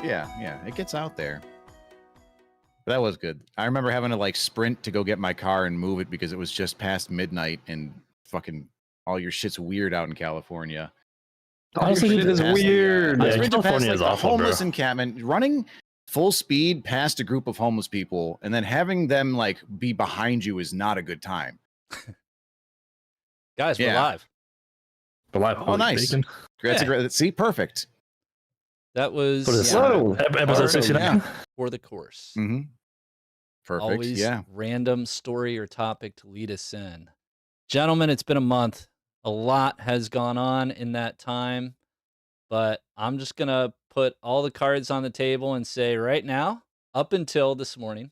Yeah, it gets out there. But that was good. I remember having to like sprint to go get my car and move it because it was just past midnight and fucking all your shit's weird out in California. Honestly, Shit is weird. I Yeah, sprinted past California like is the awful, homeless bro. encampment, running full speed past a group of homeless people, and then having them like be behind you is not a good time. Guys, we're Yeah. live. Alive, Oh, holy nice. bacon. That's a Yeah. great. See, perfect. That was What is Whoa. episode Awesome. 69? for the course. Mm-hmm. Perfect. Always Yeah. random story or topic to lead us in. Gentlemen, it's been a month. A lot has gone on in that time, but I'm just going to put all the cards on the table and say right now, up until this morning,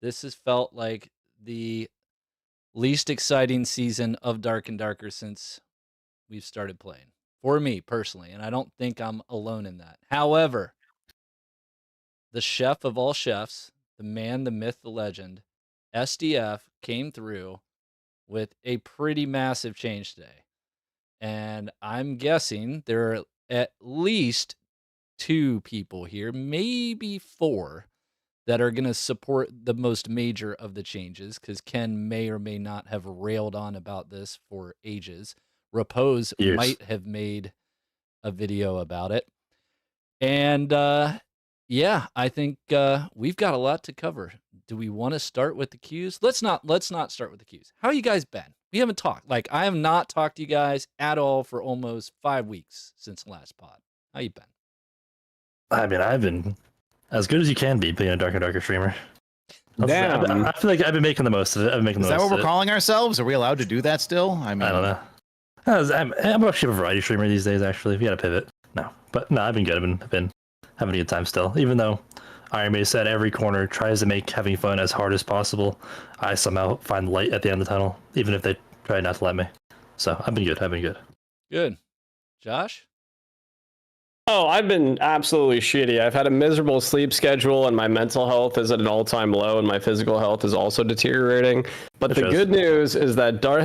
this has felt like the least exciting season of Dark and Darker since we've started playing. For me personally, and I don't think I'm alone in that. However, the chef of all chefs, the man, the myth, the legend, SDF came through with a pretty massive change today. And I'm guessing there are at least 2 people here, maybe 4, that are going to support the most major of the changes, because Ken may or may not have railed on about this for ages. Repose Years. might have made a video about it. And yeah, I think we've got a lot to cover. Do we want to start with the cues? Let's not start with the cues. How you guys been? We haven't talked. Like, I have not talked to you guys at all for almost 5 weeks since the last pod. How you been? I mean, I've been as good as you can be being a Dark and Darker streamer. Damn. I feel like I've been making the most of it. Is that what we're calling ourselves? Are we allowed to do that still? I mean, I don't know. I'm actually a variety streamer these days, actually. We got to pivot. But I've been good. I've been having a good time still. Even though Iron May said every corner tries to make having fun as hard as possible, I somehow find light at the end of the tunnel, even if they try not to let me. So I've been good. Good. Josh? Oh, I've been absolutely shitty. I've had a miserable sleep schedule, and my mental health is at an all-time low, and my physical health is also deteriorating. But the good news is that Dark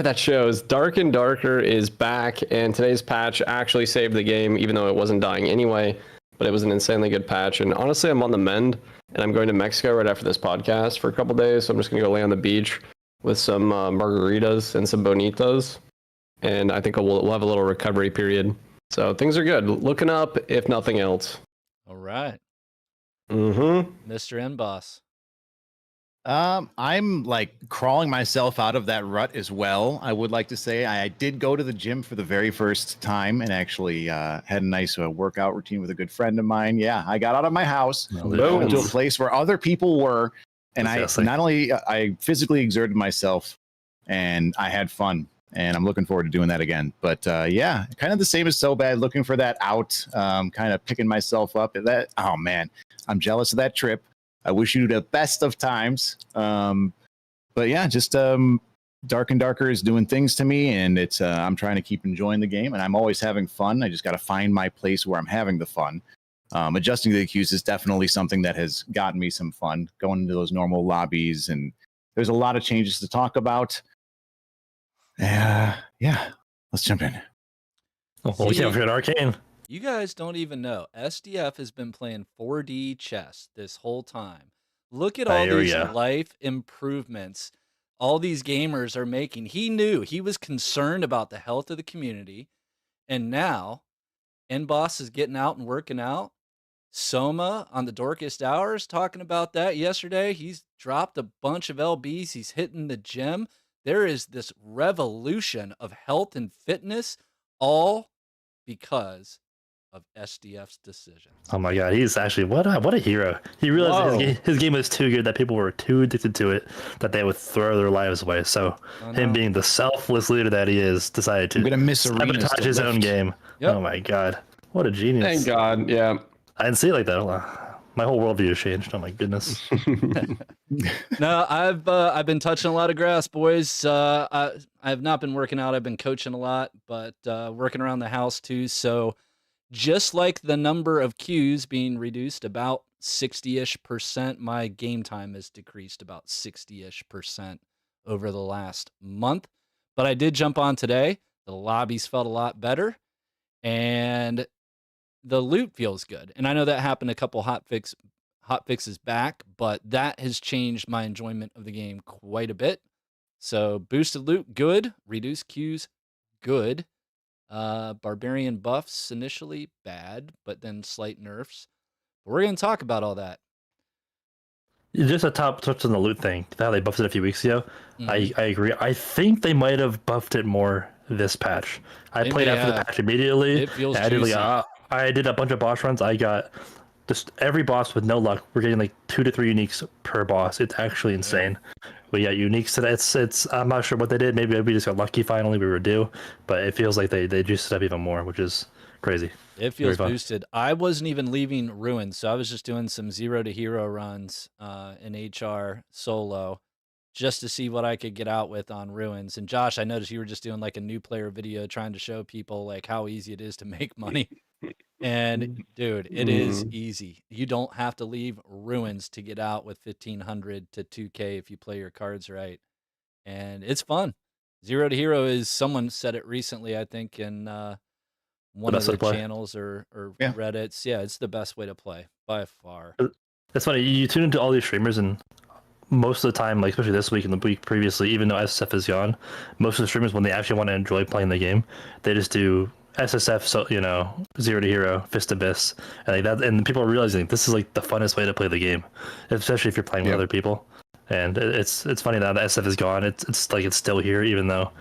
and Darker is back, and today's patch actually saved the game, even though it wasn't dying anyway. But it was an insanely good patch, and honestly, I'm on the mend, and I'm going to Mexico right after this podcast for a couple days, so I'm just going to go lay on the beach with some margaritas and some bonitas, and I think we'll have a little recovery period. So things are good. Looking up, if nothing else. All right. Mm-hmm. Mr. N Boss. I'm like crawling myself out of that rut as well. I would like to say I did go to the gym for the very first time and actually had a nice workout routine with a good friend of mine. Yeah, I got out of my house, went to a place where other people were, and I physically exerted myself, and I had fun. And I'm looking forward to doing that again. But yeah, kind of the same as So Bad, looking for that out, kind of picking myself up. Oh man, I'm jealous of that trip. I wish you the best of times. But yeah, just Dark and Darker is doing things to me, and it's I'm trying to keep enjoying the game, and I'm always having fun. I just got to find my place where I'm having the fun. Adjusting to the queues is definitely something that has gotten me some fun, going into those normal lobbies, and there's a lot of changes to talk about. Yeah, let's jump in. We can't forget Arcane. You guys don't even know. SDF has been playing 4D chess this whole time. Look at all these life improvements all these gamers are making. He knew. He was concerned about the health of the community. And now, N-Boss is getting out and working out. Soma on the Dorkest Hours talking about that yesterday. He's dropped a bunch of LBs. He's hitting the gym. There is this revolution of health and fitness, all because of SDF's decision. Oh my god, he's actually what a hero. He realized his game was too good that people were too addicted to it that they would throw their lives away. So him being the selfless leader that he is, decided to sabotage his own game. Yep. Oh my god, what a genius! Thank God. Yeah, I didn't see it like that. My whole worldview has changed. Oh my goodness. No, I've been touching a lot of grass, boys. I have not been working out. I've been coaching a lot, but working around the house too. So just like the number of queues being reduced about 60-ish%, my game time has decreased about 60-ish% over the last month. But I did jump on today. The lobbies felt a lot better. And the loot feels good. And I know that happened a couple hot fixes back, but that has changed my enjoyment of the game quite a bit. So boosted loot, good. Reduced queues, good. Barbarian buffs initially bad, but then slight nerfs. But we're gonna talk about all that. Just a top touch on the loot thing. How they buffed it a few weeks ago. I agree. I think they might have buffed it more this patch. I played after the patch immediately. It feels I juicy. I did a bunch of boss runs. I got just every boss with no luck. We're getting like 2 to 3 uniques per boss. It's actually insane. We got uniques today. It's I'm not sure what they did. Maybe we just got lucky finally. We were due, but it feels like they juiced it up even more, which is crazy. It feels boosted. I wasn't even leaving Ruins, so I was just doing some 0 to hero runs in HR solo just to see what I could get out with on Ruins. And Josh, I noticed you were just doing like a new player video trying to show people like how easy it is to make money. And dude, it is easy. You don't have to leave Ruins to get out with 1,500 to 2K if you play your cards right. And it's fun. 0 to hero is, someone said it recently, I think, in one of the channels or Reddits. Yeah, it's the best way to play by far. It's funny. You tune into all these streamers, and most of the time, like especially this week and the week previously, even though SSF is gone, most of the streamers, when they actually want to enjoy playing the game, they just do SSF, so 0 to hero, Fist Abyss, and like that. And people are realizing this is like the funnest way to play the game, especially if you're playing with other people. And it's funny now that SF is gone. It's like it's still here, even though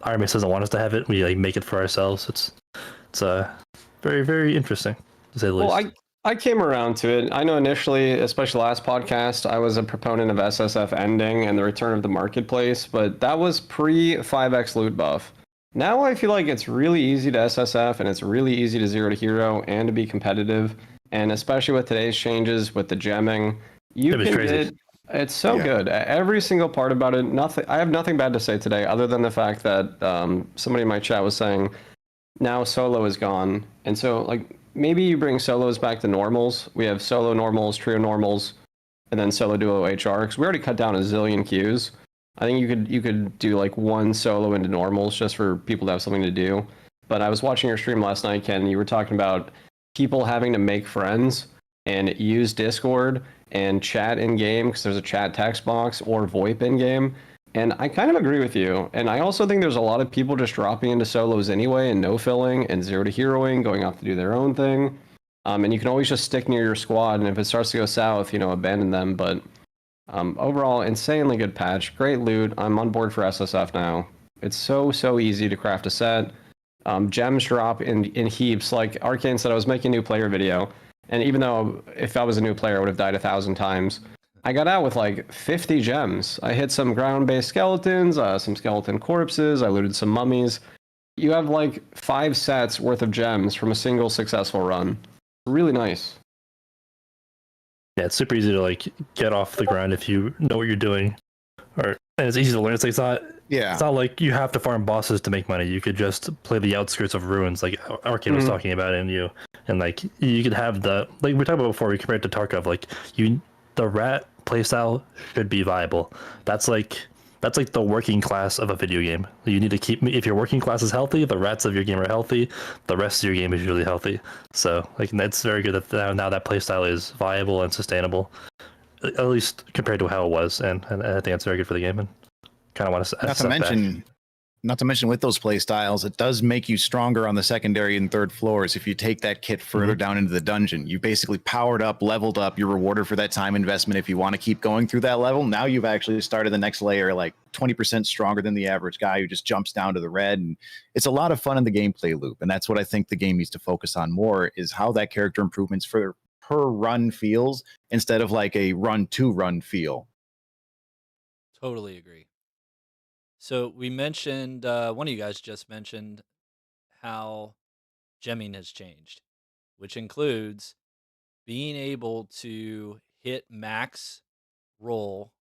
Iron Mace doesn't want us to have it. We like make it for ourselves. It's very, very interesting, to say the least. Well, I came around to it. I know initially, especially last podcast, I was a proponent of SSF ending and the return of the marketplace, but that was pre-5x loot buff. Now I feel like it's really easy to SSF and it's really easy to 0 to hero and to be competitive. And especially with today's changes with the gemming, you can get... It's so good. Every single part about it. I have nothing bad to say today, other than the fact that somebody in my chat was saying now solo is gone, and so like maybe you bring solos back to normals. We have solo normals, trio normals, and then solo duo HR. Because we already cut down a zillion queues. I think you could do like one solo into normals just for people to have something to do. But I was watching your stream last night, Ken, and you were talking about people having to make friends and use Discord and chat in game because there's a chat text box or VoIP in game. And I kind of agree with you. And I also think there's a lot of people just dropping into solos anyway and no filling and 0 to heroing, going off to do their own thing. And you can always just stick near your squad. And if it starts to go south, abandon them. But overall, insanely good patch. Great loot. I'm on board for SSF now. It's so easy to craft a set. Gems drop in heaps. Like Arcane said, I was making a new player video. And even though if I was a new player, I would have died 1,000 times. I got out with like 50 gems. I hit some ground-based skeletons, some skeleton corpses. I looted some mummies. You have like 5 sets worth of gems from a single successful run. Really nice. Yeah, it's super easy to like get off the ground if you know what you're doing, and it's easy to learn. It's not like you have to farm bosses to make money. You could just play the outskirts of ruins, like Arcane was talking about, and like you could have the like we talked about before. We compared to Tarkov, like the rat playstyle should be viable. That's like the working class of a video game. You need to keep, if your working class is healthy, the rats of your game are healthy, the rest of your game is really healthy. So like that's very good that now that playstyle is viable and sustainable, at least compared to how it was, and I think that's very good for the game. And kind of want to not to mention with those play styles, it does make you stronger on the secondary and third floors. If you take that kit further down into the dungeon, you basically powered up, leveled up, you're rewarded for that time investment. If you want to keep going through that level, now you've actually started the next layer like 20% stronger than the average guy who just jumps down to the red. And it's a lot of fun in the gameplay loop. And that's what I think the game needs to focus on more, is how that character improvements per run feels instead of like a run to run feel. Totally agree. So we mentioned, one of you guys just mentioned how gemming has changed, which includes being able to hit max roll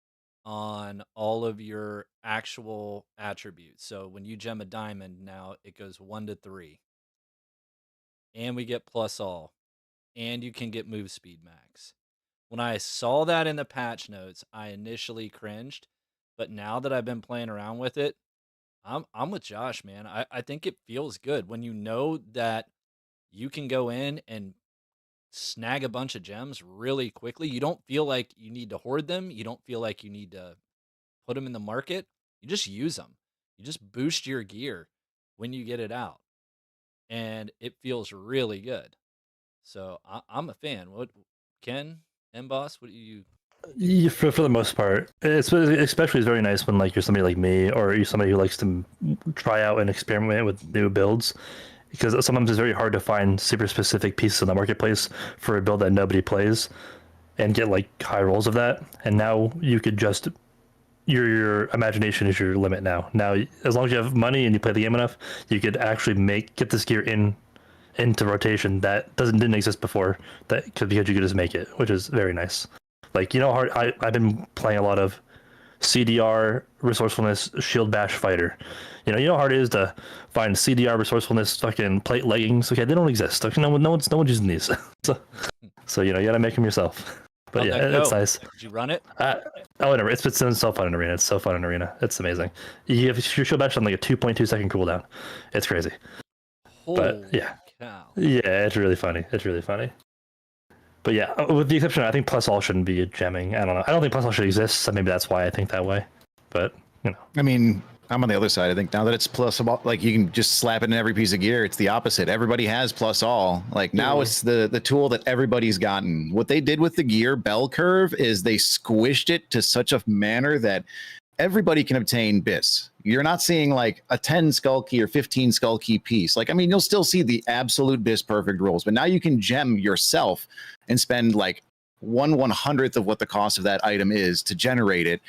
on all of your actual attributes. So when you gem a diamond now, it goes 1 to 3. And we get plus all. And you can get move speed max. When I saw that in the patch notes, I initially cringed. But now that I've been playing around with it, I'm with Josh, man. I think it feels good when you know that you can go in and snag a bunch of gems really quickly. You don't feel like you need to hoard them. You don't feel like you need to put them in the market. You just use them. You just boost your gear when you get it out, and it feels really good. So I'm a fan. What, Ken and Boss? What do you? Yeah, for the most part, especially it's very nice when like you're somebody like me or you're somebody who likes to try out and experiment with new builds, because sometimes it's very hard to find super specific pieces in the marketplace for a build that nobody plays and get like high rolls of that. And now you could just your imagination is your limit now. Now, as long as you have money and you play the game enough, you could actually get this gear into rotation that didn't exist before. Because you could just make it, which is very nice. Like, you know, I've been playing a lot of CDR, resourcefulness, shield bash fighter. You know how hard it is to find CDR, resourcefulness, fucking plate leggings. Okay, they don't exist. Okay, no one's using these. so you gotta make them yourself. But yeah, it's nice. Did you run it? Whatever. It's so fun in arena. It's so fun in arena. It's amazing. You have your shield bash on like a 2.2 second cooldown. It's crazy. Holy yeah, cow. Yeah, it's really funny. But yeah, with the exception, I think plus all shouldn't be gemming. I don't know. I don't think plus all should exist, so maybe that's why I think that way. But I mean, I'm on the other side. I think now that it's plus all, like you can just slap it in every piece of gear. It's the opposite. Everybody has plus all. Like now it's the tool that everybody's gotten. What they did with the gear bell curve is they squished it to such a manner that everybody can obtain BIS. You're not seeing like a 10 skull key or 15 skull key piece. Like, I mean, you'll still see the absolute BIS perfect rolls, but now you can gem yourself and spend like 1/100th of what the cost of that item is to generate it.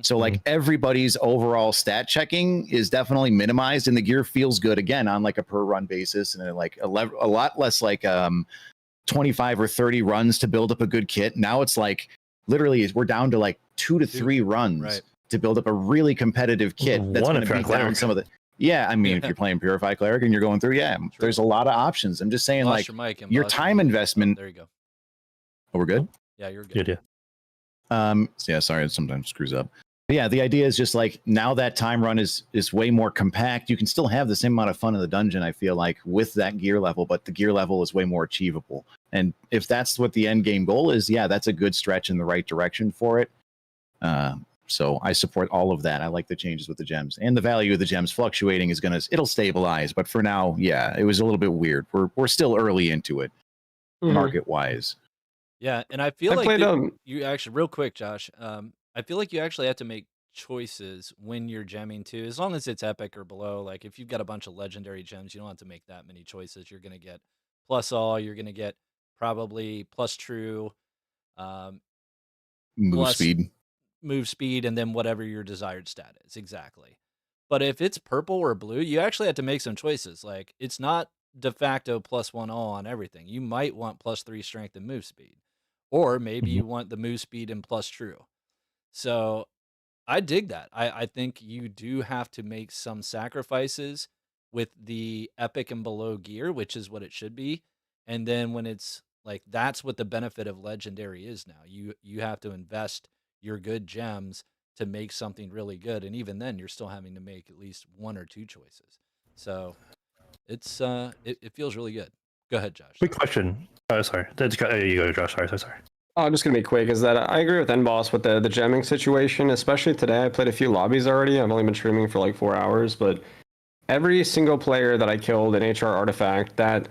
So like everybody's overall stat checking is definitely minimized, and the gear feels good again on like a per run basis, and like a lot less like 25 or 30 runs to build up a good kit. Now it's like literally we're down to like 2 to 3 runs to build up a really competitive kit that's going to beat down some of the. Yeah, I mean, if you're playing Purify Cleric and you're going through, there's a lot of options. I'm just saying, Lost like your time investment. There you go. Oh, we're good? Yeah, you're good. Yeah. Yeah, sorry, it sometimes screws up. But yeah, the idea is just like now that time run is way more compact. You can still have the same amount of fun in the dungeon, I feel like, with that gear level, but the gear level is way more achievable. And if that's what the end game goal is, yeah, that's a good stretch in the right direction for it. So I support all of that. I like the changes with the gems, and the value of the gems fluctuating it'll stabilize. But for now, yeah, it was a little bit weird. We're still early into it, market wise. Yeah, and I feel you actually, real quick, Josh, I feel like you actually have to make choices when you're gemming too, as long as it's epic or below. Like if you've got a bunch of legendary gems, you don't have to make that many choices. You're going to get plus all, you're going to get probably plus true, move speed, and then whatever your desired stat is. Exactly. But if it's purple or blue, you actually have to make some choices. Like it's not de facto +1 all on everything. You might want +3 strength and move speed. Or maybe you want the move speed and plus true. So I dig that. I think you do have to make some sacrifices with the epic and below gear, which is what it should be. And then when it's like, that's what the benefit of legendary is now. You have to invest your good gems to make something really good. And even then you're still having to make at least 1 or 2 choices. So it's it feels really good. Go ahead, Josh. Quick question. Oh, sorry. You go, Josh. Sorry. Oh, I'm just going to be quick. Is that I agree with NBoss with the gemming situation, especially today. I played a few lobbies already. I've only been streaming for like 4 hours, but every single player that I killed in HR Artifact, that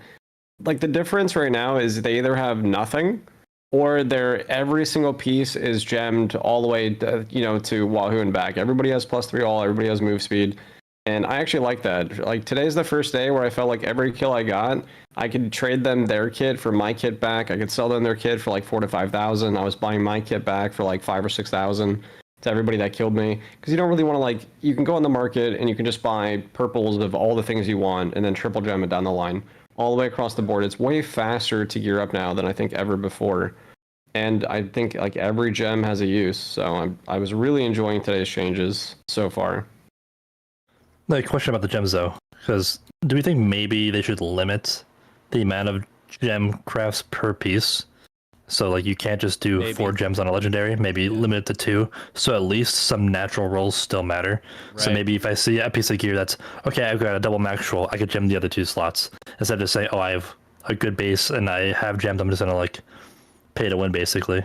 like the difference right now is they either have nothing or every single piece is gemmed all the way to Wahoo and back. Everybody has +3 all. Everybody has move speed. And I actually like that. Like today's the first day where I felt like every kill I got, I could trade them their kit for my kit back. I could sell them their kit for like 4,000 to 5,000. I was buying my kit back for like 5,000 or 6,000 to everybody that killed me. Because you don't really want to you can go on the market and you can just buy purples of all the things you want and then triple gem it down the line. All the way across the board. It's way faster to gear up now than I think ever before. And I think like every gem has a use. So I was really enjoying today's changes so far. Like, question about the gems though, because do we think maybe they should limit the amount of gem crafts per piece? So like you can't just do 4 gems on a legendary, maybe limit it to 2, so at least some natural rolls still matter. Right. So maybe if I see a piece of gear that's okay, I've got a double max roll, I could gem the other 2 slots instead of just saying, oh, I have a good base and I have gems, I'm just gonna like pay to win basically.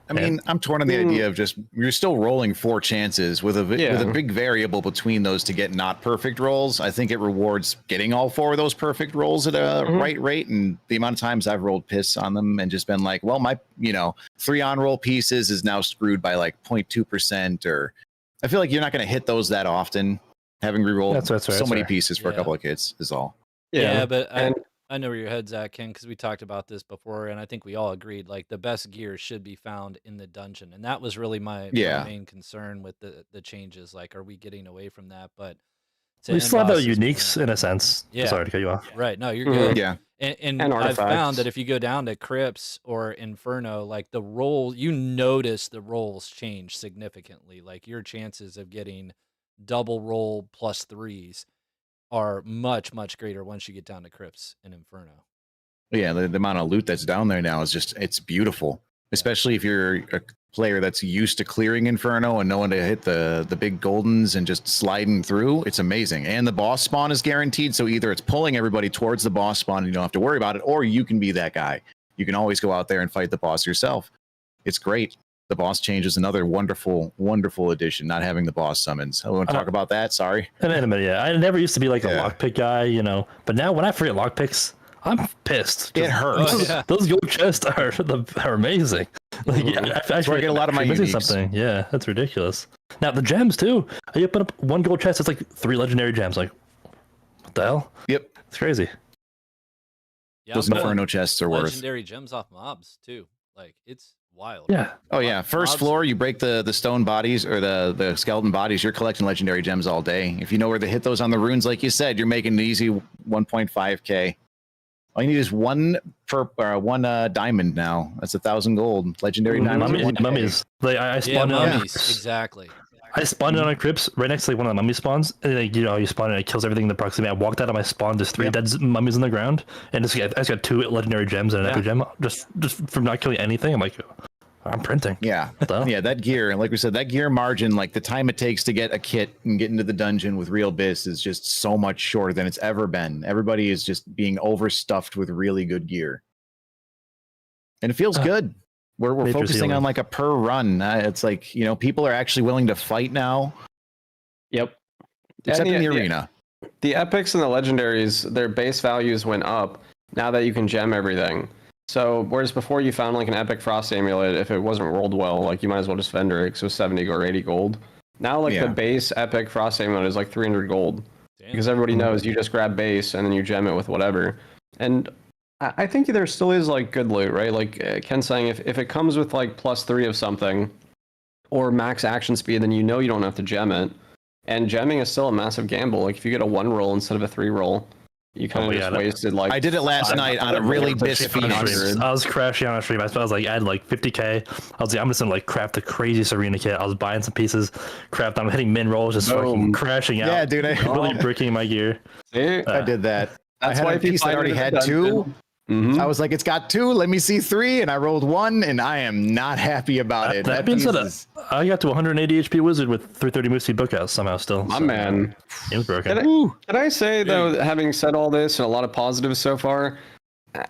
I mean, I'm torn on the idea of just you're still rolling 4 chances with a big variable between those to get not perfect rolls. I think it rewards getting all 4 of those perfect rolls at a right rate, and the amount of times I've rolled piss on them and just been like, well, my 3 on roll pieces is now screwed by like 0.2%, or I feel like you're not going to hit those that often. Having rerolled so many pieces for a couple of kids is all. Yeah, but I know where your head's at, Ken, because we talked about this before, and I think we all agreed like the best gear should be found in the dungeon, and that was really my main concern with the changes. Like, are we getting away from that? But we still have the uniques in a sense. Yeah. Sorry to cut you off. Right? No, you're good. Yeah. And I've found that if you go down to Crypts or Inferno, like the roll, you notice the rolls change significantly. Like your chances of getting double roll plus 3s are much, much greater once you get down to Crypts and Inferno. Yeah, the amount of loot that's down there now is just, it's beautiful. Especially if you're a player that's used to clearing Inferno and knowing to hit the big goldens and just sliding through. It's amazing. And the boss spawn is guaranteed, so either it's pulling everybody towards the boss spawn and you don't have to worry about it, or you can be that guy. You can always go out there and fight the boss yourself. It's great. The boss change is another wonderful, wonderful addition, not having the boss summons. I want to talk about that. Sorry. In a minute, yeah. I never used to be like a lockpick guy, but now when I forget lockpicks, I'm pissed. It hurts. Those gold chests are amazing. Like, That's where I get a lot of my missing uniques. Something. Yeah, that's ridiculous. Now the gems too. You open up 1 gold chest, it's like 3 legendary gems. Like, what the hell? Yep. It's crazy. Yeah, those Inferno chests are worth. Legendary gems off mobs too. Like, it's wild. Yeah. Oh yeah. First floor, you break the stone bodies or the skeleton bodies. You're collecting legendary gems all day. If you know where to hit those on the runes, like you said, you're making an easy 1.5k. All you need is one diamond now. That's 1,000 gold. Legendary diamonds. Mummies. Like I spawned mummies. Exactly. I spawned it on Crypts right next to like one of the mummy spawns, and like, you spawn it, it kills everything in the proximity. I walked out of my spawn, there's 3 dead mummies on the ground, and I just got 2 legendary gems and an epic gem just from not killing anything. I'm like, I'm printing. Yeah. Yeah, that gear, and like we said, that gear margin, like the time it takes to get a kit and get into the dungeon with real bis is just so much shorter than it's ever been. Everybody is just being overstuffed with really good gear. And it feels good. We're focusing on like a per run. It's like, people are actually willing to fight now. Yep. Except in the arena. The epics and the legendaries, their base values went up now that you can gem everything. So whereas before you found like an epic frost amulet, if it wasn't rolled well, like you might as well just vendor it because it was 70 or 80 gold. Now like the base epic frost amulet is like 300 gold. Damn. Because everybody knows you just grab base and then you gem it with whatever. And I think there still is like good loot, right? Like Ken's saying, if it comes with like +3 of something or max action speed, then you don't have to gem it. And gemming is still a massive gamble. Like if you get a 1 roll instead of a 3 roll, you kind of just wasted like. I did it last night on a really bis feast. I was crashing on a stream. I was like, I had like 50k. I was like, I'm just gonna like craft the craziest arena kit. I was buying some pieces, craft. I'm hitting min rolls, just fucking crashing out. Yeah, dude, really bricking my gear. See, I did that. That's why a piece that already had 2. Mm-hmm. I was like, it's got 2. Let me see 3, and I rolled 1, and I am not happy about it. That being said, I got to 180 HP wizard with 330 move speed bookouts somehow still. My man, game's broken. Can I say though, having said all this and a lot of positives so far,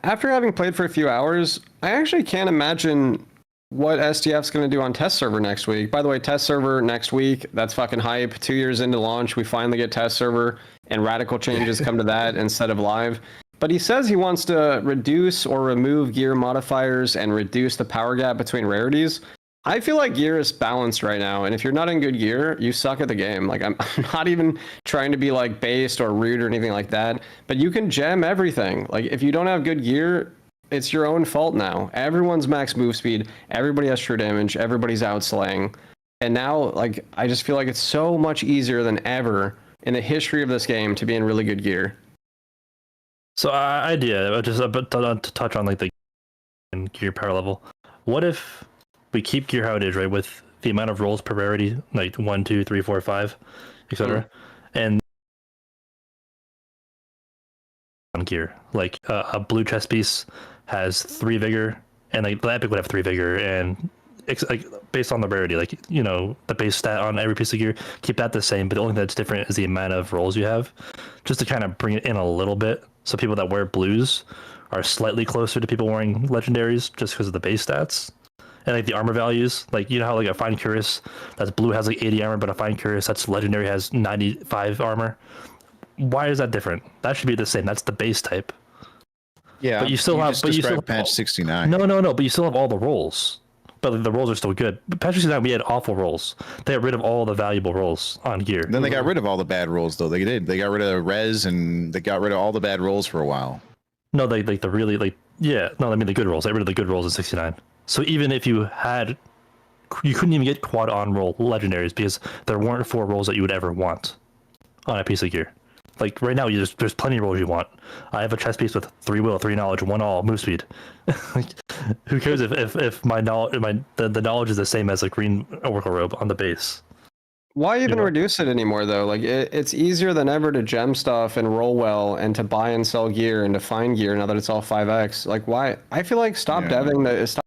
after having played for a few hours, I actually can't imagine what SDF's going to do on test server next week. By the way, test server next week. That's fucking hype. 2 years into launch, we finally get test server, and radical changes come to that instead of live. But he says he wants to reduce or remove gear modifiers and reduce the power gap between rarities. I feel like gear is balanced right now, and if you're not in good gear, you suck at the game. Like, I'm not even trying to be like based or rude or anything like that, but you can gem everything. Like, if you don't have good gear, it's your own fault now. Everyone's max move speed, everybody has true damage, everybody's outslaying. And now, like, I just feel like it's so much easier than ever in the history of this game to be in really good gear. So just to touch on like the gear power level. What if we keep gear how it is, right, with the amount of rolls per rarity, like 1, 2, 3, 4, 5, etc. And on gear, like a blue chest piece has 3 vigor, and like the epic would have 3 vigor, and like based on the rarity, like the base stat on every piece of gear, keep that the same, but the only thing that's different is the amount of rolls you have, just to kind of bring it in a little bit. So people that wear blues are slightly closer to people wearing legendaries just because of the base stats. And like the armor values, like you know how like a Fine Curious that's blue has like 80 armor, but a Fine Curious that's legendary has 95 armor. Why is that different? That should be the same. That's the base type. Yeah, but you still have. But you still patch 69. No. But you still have all the rolls. But the rolls are still good. But patch 69, we had awful rolls. They got rid of all the valuable rolls on gear. Then they got rid of all the bad rolls, though. They did. They got rid of res and they got rid of all the bad rolls for a while. No, they like the really like yeah. No, I mean the good rolls. They got rid of the good rolls in 69. So even if you had, you couldn't even get quad on roll legendaries because there weren't 4 rolls that you would ever want on a piece of gear. Like right now, there's plenty of rolls you want. I have a chest piece with 3 will, 3 knowledge, 1 all, move speed. Like, who cares if my knowledge, the knowledge is the same as a green oracle robe on the base? Why even reduce it anymore though? Like it's easier than ever to gem stuff and roll well and to buy and sell gear and to find gear now that it's all 5x. Like why? I feel like stop deving the stop.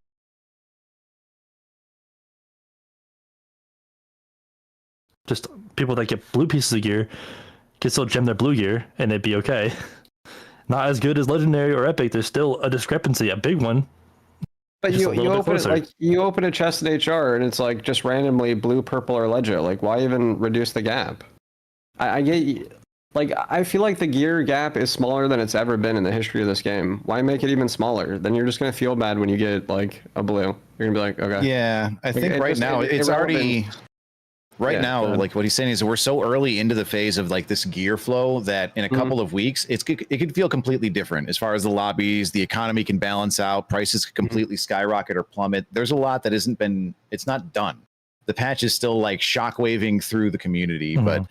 Just people that get blue pieces of gear can still gem their blue gear and it'd be okay. Not as good as legendary or epic. There's still a discrepancy, a big one. But you open it, like you open a chest in HR and it's like just randomly blue, purple, or legit. Like why even reduce the gap? I get like I feel like the gear gap is smaller than it's ever been in the history of this game. Why make it even smaller? Then you're just gonna feel bad when you get like a blue. You're gonna be like, okay. Yeah, I think right now it's already. Right now, like what he's saying is we're so early into the phase of like this gear flow that in a couple of weeks, it could feel completely different as far as the lobbies, the economy can balance out, prices could completely skyrocket or plummet. There's a lot that it's not done. The patch is still like shockwaving through the community, but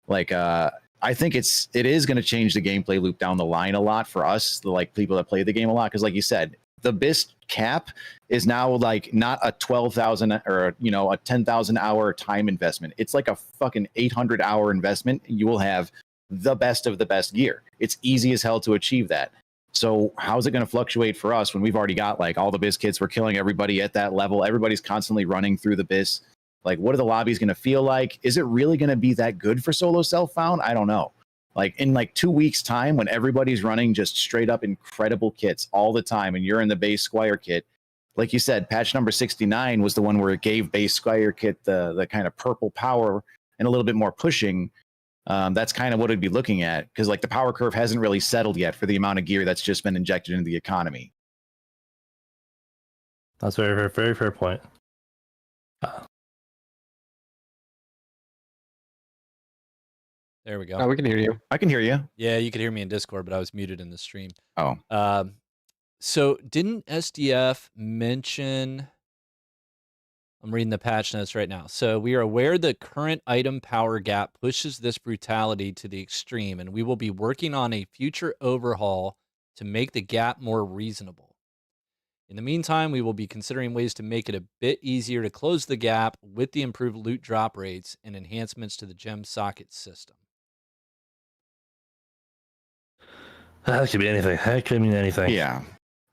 like I think it is going to change the gameplay loop down the line a lot for us, the like people that play the game a lot, because like you said, the BIS cap is now like not a 12,000 or a 10,000 hour time investment. It's like a fucking 800 hour investment. You will have the best of the best gear. It's easy as hell to achieve that. So how's it going to fluctuate for us when we've already got like all the BIS kits? We're killing everybody at that level. Everybody's constantly running through the BIS. Like, what are the lobbies going to feel like? Is it really going to be that good for solo self-found? I don't know. Like in like 2 weeks time when everybody's running just straight up incredible kits all the time and you're in the base Squire kit, like you said, patch number 69 was the one where it gave base Squire kit the kind of purple power and a little bit more pushing. That's kind of what I'd be looking at because like the power curve hasn't really settled yet for the amount of gear that's just been injected into the economy. That's very, very, very fair point. There we go. Oh, we can hear you. I can hear you. Yeah, you could hear me in Discord, but I was muted in the stream. Oh. So didn't SDF mention... I'm reading the patch notes right now. So we are aware the current item power gap pushes this brutality to the extreme, and we will be working on a future overhaul to make the gap more reasonable. In the meantime, we will be considering ways to make it a bit easier to close the gap with the improved loot drop rates and enhancements to the gem socket system. That could be anything. That could mean anything. Yeah.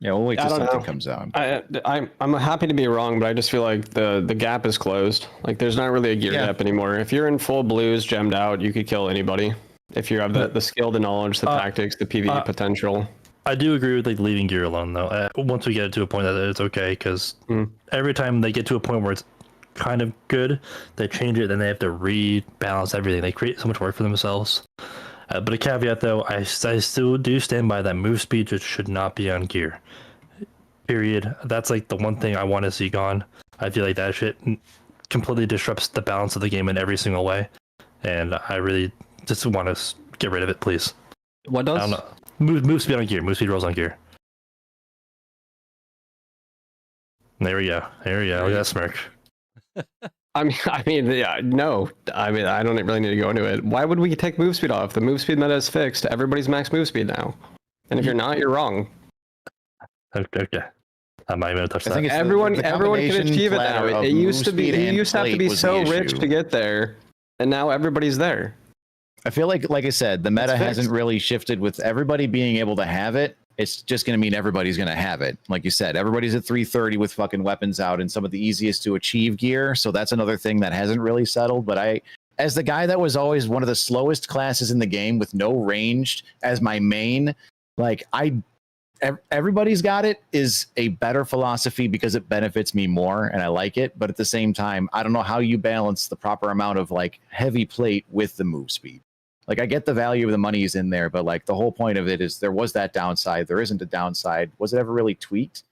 Yeah, we'll wait till something comes out. I'm happy to be wrong, but I just feel like the gap is closed. Like there's not really a gear gap anymore. If you're in full blues, gemmed out, you could kill anybody. If you have the skill, the knowledge, the tactics, the PvE potential. I do agree with like leaving gear alone though. Once we get it to a point that it's okay, because every time they get to a point where it's kind of good, they change it, then they have to rebalance everything. They create so much work for themselves. But a caveat though, I still do stand by that move speed just should not be on gear. Period. That's like the one thing I want to see gone. I feel like that shit completely disrupts the balance of the game in every single way. And I really just want to get rid of it, please. What does? I don't know. Move speed on gear. Move speed rolls on gear. There we go. There we go. Look at that smirk. I mean, yeah, no. I mean, I don't really need to go into it. Why would we take move speed off? The move speed meta is fixed. Everybody's max move speed now. And if you're not, you're wrong. Okay. I'm not even gonna touch that. Everyone can achieve it now. It used to be. You used to have to be so rich to get there, and now everybody's there. I feel like I said, the meta hasn't really shifted with everybody being able to have it. It's just going to mean everybody's going to have it. Like you said, everybody's at 330 with fucking weapons out and some of the easiest to achieve gear. So that's another thing that hasn't really settled. But as the guy that was always one of the slowest classes in the game with no ranged as my main, like everybody's got it is a better philosophy because it benefits me more and I like it. But at the same time, I don't know how you balance the proper amount of like heavy plate with the move speed. Like I get the value of the money is in there, but like the whole point of it is there was that downside. There isn't a downside. Was it ever really tweaked?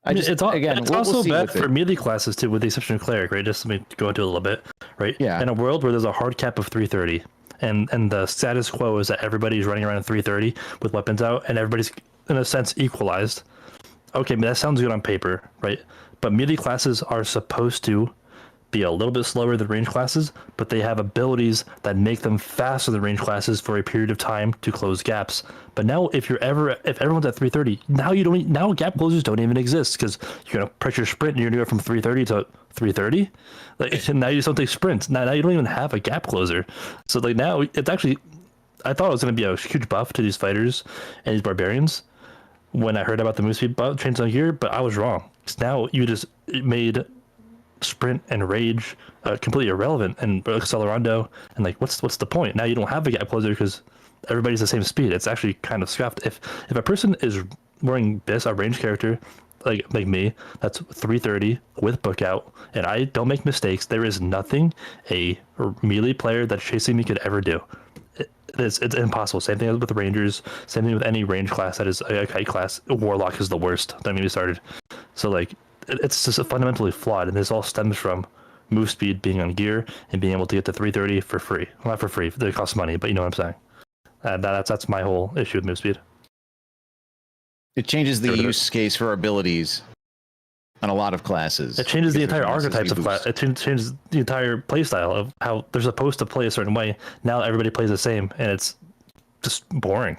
It's also bad for melee classes too, with the exception of cleric, right? Just let me go into a little bit, right? Yeah. In a world where there's a hard cap of 330, and the status quo is that everybody's running around at 330 with weapons out, and everybody's in a sense equalized. Okay, that sounds good on paper, right? But melee classes are supposed to be a little bit slower than range classes, but they have abilities that make them faster than range classes for a period of time to close gaps. But now, if everyone's at 330, now gap closers don't even exist because you're gonna press your sprint and you're gonna go from 330 to 330. Like now you just don't take sprints. Now you don't even have a gap closer. So like now it's actually, I thought it was gonna be a huge buff to these fighters and these barbarians when I heard about the move speed buff change on here, but I was wrong. Now you just made sprint and rage completely irrelevant, and accelerando, and like what's the point? Now you don't have a gap closer because everybody's the same speed. It's actually kind of scuffed. If a person is wearing this, a range character like me, that's 330 with book out, and I don't make mistakes, there is nothing a melee player that's chasing me could ever do. It's impossible. Same thing with the rangers, same thing with any range class that is a kite class. Warlock is the worst. Don't get me started. So like it's just fundamentally flawed, and this all stems from move speed being on gear and being able to get to 330 for free. Well, not for free, it costs money, but you know what I'm saying. That's my whole issue with move speed. It changes the use case for abilities on a lot of classes. It changes the entire archetypes of class. It changes the entire playstyle of how they're supposed to play a certain way. Now everybody plays the same, and it's just boring.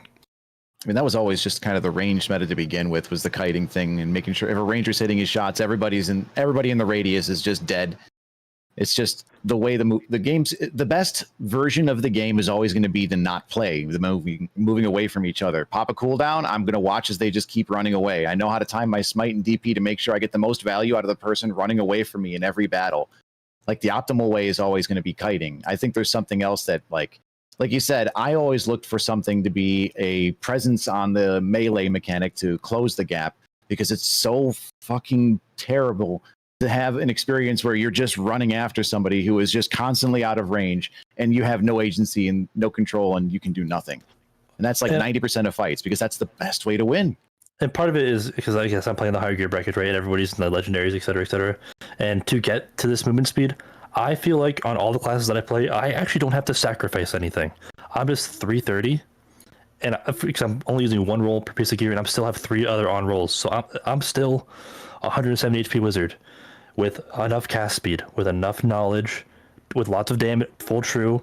I mean, that was always just kind of the range meta to begin with, was the kiting thing and making sure if a ranger's hitting his shots, everybody in the radius is just dead. It's just the way the game's, the best version of the game is always going to be to not play, the moving away from each other. Pop a cooldown, I'm going to watch as they just keep running away. I know how to time my smite and DP to make sure I get the most value out of the person running away from me in every battle. Like the optimal way is always going to be kiting. I think there's something else that like you said, I always looked for something to be a presence on the melee mechanic to close the gap, because it's so fucking terrible to have an experience where you're just running after somebody who is just constantly out of range and you have no agency and no control and you can do nothing. And that's like 90% of fights, because that's the best way to win. And part of it is because I guess I'm playing the higher gear bracket, right? And everybody's in the legendaries, et cetera, et cetera. And to get to this movement speed, I feel like on all the classes that I play, I actually don't have to sacrifice anything. I'm just 330, and because I'm only using one roll per piece of gear, and I still have 3 other on rolls, so I'm still 170 HP wizard with enough cast speed, with enough knowledge, with lots of damage, full true,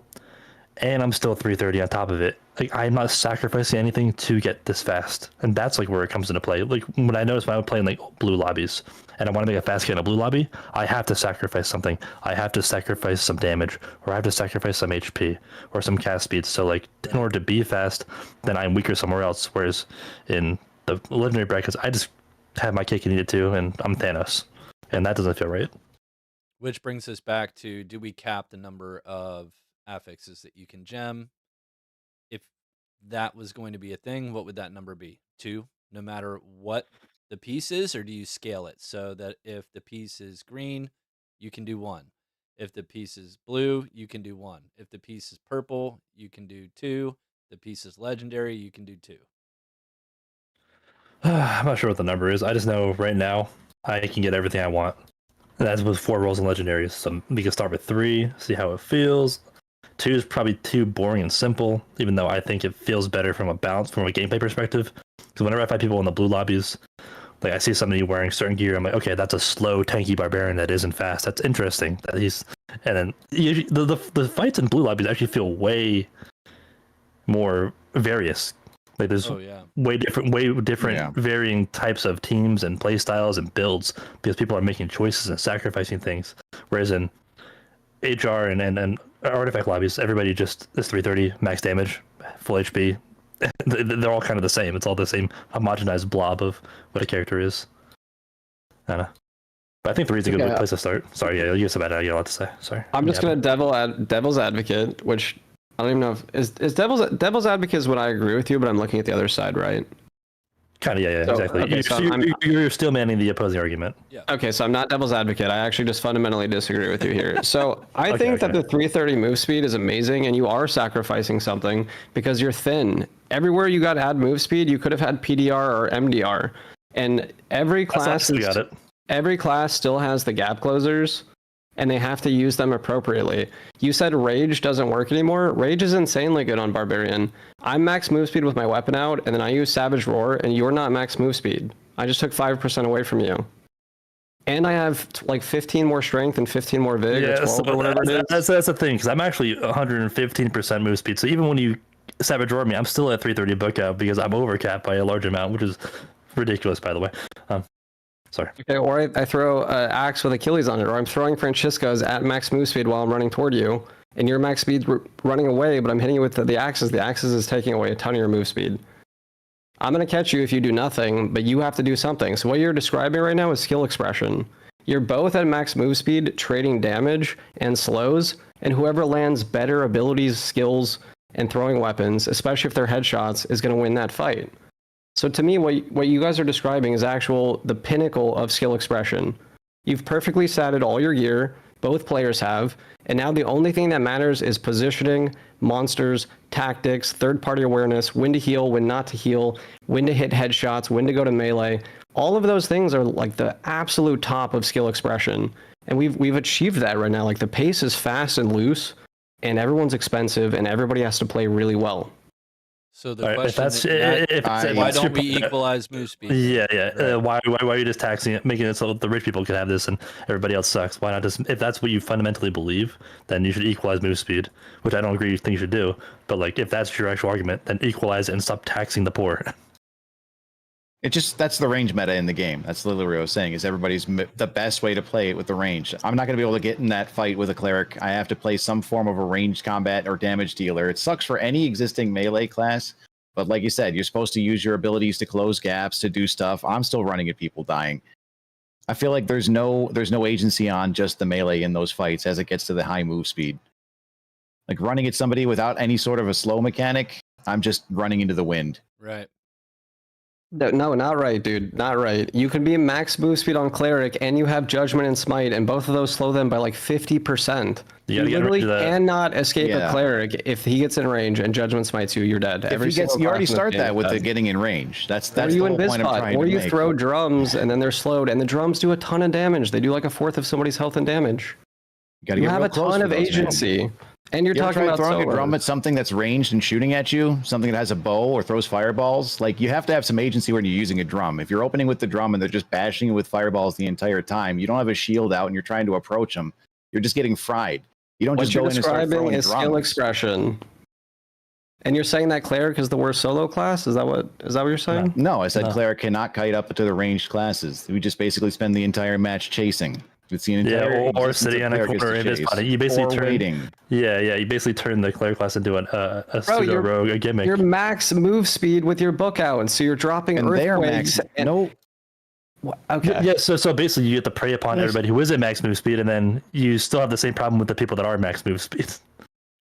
and I'm still 330 on top of it. Like I'm not sacrificing anything to get this fast, and that's like where it comes into play. Like when I notice when I'm playing like blue lobbies, and I want to make a fast kill in a blue lobby, I have to sacrifice something. I have to sacrifice some damage, or I have to sacrifice some HP, or some cast speed. So like in order to be fast, then I'm weaker somewhere else. Whereas in the legendary brackets, I just have my cake and eat it too, and I'm Thanos, and that doesn't feel right. Which brings us back to, do we cap the number of affixes that you can gem? If that was going to be a thing, what would that number be? 2, no matter what the piece is, or do you scale it so that if the piece is green, you can do 1? If the piece is blue, you can do 1. If the piece is purple, you can do 2. The piece is legendary, you can do 2. I'm not sure what the number is. I just know right now I can get everything I want. And that's with 4 rolls and legendaries. So we can start with 3, see how it feels. 2 is probably too boring and simple, even though I think it feels better from a balance, from a gameplay perspective. Because whenever I find people in the blue lobbies, like I see somebody wearing certain gear, I'm like, okay, that's a slow, tanky barbarian that isn't fast. That's interesting. That he's, and then the fights in blue lobbies actually feel way more various. Like there's way different varying types of teams and play styles and builds, because people are making choices and sacrificing things. Whereas in HR and artifact lobbies, everybody just is 330 max damage, full HP. They're all kind of the same. It's all the same homogenized blob of what a character is. I don't know. But I think 3 is a good place to start. Sorry, you have a lot to say. Sorry. I'm just gonna devil's advocate, which I don't even know if is devil's advocate is what I agree with you, but I'm looking at the other side, right? Kind of, yeah, So, exactly. okay, so You're still manning the opposing argument. Yeah. Okay, so I'm not devil's advocate. I actually just fundamentally disagree with you here. So I Okay, think that okay. the 330 move speed is amazing, and you are sacrificing something because you're thin. Everywhere you got to add move speed, you could have had PDR or MDR, and every class Got it. every class still has the gap closers, and they have to use them appropriately. You said Rage doesn't work anymore. Rage is insanely good on Barbarian. I'm max move speed with my weapon out, and then I use Savage Roar, and you're not max move speed. I just took 5% away from you. And I have like 15 more strength and 15 more vig, or 12 or whatever it is. That's the thing, because I'm actually 115% move speed. So even when you Savage Roar me, I'm still at 330 book out because I'm overcapped by a large amount, which is ridiculous, by the way. Sorry. Okay, or I throw an axe with Achilles on it, or I'm throwing Francisco's at max move speed while I'm running toward you, and your max speed running away, but I'm hitting you with the axes. The axes is taking away a ton of your move speed. I'm going to catch you if you do nothing, but you have to do something. So what you're describing right now is skill expression. You're both at max move speed, trading damage and slows, and whoever lands better abilities, skills, and throwing weapons, especially if they're headshots, is going to win that fight. So to me, what you guys are describing is the pinnacle of skill expression. You've perfectly statted all your gear, both players have, and now the only thing that matters is positioning, monsters, tactics, third-party awareness, when to heal, when not to heal, when to hit headshots, when to go to melee. All of those things are like the absolute top of skill expression, and we've achieved that right now. Like the pace is fast and loose, and everyone's expensive, and everybody has to play really well. So the All right, question why don't we equalize move speed? Yeah, yeah. Right. Why are you just taxing it, making it so the rich people can have this and everybody else sucks? Why not just, if that's what you fundamentally believe, then you should equalize move speed, which I don't agree you think you should do. But like, if that's your actual argument, then equalize it and stop taxing the poor. That's the range meta in the game. That's literally what I was saying, is everybody's the best way to play it with the range. I'm not going to be able to get in that fight with a cleric. I have to play some form of a ranged combat or damage dealer. It sucks for any existing melee class, but like you said, you're supposed to use your abilities to close gaps, to do stuff. I'm still running at people dying. I feel like there's no agency on just the melee in those fights as it gets to the high move speed. Like running at somebody without any sort of a slow mechanic, I'm just running into the wind. Right. No, not right, dude. Not right. You can be max move speed on cleric, and you have judgment and smite, and both of those slow them by like 50%. You literally cannot escape a cleric if he gets in range and judgment smites you. You're dead. You already start that with the getting in range. That's the whole point I'm trying to make. Or you throw drums, and then they're slowed, and the drums do a ton of damage. They do like a fourth of somebody's health and damage. You have a ton of agency. And you're talking about throwing a drum at something that's ranged and shooting at you, something that has a bow or throws fireballs. Like, you have to have some agency when you're using a drum. If you're opening with the drum and they're just bashing you with fireballs the entire time, you don't have a shield out and you're trying to approach them. You're just getting fried. You don't just go in and start throwing drums. Skill expression. And you're saying that cleric is the worst solo class? Is that what you're saying? No, I said cleric cannot kite up to the ranged classes. We just basically spend the entire match chasing. Or sitting on a corner in this body. You basically you basically turn the cleric class into a pseudo rogue, a gimmick. You're max move speed with your book out, and so you're dropping earthquakes. Okay. Yeah, so basically you get to prey upon everybody who is at max move speed, and then you still have the same problem with the people that are max move speed.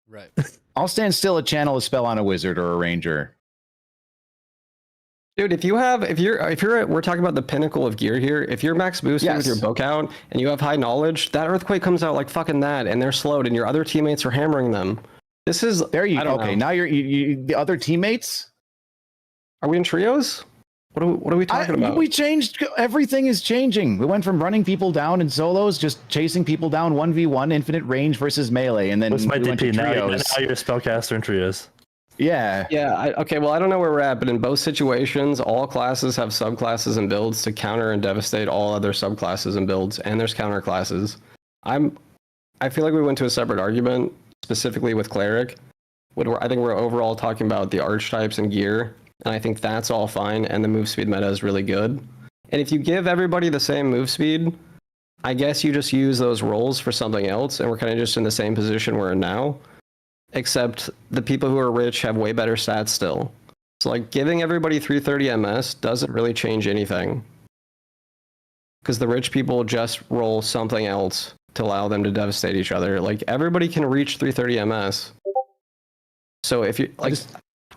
Right. I'll stand still to channel a spell on a wizard or a ranger. Dude, we're talking about the pinnacle of gear here. If you're max move speed with your book out and you have high knowledge, that earthquake comes out like fucking that, and they're slowed, and your other teammates are hammering them. This is Now you're the other teammates. Are we in trios? What are we talking about? We changed. Everything is changing. We went from running people down in solos, just chasing people down 1v1, infinite range versus melee, and then what's my DP now? Now you're a spellcaster in trios. Yeah. Okay, well, I don't know where we're at, but in both situations, all classes have subclasses and builds to counter and devastate all other subclasses and builds, and there's counter classes. I feel like we went to a separate argument, specifically with cleric. I think we're overall talking about the archetypes and gear, and I think that's all fine, and the move speed meta is really good. And if you give everybody the same move speed, I guess you just use those roles for something else, and we're kind of just in the same position we're in now. Except the people who are rich have way better stats still. So like giving everybody 330 MS doesn't really change anything. Because the rich people just roll something else to allow them to devastate each other. Like everybody can reach 330 MS. So if you like,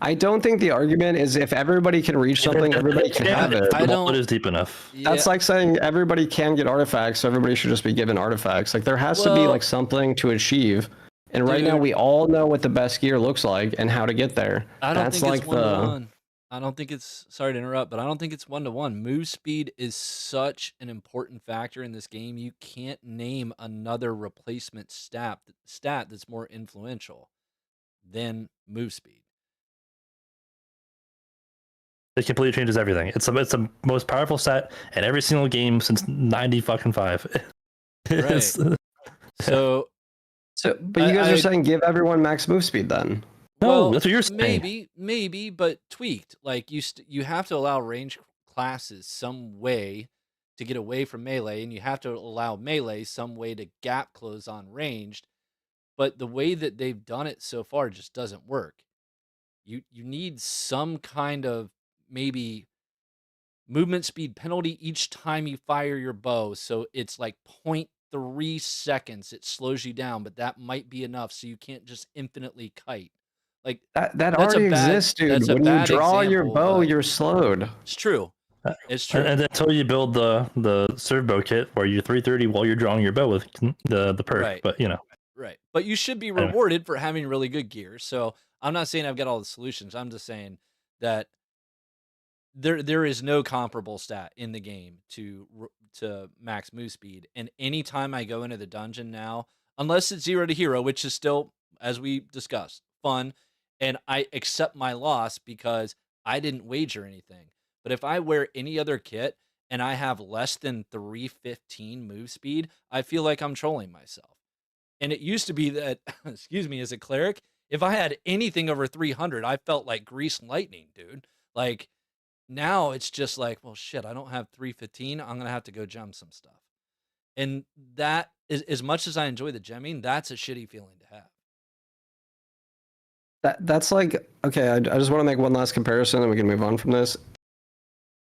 I don't think the argument is if everybody can reach something, everybody can have it. The wallet is deep enough. That's like saying everybody can get artifacts, so everybody should just be given artifacts. Like there has to be like something to achieve. And right now we all know what the best gear looks like and how to get there. I don't think it's one-to-one. I don't think it's, sorry to interrupt, but I don't think it's one-to-one. Move speed is such an important factor in this game. You can't name another replacement stat that's more influential than move speed. It completely changes everything. It's the most powerful stat in every single game since 90-5. Right. So, but you guys are saying give everyone max move speed then? No, that's what you're saying. Maybe, but tweaked. Like you have to allow range classes some way to get away from melee, and you have to allow melee some way to gap close on ranged. But the way that they've done it so far just doesn't work. You need some kind of maybe movement speed penalty each time you fire your bow, so it's like 0.3 seconds it slows you down, but that might be enough so you can't just infinitely kite. Like that already exists, dude. When you draw your bow, you're slowed. It's true. It's true. And until you build the serve bow kit where you're 330 while you're drawing your bow with the perk, right. But you know. Right. But you should be rewarded for having really good gear. So I'm not saying I've got all the solutions. I'm just saying that there is no comparable stat in the game to max move speed. And anytime I go into the dungeon now, unless it's 0 to hero, which is still, as we discussed, fun, and I accept my loss because I didn't wager anything. But if I wear any other kit and I have less than 315 move speed, I feel like I'm trolling myself. And it used to be that, excuse me, as a cleric, if I had anything over 300, I felt like grease lightning, dude. Like, now it's just like, well, shit, I don't have 315. I'm going to have to go gem some stuff. And that is, as much as I enjoy the gemming, that's a shitty feeling to have. That's like, okay, I just want to make one last comparison and we can move on from this.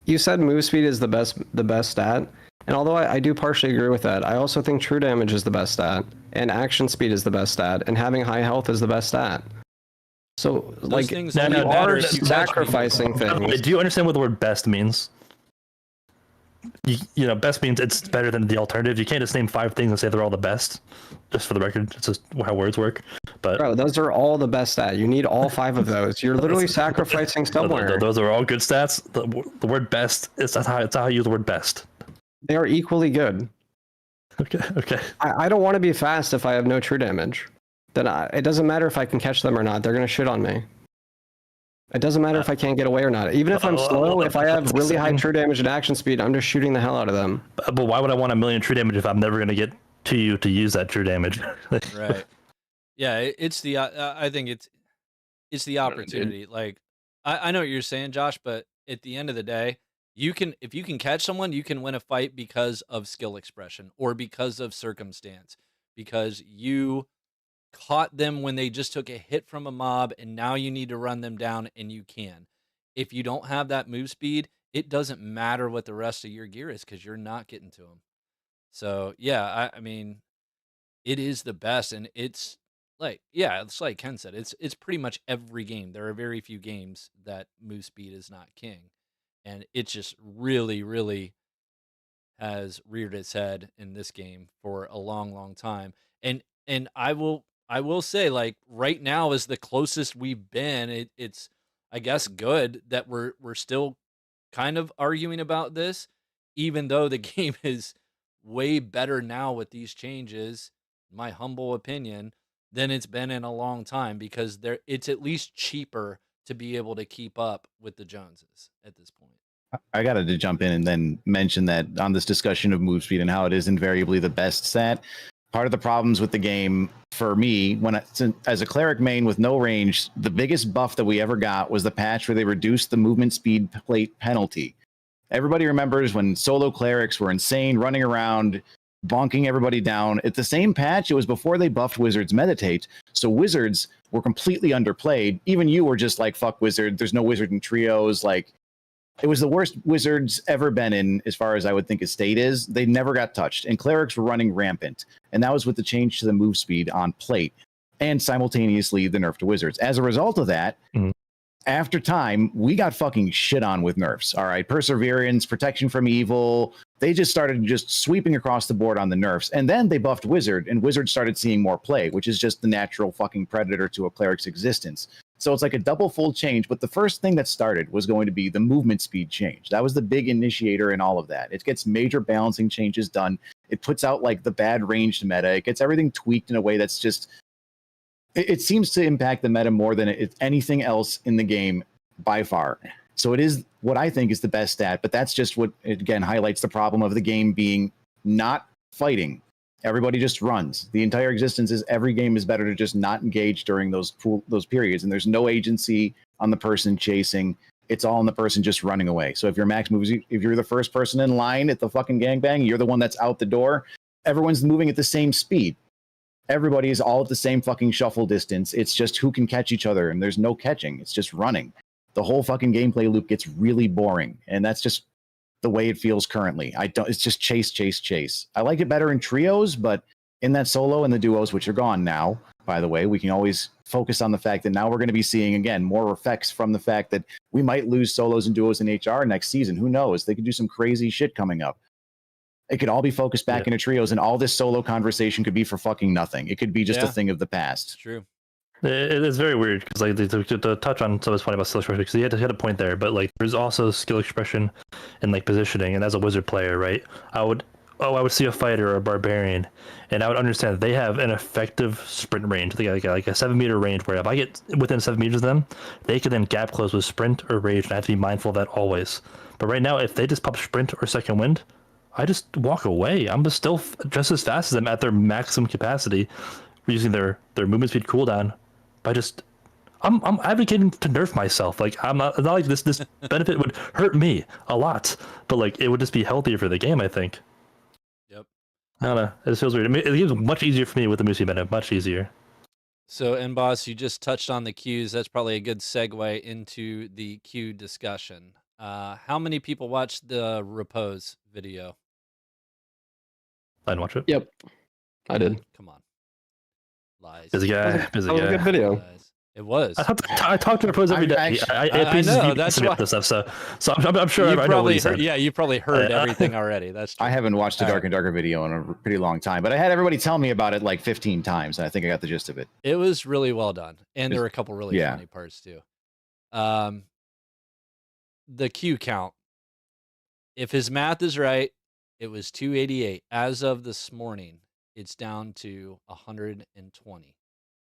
You said move speed is the best stat. And although I do partially agree with that, I also think true damage is the best stat, and action speed is the best stat, and having high health is the best stat. So, those like, things you are Do sacrificing things. you understand what the word best means? You know, best means it's better than the alternative. You can't just name 5 things and say they're all the best. Just for the record, it's just how words work. But bro, those are all the best stat. You need all 5 of those. You're literally sacrificing somewhere. Those are all good stats. The word best is that's how I use the word best. They are equally good. Okay. I don't want to be fast if I have no true damage. Then it doesn't matter if I can catch them or not. They're gonna shit on me. It doesn't matter if I can't get away or not. Even if I'm slow, if I have really high true damage and action speed, I'm just shooting the hell out of them. But why would I want 1,000,000 true damage if I'm never gonna get to you to use that true damage? Right. Yeah, it's the I think it's the opportunity. Like I know what you're saying, Josh, but at the end of the day, if you can catch someone, you can win a fight because of skill expression or because of circumstance, because you caught them when they just took a hit from a mob and now you need to run them down, and you can. If you don't have that move speed, it doesn't matter what the rest of your gear is because you're not getting to them. So yeah, I mean, it is the best, and it's like, yeah, it's like Ken said, it's pretty much every game. There are very few games that move speed is not king. And it just really, really has reared its head in this game for a long, long time. And I will say, like, right now is the closest we've been. It's I guess good that we're still kind of arguing about this, even though the game is way better now with these changes, my humble opinion, than it's been in a long time, because it's at least cheaper to be able to keep up with the Joneses at this point. I got to jump in and then mention that on this discussion of move speed and how it is invariably the best stat, part of the problems with the game for me, as a cleric main with no range, the biggest buff that we ever got was the patch where they reduced the movement speed plate penalty. Everybody remembers when solo clerics were insane, running around, bonking everybody down. At the same patch, it was before they buffed Wizards Meditate, so Wizards were completely underplayed. Even you were just like, fuck Wizard, there's no Wizard in trios, like, it was the worst Wizards ever been in, as far as I would think a state is. They never got touched, and clerics were running rampant. And that was with the change to the move speed on plate. and simultaneously the nerf to wizards. As a result of that, after time, we got fucking shit on with nerfs. All right, Perseverance, Protection from Evil, they just started just sweeping across the board on the nerfs. And then they buffed Wizard, and Wizard started seeing more play, which is just the natural fucking predator to a cleric's existence. So it's like a double fold change. But the first thing that started was going to be the movement speed change. That was the big initiator in all of that. It gets major balancing changes done. It puts out like the bad ranged meta. It gets everything tweaked in a way that's just... It seems to impact the meta more than it's anything else in the game by far. So it is what I think is the best stat, but that's just what, again, highlights the problem of the game being not fighting. Everybody just runs. The entire existence is every game is better to just not engage during those periods, and there's no agency on the person chasing. It's all on the person just running away. So if your max moves, if you're the first person in line at the fucking gangbang, you're the one that's out the door. Everyone's moving at the same speed. Everybody is all at the same fucking shuffle distance. It's just who can catch each other, and there's no catching. It's just running. The whole fucking gameplay loop gets really boring, and that's just the way it feels currently. It's just chase, chase, chase. I like it better in trios, but in that solo and the duos, which are gone now, by the way, we can always focus on the fact that now we're going to be seeing, again, more effects from the fact that we might lose solos and duos in HR next season. Who knows? They could do some crazy shit coming up. It could all be focused back into trios, and all this solo conversation could be for fucking nothing. It could be just a thing of the past. It's true. It is very weird because, like, to touch on someone's point about skill expression, because he had a point there, but like, there's also skill expression and like positioning. And as a wizard player, right, I would see a fighter or a barbarian, and I would understand that they have an effective sprint range. They got like a 7-meter range where if I get within 7 meters of them, they can then gap close with sprint or rage, and I have to be mindful of that always. But right now, if they just pop sprint or second wind, I just walk away. I'm still just as fast as them at their maximum capacity, using their movement speed cooldown. I'm advocating to nerf myself. Like, it's not like this benefit would hurt me a lot, but like it would just be healthier for the game, I think. Yep. I don't know. It just feels weird. It seems much easier for me with the Moosey benefit. Much easier. So, Boss, you just touched on the queues. That's probably a good segue into the queue discussion. How many people watched the Repose video? I didn't watch it. Yep, I did. Come on. Lies. Busy guy. That was a good video. Lies. It was. I talk to Repose every day. I know. That's why. This stuff, so I'm sure I know what he said. Yeah, you probably heard everything already. That's true. I haven't watched the Dark and Darker video in a pretty long time, but I had everybody tell me about it like 15 times, and I think I got the gist of it. It was really well done, and there were a couple really funny parts too. The Q count. If his math is right, it was 288. As of this morning, it's down to 120.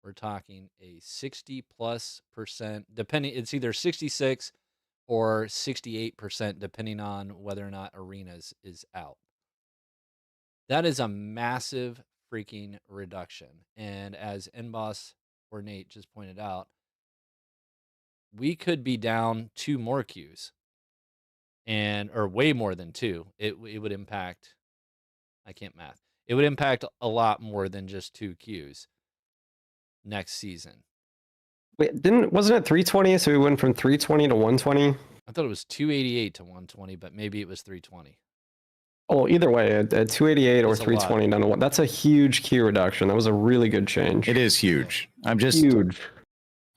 We're talking a 60+%, depending, it's either 66 or 68%, depending on whether or not Arenas is out. That is a massive freaking reduction. And as NBoss or Nate just pointed out, we could be down 2 more queues. Or way more than 2. It would impact, I can't math. It would impact a lot more than just 2 queues next season. Wait, wasn't it 320? So we went from 320 to 120. I thought it was 288 to 120, but maybe it was 320. Oh, either way, at 288 or 320 down to 1. That's a huge queue reduction. That was a really good change. It is huge. Huge.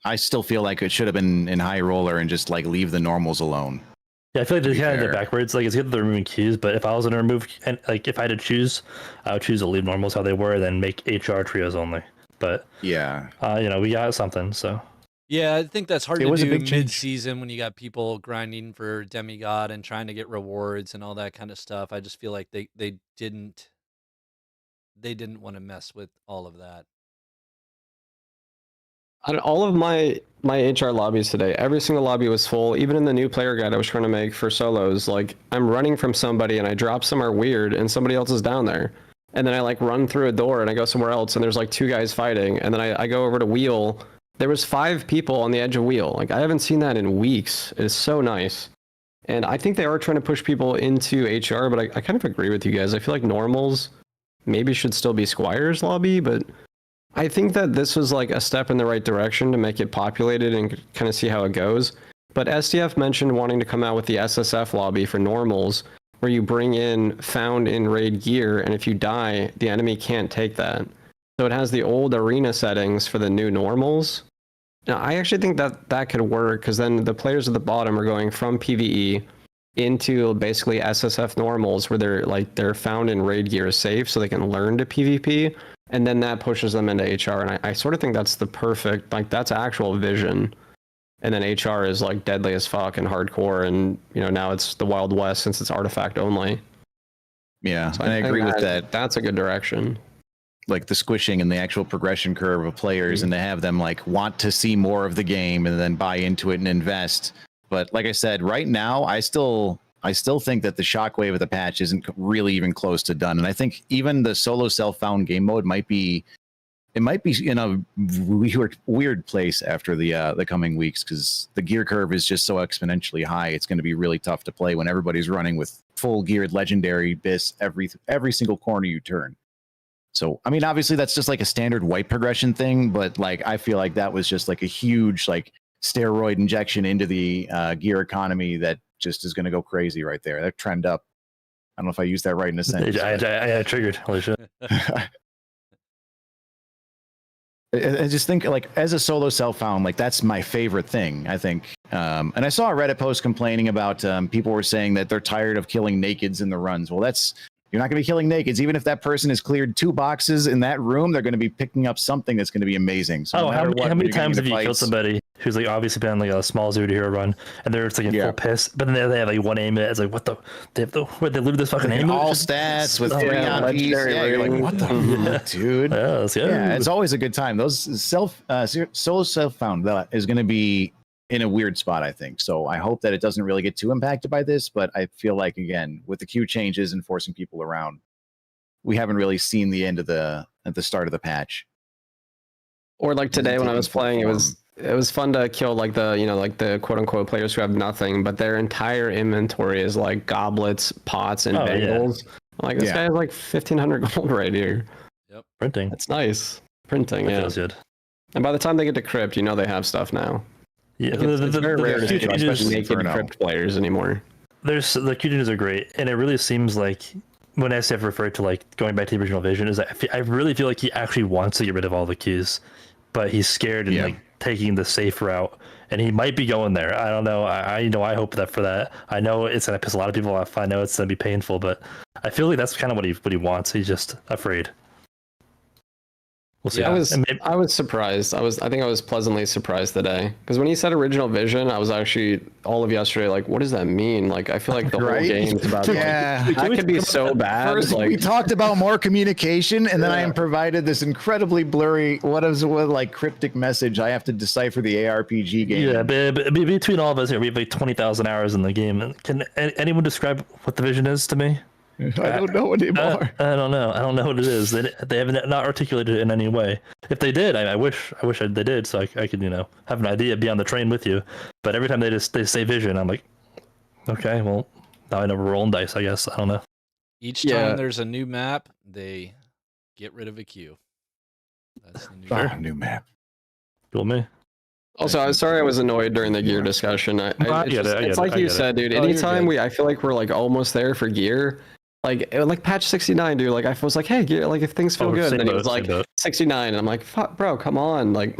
I still feel like it should have been in high roller and just like leave the normals alone. Yeah, I feel like they kind of did backwards. Like, it's good that they're removing queues, but if I was going to remove, and like if I had to choose, I would choose to leave normals how they were, then make HR trios only. But yeah, we got something. So yeah, I think that's hard to do mid-season when you got people grinding for Demigod and trying to get rewards and all that kind of stuff. I just feel like they didn't want to mess with all of that. All of my HR lobbies today, every single lobby was full. Even in the new player guide I was trying to make for solos, like I'm running from somebody and I drop somewhere weird and somebody else is down there. And then I like run through a door and I go somewhere else and there's like 2 guys fighting. And then I go over to Wheel. There was 5 people on the edge of Wheel. Like, I haven't seen that in weeks. It is so nice. And I think they are trying to push people into HR, but I kind of agree with you guys. I feel like normals maybe should still be Squire's lobby, but I think that this was like a step in the right direction to make it populated and kind of see how it goes. But SDF mentioned wanting to come out with the SSF lobby for normals, where you bring in found in raid gear, and if you die, the enemy can't take that. So it has the old arena settings for the new normals. Now, I actually think that could work because then the players at the bottom are going from PvE into basically SSF normals where they're found in raid gear safe so they can learn to PvP, and then that pushes them into HR. And I sort of think that's the perfect, like that's actual vision. And then HR is like deadly as fuck and hardcore, and now it's the Wild West since it's artifact only. Yeah, So and I agree with that. That's a good direction. Like the squishing and the actual progression curve of players, and to have them like want to see more of the game and then buy into it and invest. But like I said, right now, I still think that the shockwave of the patch isn't really even close to done. And I think even the solo self-found game mode might be in a weird place after the coming weeks, because the gear curve is just so exponentially high. It's going to be really tough to play when everybody's running with full geared legendary bis every single corner you turn. So, I mean, obviously that's just like a standard wipe progression thing, but like I feel like that was just like a huge like steroid injection into the gear economy that just is going to go crazy right there. That trend up. I don't know if I used that right in a sentence. I triggered. Holy shit. I just think like as a solo self-found, like that's my favorite thing, I think. And I saw a Reddit post complaining about people were saying that they're tired of killing nakeds in the runs. Well, you're not going to be killing nakeds. Even if that person has cleared 2 boxes in that room, they're going to be picking up something that's going to be amazing. So how many times have you killed somebody who's like obviously been on like a small 0-hero run and they're just like in full piss, but then they have like 1 aimlet? It's like, what the? They lose this fucking aimlet? All stats with 3 on piece. Yeah, you're like, what the fuck, dude? Yeah, it's always a good time. Those solo self-found, that is going to be in a weird spot, I think. So I hope that it doesn't really get too impacted by this, but I feel like, again, with the queue changes and forcing people around, we haven't really seen the end of at the start of the patch. Or like today when I was playing, it was fun to kill like the quote unquote players who have nothing, but their entire inventory is like goblets, pots, and bagels. Yeah. Like this guy has like 1,500 gold right here. Yep. Printing. That's nice. Printing, that yeah. feels good. And by the time they get to crypt, they have stuff now. Yeah, like it's very rare to see especially naked crypt players anymore. The Q changes are great, and it really seems like when SF referred to like going back to the original vision, is that I really feel like he actually wants to get rid of all the queues, but he's scared and like taking the safe route, and he might be going there. I don't know. I hope that for that. I know it's gonna piss a lot of people off. I know it's gonna be painful, but I feel like that's kind of what he wants. He's just afraid. We'll see. Yeah, I was surprised. I think I was pleasantly surprised today, because when he said original vision, I was actually all of yesterday like, what does that mean? Like, I feel like the whole game's about that could be so bad. First, we talked about more communication, and then I am provided this incredibly blurry, what cryptic message. I have to decipher the ARPG game. Yeah, between all of us here, we have like 20,000 hours in the game. Can anyone describe what the vision is to me? I don't know anymore. I don't know. I don't know what it is. They haven't not articulated it in any way. If they did, I wish they did, so I could have an idea, be on the train with you. But every time they say vision, I'm like, okay, well, now I know we're rolling dice. I guess I don't know. Each time there's a new map, they get rid of a queue. That's the new new map. Cool me. Also, I'm sorry I was annoyed during the gear discussion. It's like you said, dude. Anytime I feel like we're like almost there for gear. Like patch 69, dude. Like I was like, hey, gear, like if things feel good, and then it was like 69, and I'm like, fuck, bro, come on, like,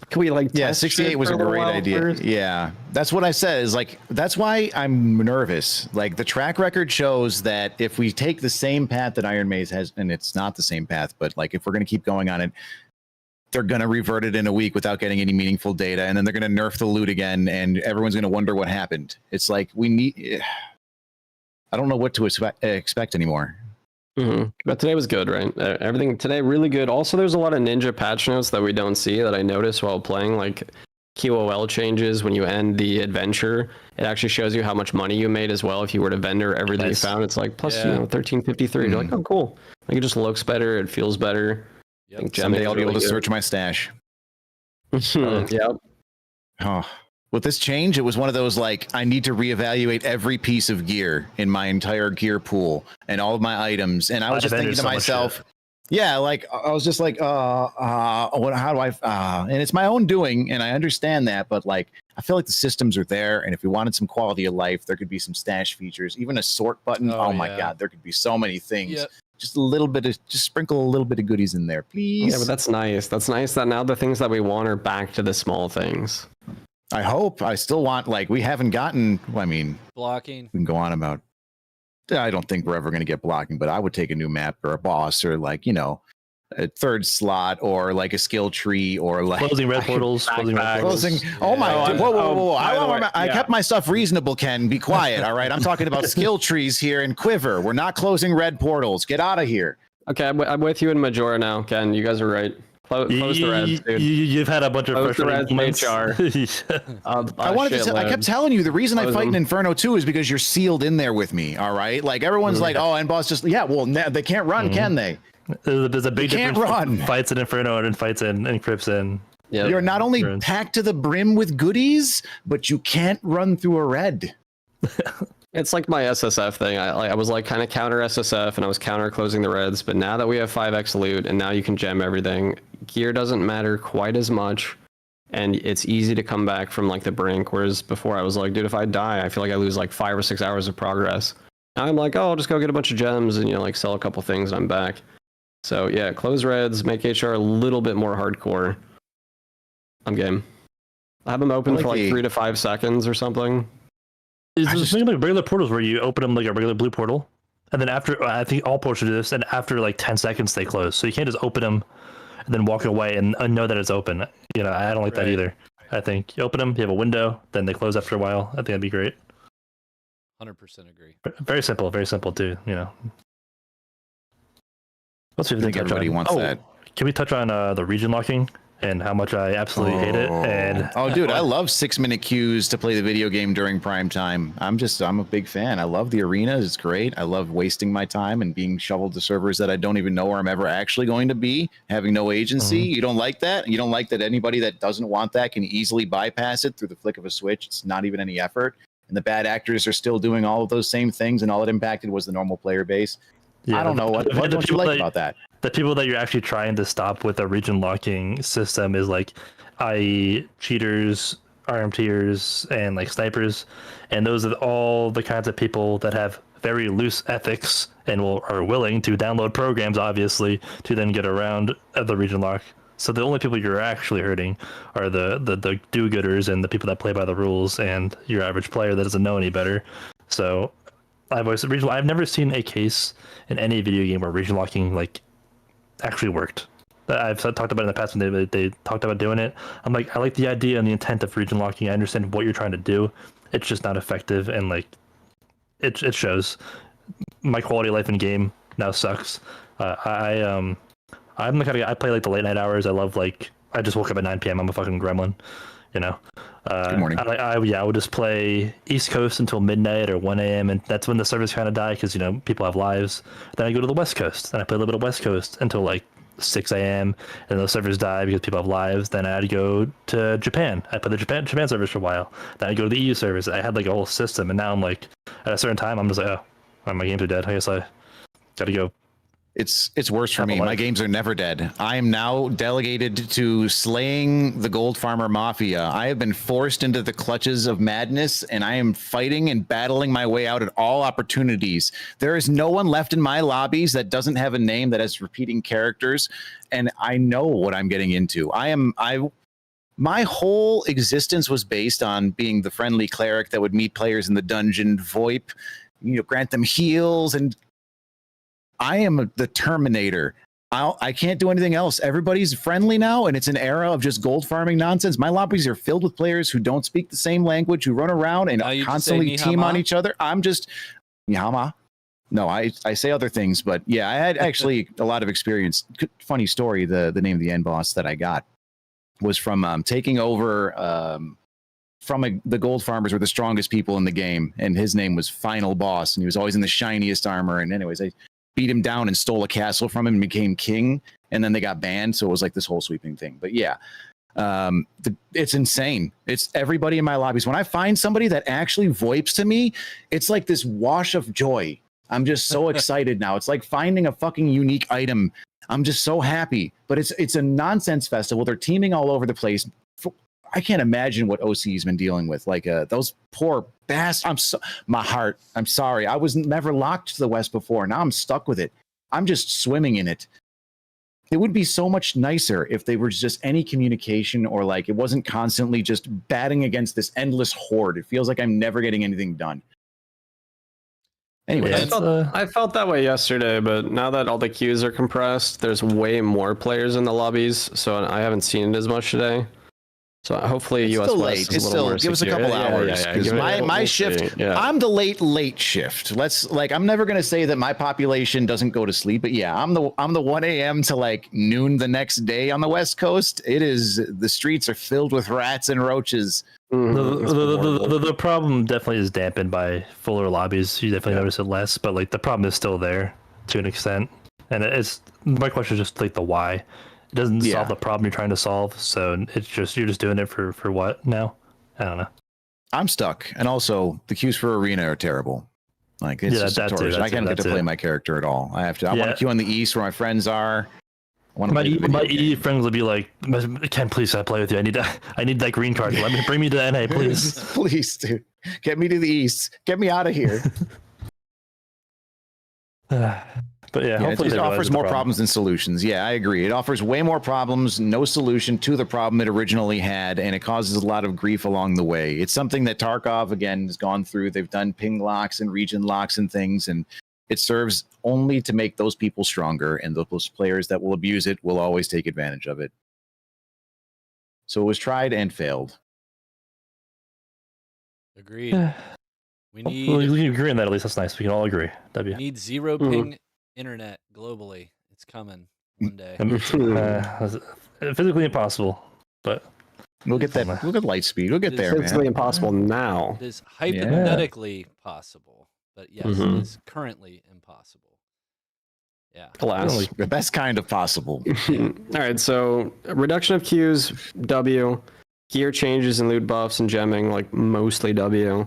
can we like? Yeah, 68 was a great idea. First? Yeah, that's what I said. Is like that's why I'm nervous. Like the track record shows that if we take the same path that Iron Maze has, and it's not the same path, but like if we're gonna keep going on it, they're going to revert it in a week without getting any meaningful data, and then they're going to nerf the loot again, and everyone's going to wonder what happened. It's like I don't know what to expect anymore. Mm-hmm. But today was good, right? Everything today really good. Also, there's a lot of ninja patch notes that we don't see that I noticed while playing, like QOL changes when you end the adventure. It actually shows you how much money you made as well if you were to vendor everything you found. It's like plus 1353. You're like, oh cool. Like it just looks better. It feels better. Yep. Someday I'll be able to search my stash. Yep. Oh. With this change, it was one of those like I need to reevaluate every piece of gear in my entire gear pool and all of my items. And I was just thinking to myself, like I was just like, how do I? And it's my own doing, and I understand that, but like I feel like the systems are there, and if we wanted some quality of life, there could be some stash features, even a sort button. Oh my god, there could be so many things just a little bit of, just sprinkle a little bit of goodies in there, please. Yeah, but that's nice. That's nice that now the things that we want are back to the small things. I hope. I still want, like, we haven't gotten, I mean, Blocking. we can go on about, I don't think we're ever going to get blocking, but I would take a new map or a boss or, like, you know, a third slot or like a skill tree or like closing red portals. Closing. Oh my! Whoa! I kept my stuff reasonable. Ken, be quiet. All right, I'm talking about skill trees here and Quiver. We're not closing red portals. Get out of here. Okay, I'm with you in Majora now, Ken. You guys are right. Close the reds, dude. You've had a bunch of frustrating moments. I kept telling you the reason I fight in Inferno 2 is because you're sealed in there with me. All right, like everyone's like, oh, and boss just well, they can't run, can they? There's a big difference. Run. Fights in Inferno and fights in Crypts and you're not only packed to the brim with goodies, but you can't run through a red. It's like my SSF thing. I was like kind of counter SSF and I was counter closing the reds, but now that we have 5x loot and now you can gem everything, gear doesn't matter quite as much, and it's easy to come back from like the brink. Whereas before I was like, dude, if I die, I feel like I lose like 5 or 6 hours of progress. Now I'm like, oh, I'll just go get a bunch of gems and like sell a couple things and I'm back. So yeah, close reds, make HR a little bit more hardcore. I'm game. I have them open for like 3 to 5 seconds or something. Is this thing like regular portals where you open them like a regular blue portal, and then after I think all portals do this, and after like 10 seconds they close. So you can't just open them and then walk away and know that it's open. You know, I don't like that either. I think you open them, you have a window, then they close after a while. I think that'd be great. 100% agree. Very simple too. You know. I think everybody wants that. Can we touch on the region locking and how much I absolutely hate it? And dude, I love 6-minute queues to play the video game during prime time. I'm a big fan. I love the arenas. It's great. I love wasting my time and being shoveled to servers that I don't even know where I'm ever actually going to be, having no agency. You don't like that? You don't like that anybody that doesn't want that can easily bypass it through the flick of a switch? It's not even any effort. And the bad actors are still doing all of those same things, and all it impacted was the normal player base. Yeah, I don't know. What don't you like about that? The people that you're actually trying to stop with a region locking system is like, i.e. cheaters, RMTers, and like snipers. And those are all the kinds of people that have very loose ethics and are willing to download programs, obviously, to then get around the region lock. So the only people you're actually hurting are the do-gooders and the people that play by the rules and your average player that doesn't know any better. So I've never seen a case in any video game where region locking like actually worked. I've talked about it in the past when they talked about doing it. I'm like, I like the idea and the intent of region locking. I understand what you're trying to do. It's just not effective, and like it shows. My quality of life in game now sucks. I'm the kind of guy, I play like the late night hours. I love I just woke up at 9 p.m. I'm a fucking gremlin, you know. Good morning. I would just play East Coast until midnight or 1 a.m. and that's when the servers kind of die because, you know, people have lives. Then I go to the West Coast and I play a little bit of West Coast until like 6 a.m. and those servers die because people have lives. Then I had to go to Japan. I played the Japan servers for a while. Then I go to the EU servers. I had like a whole system, and now I'm like, at a certain time, I'm just like, oh, my games are dead. I guess I gotta go. It's worse for me. My games are never dead. I am now delegated to slaying the Gold Farmer Mafia. I have been forced into the clutches of madness, and I am fighting and battling my way out at all opportunities. There is no one left in my lobbies that doesn't have a name that has repeating characters, and I know what I'm getting into. My whole existence was based on being the friendly cleric that would meet players in the dungeon, VoIP, grant them heals, and I am the Terminator. I can't do anything else. Everybody's friendly now, and it's an era of just gold farming nonsense. My lobbies are filled with players who don't speak the same language, who run around and constantly team on each other. I'm just Yama. No, I say other things, but yeah, I had actually a lot of experience. Funny story. The name of the end boss that I got was from taking over from the gold farmers were the strongest people in the game, and his name was Final Boss, and he was always in the shiniest armor. And anyways, I beat him down and stole a castle from him and became king, and then they got banned, so it was like this whole sweeping thing. But yeah, it's insane. It's everybody in my lobbies. When I find somebody that actually VoIPs to me, it's like this wash of joy. I'm just so excited now. It's like finding a fucking unique item. I'm just so happy. But it's a nonsense festival. They're teaming all over the place. I can't imagine what OC's been dealing with. Like those poor bastards. My heart. I'm sorry. I was never locked to the West before. Now I'm stuck with it. I'm just swimming in it. It would be so much nicer if they were just any communication, or like it wasn't constantly just batting against this endless horde. It feels like I'm never getting anything done. Anyway, I felt that way yesterday, but now that all the queues are compressed, there's way more players in the lobbies, so I haven't seen it as much today. So hopefully it's US still West late. is It's a little still more give us a secure. couple hours because my shift. Yeah. I'm the late shift. I'm never gonna say that my population doesn't go to sleep, but yeah, I'm the 1 a.m. to like noon the next day on the West Coast. It is, the streets are filled with rats and roaches. The problem definitely is dampened by fuller lobbies. You definitely notice it less, but like the problem is still there to an extent. And it's, my question is just like the why. It doesn't solve the problem you're trying to solve, so it's just, you're just doing it for what now? I don't know. I'm stuck, and also the queues for arena are terrible. Like it's just torture. I can't get to play my character at all. I want to queue on the east where my friends are. My EE friends will be like, "Ken, please, I play with you. I need that green card. Bring me to NA, please." Please, dude, get me to the east. Get me out of here. But yeah, hopefully it offers more problems than solutions. Yeah, I agree. It offers way more problems, no solution to the problem it originally had, and it causes a lot of grief along the way. It's something that Tarkov, again, has gone through. They've done ping locks and region locks and things, and it serves only to make those people stronger, and those players that will abuse it will always take advantage of it. So it was tried and failed. Agreed. We need. We can agree on that. At least that's nice. We can all agree. We need zero ping internet globally. It's coming one day. Physically impossible, but we'll get that. We'll get light speed. We'll get there, man. Physically impossible now. It is hypothetically possible, but yes, it is currently impossible. Yeah. Alas. The best kind of possible. All right, so reduction of queues, W. Gear changes and loot buffs and gemming, like mostly W.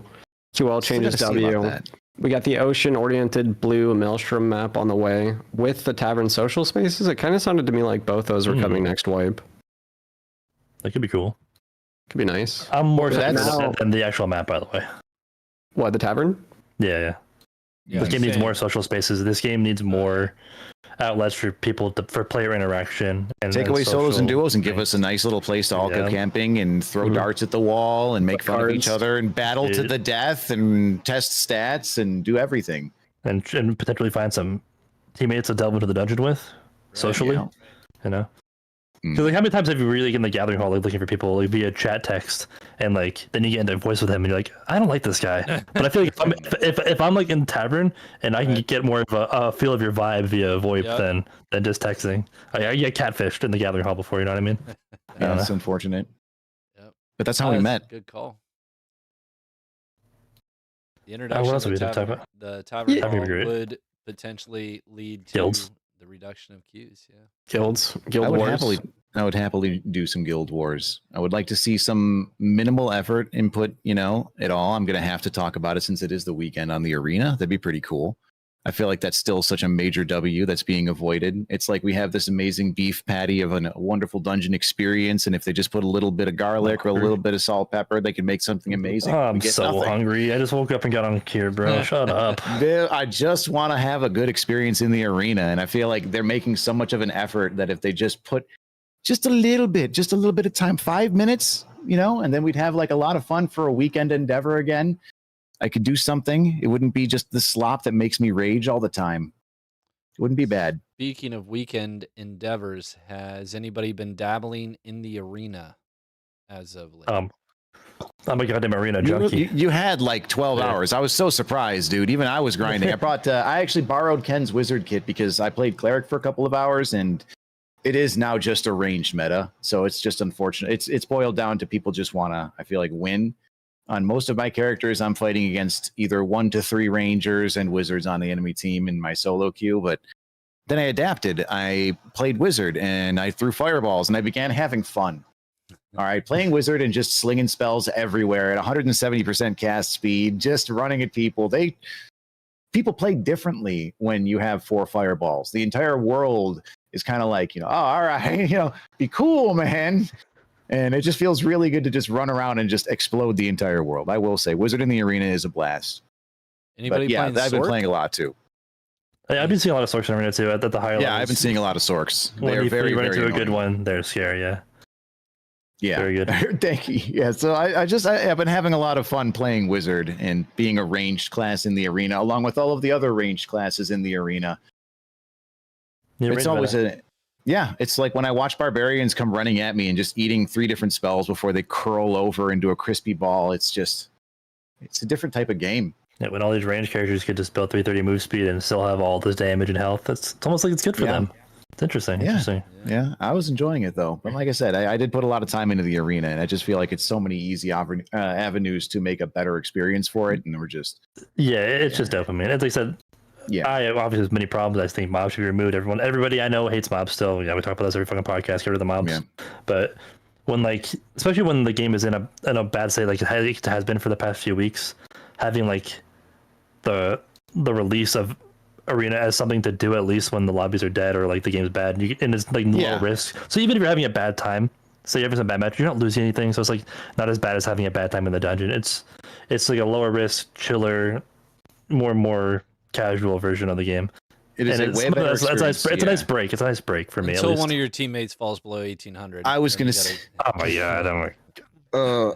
QL changes W. We got the ocean-oriented blue Maelstrom map on the way with the tavern social spaces. It kind of sounded to me like both those were coming next wipe. That could be cool. Could be nice. I'm more excited than the actual map, by the way. What, the tavern? Yeah. This game needs more social spaces. This game needs more outlets for people for player interaction. And take away solos and duos and give us a nice little place to all go camping and throw darts at the wall and make fun of each other and battle to the death and test stats and do everything. And potentially find some teammates to delve into the dungeon with socially. You know? Because like, how many times have you really in the gathering hall like looking for people like, via chat text, and like then you get into a voice with him and you're like, I don't like this guy. But I feel like if I'm like in tavern and I can get more of a feel of your vibe via VoIP than just texting. I get catfished in the gathering hall before, you know what I mean? Yeah, that's unfortunate. Yep. But that's how we met. Good call. The introduction of the tavern hall would potentially lead to the reduction of queues. Guild wars. I would happily do some guild wars. I would like to see some minimal effort input, at all. I'm going to have to talk about it since it is the weekend on the arena. That'd be pretty cool. I feel like that's still such a major W that's being avoided. It's like we have this amazing beef patty of a wonderful dungeon experience, and if they just put a little bit of garlic or a little bit of salt, pepper, they can make something amazing. I'm so hungry. I just woke up and got on here, bro. Shut up. I just want to have a good experience in the arena, and I feel like they're making so much of an effort that if they just put just a little bit of time, 5 minutes, and then we'd have like a lot of fun for a weekend endeavor again. I could do something. It wouldn't be just the slop that makes me rage all the time. It wouldn't be bad. Speaking of weekend endeavors, has anybody been dabbling in the arena as of late? I'm a goddamn arena junkie. You had like 12 hours. I was so surprised, dude. Even I was grinding. I actually borrowed Ken's wizard kit because I played cleric for a couple of hours, and it is now just a ranged meta. So it's just unfortunate. It's boiled down to people just want to, I feel like, win. On most of my characters, I'm fighting against either 1 to 3 rangers and wizards on the enemy team in my solo queue. But then I adapted. I played wizard and I threw fireballs and I began having fun. All right, playing wizard and just slinging spells everywhere at 170% cast speed, just running at people. People play differently when you have 4 fireballs. The entire world is kind of like, oh, all right, be cool, man. And it just feels really good to just run around and just explode the entire world. I will say, Wizard in the Arena is a blast. Anybody playing I've been playing a lot too. I've been seeing a lot of Sorks in Arena too at the higher levels. Yeah, I've been seeing a lot of Sorks. When They're you very, run very into a annoying. good one, they're scary. Yeah. Yeah, very good. Thank you. Yeah, so I've been having a lot of fun playing Wizard and being a ranged class in the arena, along with all of the other ranged classes in the arena. It's always it's like when I watch barbarians come running at me and just eating 3 different spells before they curl over into a crispy ball. It's a different type of game. Yeah, when all these range characters could just build 330 move speed and still have all this damage and health, it's almost like it's good for them. It's interesting. Yeah, I was enjoying it though. But like I said, I did put a lot of time into the arena, and I just feel like it's so many easy avenues to make a better experience for it, and we're just it's just dopamine. As I said, I obviously there's many problems. I think mobs should be removed. Everybody I know hates mobs still. Yeah, we talk about this every fucking podcast. Get rid of the mobs. But when especially when the game is in a bad state, like it has been for the past few weeks, having the release of arena as something to do at least when the lobbies are dead or like the game's bad, and it's like low risk. So even if you're having a bad time, say you're having some bad match, you're not losing anything. So it's like not as bad as having a bad time in the dungeon. It's like a lower risk, chiller, more casual version of the game. It is a way better experience. It's a nice break. It's a nice break for me. Until one of your teammates falls below 1800. I was gonna say, oh my god, I'm like. I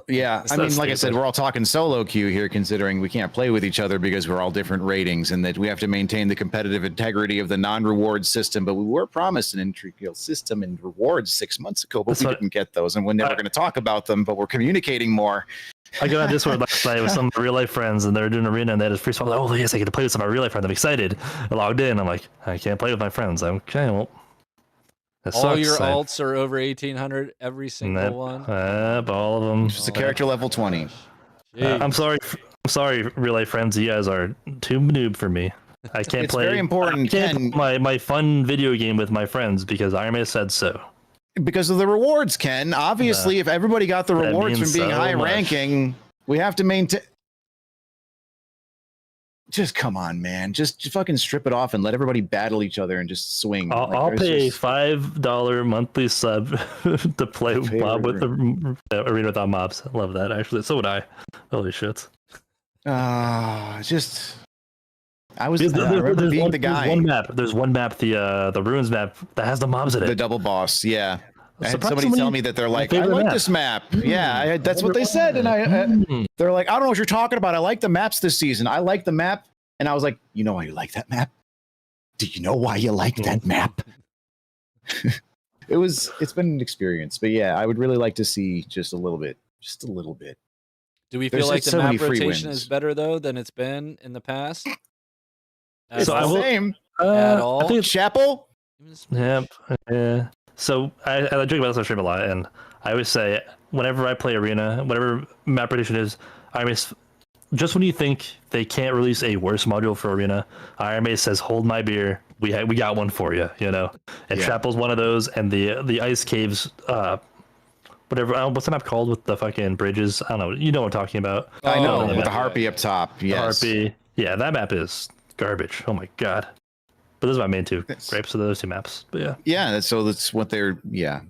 mean, like I said, we're all talking solo queue here, considering we can't play with each other because we're all different ratings, and that we have to maintain the competitive integrity of the non-reward system. But we were promised an integral system and rewards 6 months ago, but we didn't get those, and we're never going to talk about them. But we're communicating more. I got on Discord last night with some of my real life friends, and they were doing arena, and they had a free spot. Like, oh yes, I get to play with some of my real life friends. I'm excited. I logged in. I'm like, I can't play with my friends. Okay, well. All your alts are over 1800, every single one. All of them. Just a character level 20. I'm sorry, real life friends. You guys are too noob for me. I can't it's play. Very important. I can't play my fun video game with my friends because Iron Man said so. Because of the rewards, Ken. Obviously, if everybody got the rewards from being high ranking, we have to maintain. Just come on, man. Just fucking strip it off and let everybody battle each other and just swing. I'll pay $5 monthly sub to play mob with the arena without mobs. I love that, actually. So would I. Holy shit. I was being the guy. There's one map, the ruins map that has the mobs in it. The double boss, yeah. I had somebody tell me that they're like, I like this map. Yeah, that's what they said. And they're like, I don't know what you're talking about. I like the maps this season. I like the map. And I was like, you know why you like that map? Do you know why you like that map? It's been an experience. But yeah, I would really like to see just a little bit. Do we feel like the map rotation is better though than it's been in the past? It's the same. At all? I think it's Chapel? Yeah. So I drink about this on stream a lot, and I always say whenever I play arena, whatever map rotation is, just when you think they can't release a worse module for arena, Iron Man says, "Hold my beer, we got one for you." You know, and Chapel's one of those, and the ice caves, whatever. What's the map called with the fucking bridges? I don't know. You know what I'm talking about? I know with the harpy up top. Yes. The harpy. Yeah, that map is garbage. Oh my god. But those are my main two gripes of those two maps. But that's what they're. Yeah.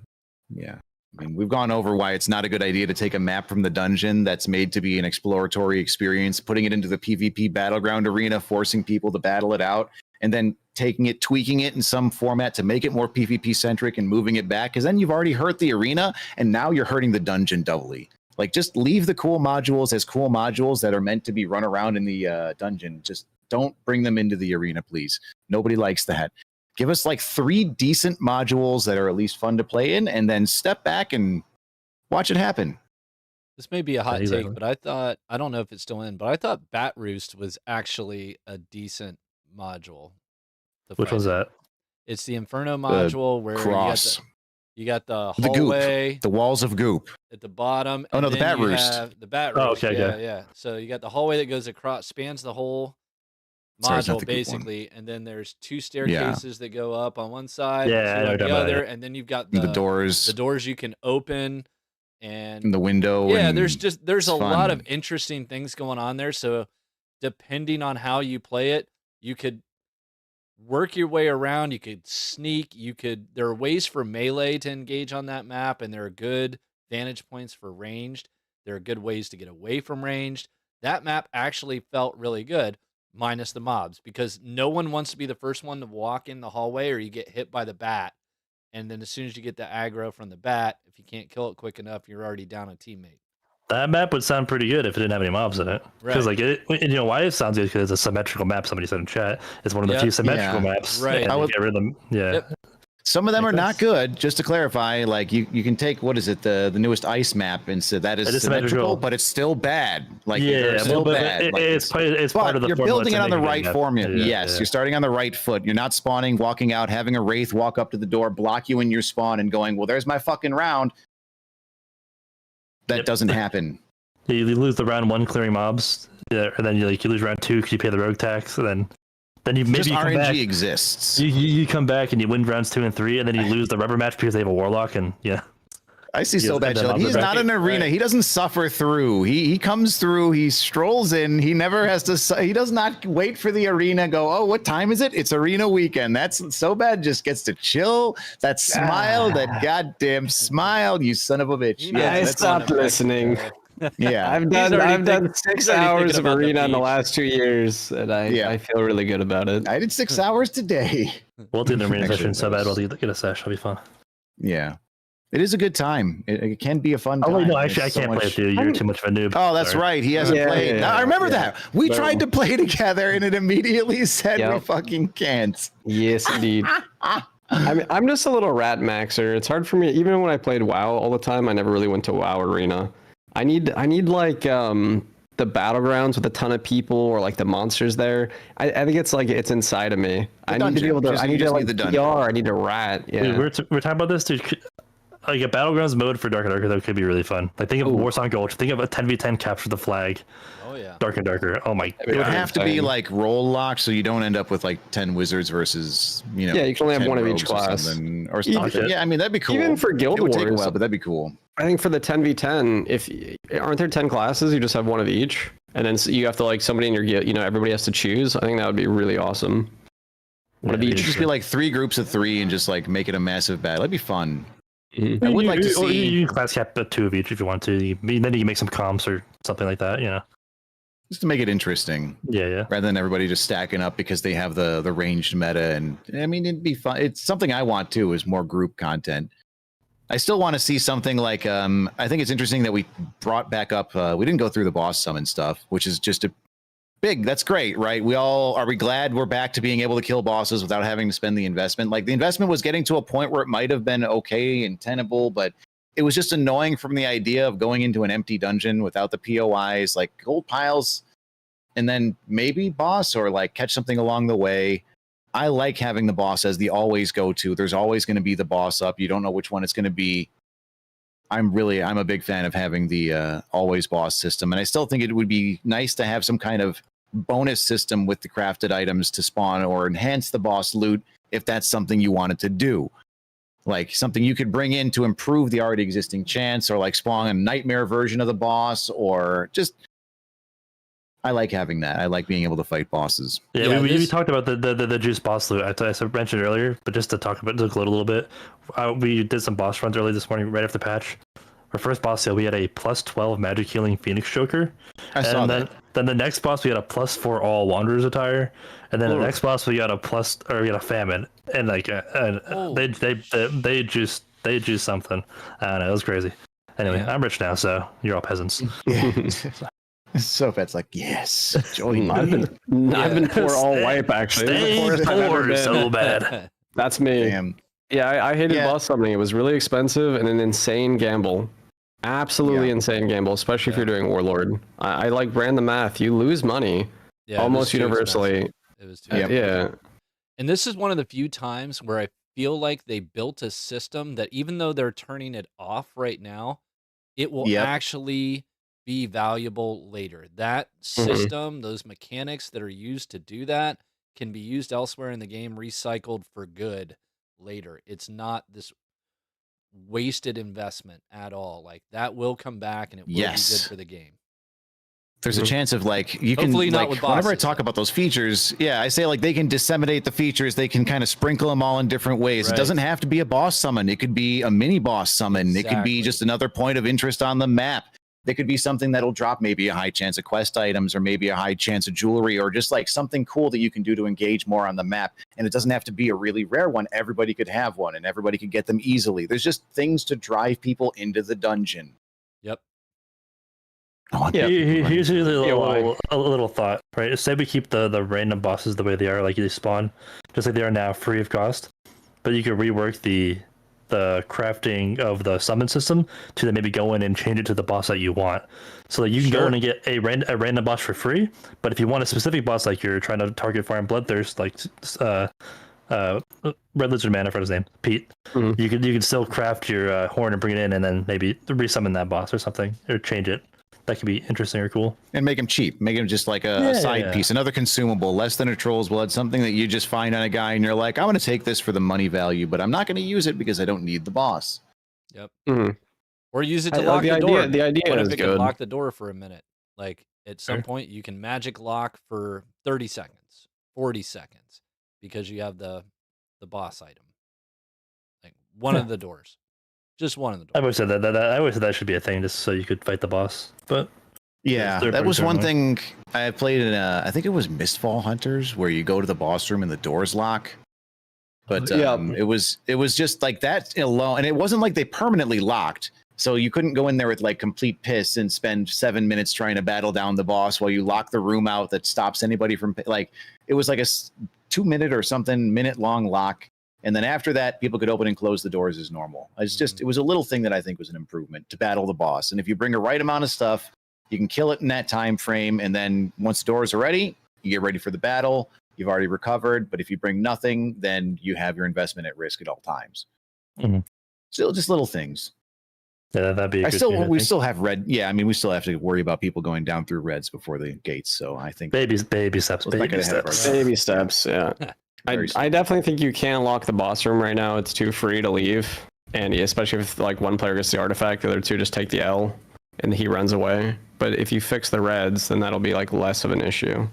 I mean, we've gone over why it's not a good idea to take a map from the dungeon that's made to be an exploratory experience, putting it into the PvP battleground arena, forcing people to battle it out, and then taking it, tweaking it in some format to make it more PvP centric and moving it back. Because then you've already hurt the arena, and now you're hurting the dungeon doubly. Like, just leave the cool modules as cool modules that are meant to be run around in the dungeon. Just don't bring them into the arena, please. Nobody likes that. Give us like 3 decent modules that are at least fun to play in, and then step back and watch it happen. This may be a hot take, but I don't know if it's still in, but I thought Bat Roost was actually a decent module. Which was that? It's the Inferno module where you got the hallway, the goop, the walls of goop at the bottom. Oh no, the Bat Roost. The Bat Roost. Oh, okay, yeah. So you got the hallway that goes across, spans the whole module basically, and then there's 2 staircases that go up on one side, on the other, and then you've got the doors you can open, and the window. Yeah, there's a lot of interesting things going on there. So depending on how you play it, you could work your way around, you could sneak, there are ways for melee to engage on that map, and there are good vantage points for ranged. There are good ways to get away from ranged. That map actually felt really good. minus the mobs, because no one wants to be the first one to walk in the hallway or you get hit by the bat. And then as soon as you get the aggro from the bat, if you can't kill it quick enough, you're already down a teammate. That map would sound pretty good if it didn't have any mobs in it. Because Right. and you know why it sounds good? Because it's a symmetrical map. Somebody said in chat, it's one of the few symmetrical maps. Right. And you get rid of them. Yeah. Yep. Some of them Makes are not sense. good. Just to clarify, like you can take what is it, the newest ice map, and so that is symmetrical, symmetrical. but it's still bad. Like Yeah, they're still but bad. Like, it's part of the you're formula building to it on the make a right good map. formula. Yeah, Yes, yeah. you're starting on the right foot. You're not spawning, walking out, having a wraith walk up to the door, block you in your spawn, and going, "Well, there's my fucking round." That doesn't happen. You lose the round 1 clearing mobs, and then you lose round 2 because you pay the rogue tax, and then you maybe Just you come RNG back. exists. You come back and you win rounds 2 and 3, and then you lose the rubber match because they have a warlock, and I see so Yeah, bad. and then Chillin'. on the He's back- not an arena. Right. He doesn't suffer through. He comes through. He strolls in. He never has to. He does not wait for the arena. Go. Oh, what time is it? It's arena weekend. That's so bad. Just gets to chill. That smile. That goddamn smile. You son of a bitch. Yeah, I that's stopped listening. Yeah. I've done 6 hours of arena in the last 2 years, and I feel really good about it. I did 6 hours today. we'll do the arena Actually, session so that bad was- we'll get a sesh. It'll be fun. Yeah. It is a good time. It can be a fun time. Oh wait, no, There's actually, I so can't play much- with you. You're too much of a noob. Oh, that's Sorry. right. He hasn't Yeah, played. yeah, Now, I remember yeah. that. We Boom. tried to play together, and it immediately said we Yep. fucking can't. Yes, indeed. I mean, I'm just a little rat maxer. It's hard for me. Even when I played WoW all the time, I never really went to WoW arena. I need like the battlegrounds with a ton of people, or like the monsters there. I think it's like it's inside of me. I need to be able to. I need to like the PR. dungeon. I need to rat. Yeah. Dude, we're talking about this, dude. Like a battlegrounds mode for Dark and Darker, though, could be really fun. Like think of Warsong Gulch. Think of a 10v10 capture the flag. Oh yeah. Dark and Darker. Oh my It would god. have to be like roll lock, so you don't end up with like 10 wizards versus Yeah, you can only have 10 one of each rogues or class. something, or Even- something. Yeah, I mean that'd be cool. Even for Guild it would take a Wars. while, but that'd be cool. I think for the 10v10, if aren't there 10 classes, you just have one of each, and then you have to like somebody in your guild. You know, everybody has to choose. I think that would be really awesome. One of Yeah, each. It'd just be like 3 groups of 3 and just like make it a massive battle. That'd be fun. I would like to Or see you can class cap 2 of each if you want to. Then you can make some comps or something like that. just to make it interesting. Yeah. Rather than everybody just stacking up because they have the ranged meta. And I mean, it'd be fun. It's something I want too, is more group content. I still want to see something like, I think it's interesting that we brought back up, we didn't go through the boss summon stuff, which is just a big, that's great, right? Are we glad we're back to being able to kill bosses without having to spend the investment? Like the investment was getting to a point where it might have been okay and tenable, but it was just annoying from the idea of going into an empty dungeon without the POIs, like gold piles, and then maybe boss or like catch something along the way. I like having the boss as the always go-to. There's always going to be the boss up. You don't know which one it's going to be. I'm a big fan of having the always boss system. And I still think it would be nice to have some kind of bonus system with the crafted items to spawn or enhance the boss loot if that's something you wanted to do. Like something you could bring in to improve the already existing chance, or like spawn a nightmare version of the boss, or just... I like having that. I like being able to fight bosses. Yeah, we talked about the juice boss loot. I mentioned earlier, but just to talk about to gloat a little bit, we did some boss runs early this morning, right after the patch. Our first boss sale, we had a +12 magic healing Phoenix Joker. I saw that. Then the next boss, we had a +4 all Wanderer's attire, and then the next boss, we got a famine, and like they juiced something. I don't know, it was crazy. Anyway, I'm rich now, so you're all peasants. So that's like, yes, join I've been poor all wipe actually. This is the poorest I've ever been. So bad. That's me. Damn. Yeah, I hated boss summoning. It was really expensive and an insane gamble. Absolutely insane gamble, especially if you're doing Warlord. I like ran the math. You lose money almost universally. It was too Yeah. And this is one of the few times where I feel like they built a system that even though they're turning it off right now, it will actually be valuable later. That system, those mechanics that are used to do that, can be used elsewhere in the game, recycled for good later. It's not this wasted investment at all. Like that will come back and it will be good for the game. There's a chance of like you can Hopefully not like with whenever I bosses, talk about those features, I say like they can disseminate the features, they can kind of sprinkle them all in different ways. It Right. doesn't have to be a boss summon, it could be a mini boss summon, it could be Exactly. just another point of interest on the map. There could be something that'll drop maybe a high chance of quest items or maybe a high chance of jewelry or just like something cool that you can do to engage more on the map. And it doesn't have to be a really rare one. Everybody could have one and everybody could get them easily. There's just things to drive people into the dungeon. Yep. Here's a little thought, right? Say we keep the random bosses the way they are, like they spawn, just like they are now, free of cost. But you could rework the crafting of the summon system to then maybe go in and change it to the boss that you want. So that you can go in and get a random boss for free. But if you want a specific boss, like you're trying to target Fire and Bloodthirst, like Red Lizard Man, I forgot his name, Pete. Mm-hmm. You could still craft your horn and bring it in, and then maybe resummon that boss or something, or change it. That could be interesting or cool. And make him cheap. Make him just like a side piece, another consumable, less than a troll's blood, something that you just find on a guy and you're like, I'm going to take this for the money value, but I'm not going to use it because I don't need the boss. Yep. Mm-hmm. Or use it to lock the door. The idea what is if it good. can lock the door for a minute? Like at some point you can magic lock for 30 seconds, 40 seconds, because you have the boss item. Like one of the doors. Just one of the doors. I always said that should be a thing, just so you could fight the boss. But yeah, that was one thing I played in. I think it was Mistfall Hunters, where you go to the boss room and the doors lock. But it was just like that alone, and it wasn't like they permanently locked. So you couldn't go in there with like complete piss and spend 7 minutes trying to battle down the boss while you lock the room out that stops anybody from like. It was like a 2 minute or something minute long lock. And then after that, people could open and close the doors as normal. It was a little thing that I think was an improvement to battle the boss. And if you bring the right amount of stuff, you can kill it in that time frame. And then once the doors are ready, you get ready for the battle. You've already recovered. But if you bring nothing, then you have your investment at risk at all times. Mm-hmm. Still just little things. Yeah, that'd be. We still have red. Yeah, I mean, we still have to worry about people going down through reds before the gates. So I think baby steps. Baby steps. Yeah. I definitely think you can lock the boss room right now. It's too free to leave, and especially if like one player gets the artifact, the other two just take the L, and he runs away. But if you fix the reds, then that'll be like less of an issue.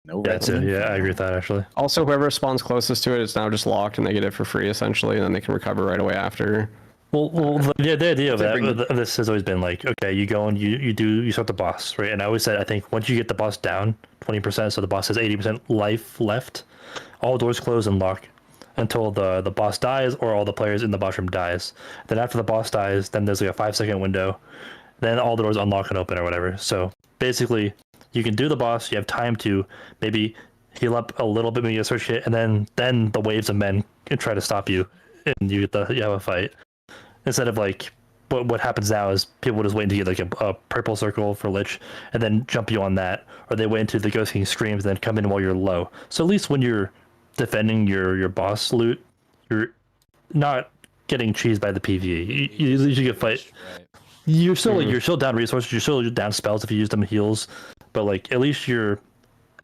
No reds. Yeah, I agree with that actually. Also, whoever spawns closest to it, it's now just locked, and they get it for free essentially, and then they can recover right away after. Well, the idea of this has always been like, okay, you go and you start the boss, right? And I always said, I think once you get the boss down 20%, so the boss has 80% life left, all doors close and lock until the boss dies or all the players in the boss room dies. Then after the boss dies, then there's like a 5-second window. Then all the doors unlock and open or whatever. So basically, you can do the boss. You have time to maybe heal up a little bit, maybe a search hit, and then the waves of men can try to stop you, and you have a fight. Instead of like what happens now is people just wait to get like a purple circle for Lich and then jump you on that, or they wait until the Ghost King screams and then come in while you're low. So at least when you're defending your boss loot, you're not getting cheesed by the PvE. You get fight. Right. You're still down resources. You're still down spells if you use them heals, but like at least you're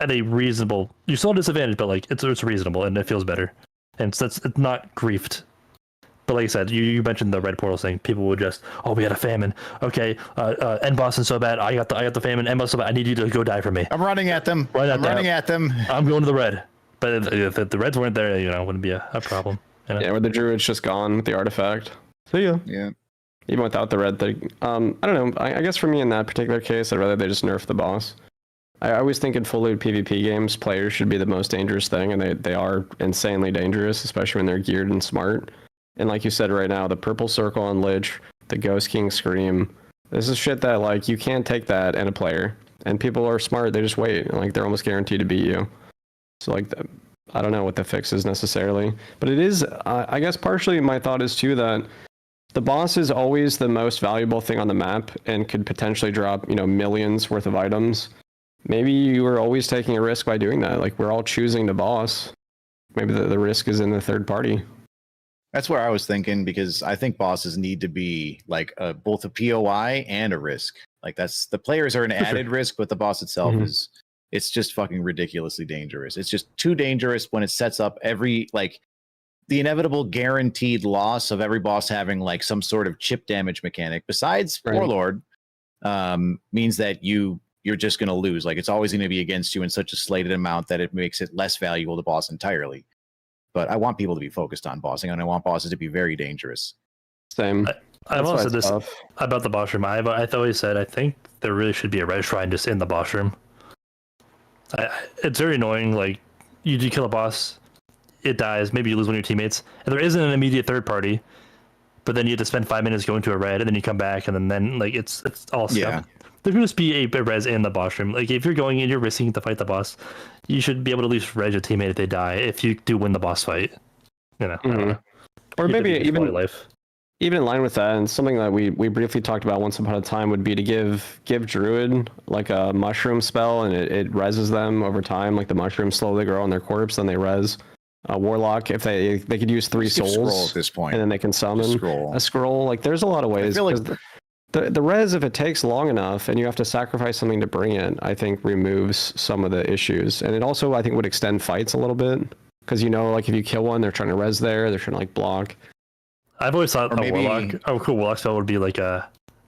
at a reasonable. You're still at a disadvantage, but like it's reasonable and it feels better, and so it's not griefed. But like I said, you mentioned the red portal thing. People would just, we had a famine. Okay, end boss is so bad. I got the famine. End boss is so bad. I need you to go die for me. I'm running at them. Running at them. I'm going to the red. But if the reds weren't there, it wouldn't be a problem. You know? Yeah, where the druid's just gone with the artifact. So yeah. Even without the red thing. I don't know. I guess for me in that particular case, I'd rather they just nerf the boss. I always think in full loot PvP games, players should be the most dangerous thing, and they are insanely dangerous, especially when they're geared and smart. And like you said right now, the purple circle on Lich, the Ghost King Scream, this is shit that like you can't take that in a player. And people are smart, they just wait. And, like they're almost guaranteed to beat you. So like, I don't know what the fix is necessarily. But it is, I guess partially my thought is too that the boss is always the most valuable thing on the map and could potentially drop, millions worth of items. Maybe you are always taking a risk by doing that. Like we're all choosing the boss. Maybe the risk is in the third party. That's where I was thinking, because I think bosses need to be like both a POI and a risk. Like the players are an added risk, but the boss itself it's just fucking ridiculously dangerous. It's just too dangerous when it sets up the inevitable guaranteed loss of every boss having like some sort of chip damage mechanic besides Warlord means that you're just going to lose. Like it's always going to be against you in such a slated amount that it makes it less valuable to boss entirely. But I want people to be focused on bossing, and I want bosses to be very dangerous. Same. I've also said this about the boss room. I've always said I think there really should be a red shrine just in the boss room. It's very annoying. Like you do kill a boss, it dies. Maybe you lose one of your teammates, and there isn't an immediate third party. But then you have to spend 5 minutes going to a red, and then you come back, and then like it's all stuff. Yeah. There should just be a res in the boss room. Like if you're going in, you're risking to fight the boss. You should be able to at least res a teammate if they die. If you do win the boss fight, you know. Mm-hmm. Or maybe even in line with that, and something that we briefly talked about once upon a time would be to give Druid like a mushroom spell, and it reses them over time. Like the mushrooms slowly grow on their corpse, then they res. Warlock, if they could use 3 souls scroll at this point, and then they can summon a scroll. Like there's a lot of ways. I feel like the res, if it takes long enough and you have to sacrifice something to bring it, I think removes some of the issues. And it also, I think, would extend fights a little bit. Because, like if you kill one, they're trying to res there, they're trying to like block. I've always thought a cool warlock spell would be like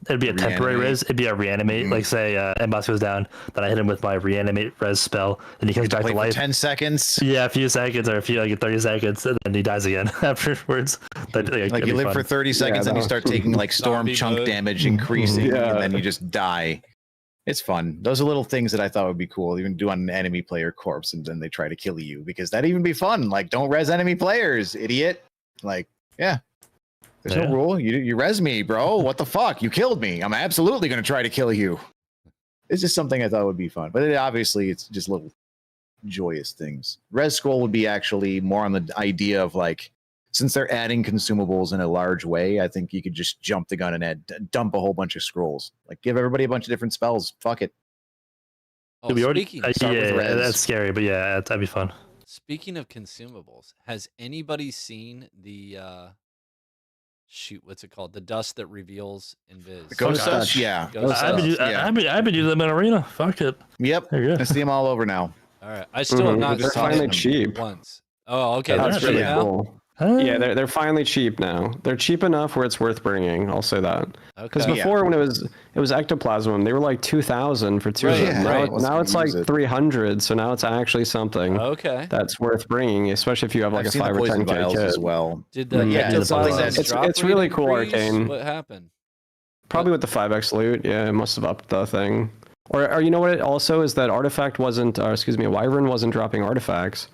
it'd be a temporary res. It'd be a reanimate. Like say Emboss goes down, then I hit him with my reanimate res spell, and he comes back to life. 10 seconds. Yeah, a few seconds or 30 seconds, and then he dies again afterwards. Like you live for 30 seconds and you start taking like storm chunk damage increasing, and then you just die. It's fun. Those are little things that I thought would be cool. Even do on an enemy player corpse, and then they try to kill you, because that'd even be fun. Like, don't res enemy players, idiot. Like, yeah. There's no rule. You res me, bro. What the fuck? You killed me. I'm absolutely going to try to kill you. It's just something I thought would be fun. But obviously, it's just little joyous things. Res scroll would be actually more on the idea of like, since they're adding consumables in a large way, I think you could just jump the gun and dump a whole bunch of scrolls. Like, give everybody a bunch of different spells. Fuck it. Oh, that's scary, but yeah, that'd be fun. Speaking of consumables, has anybody seen the what's it called? The dust that reveals invis. The ghost dust? Yeah. I've been using them in arena. Fuck it. Yep. I see them all over now. All right. I still have not. They're finally cheap. Once. Oh, okay. That's really cool. Yeah, they're finally cheap now. They're cheap enough where it's worth bringing. I'll say that. Because before, when it was ectoplasm, they were like 2,000 for 2 of them. Now it's like 300. So now it's actually something. That's worth bringing, especially if you have like a 5 or 10K kit as well. Did the it's really cool, Arcane. What happened? Probably with the 5x loot. Yeah, it must have upped the thing. Or you know what? It also is that artifact wasn't. Wyvern wasn't dropping artifacts,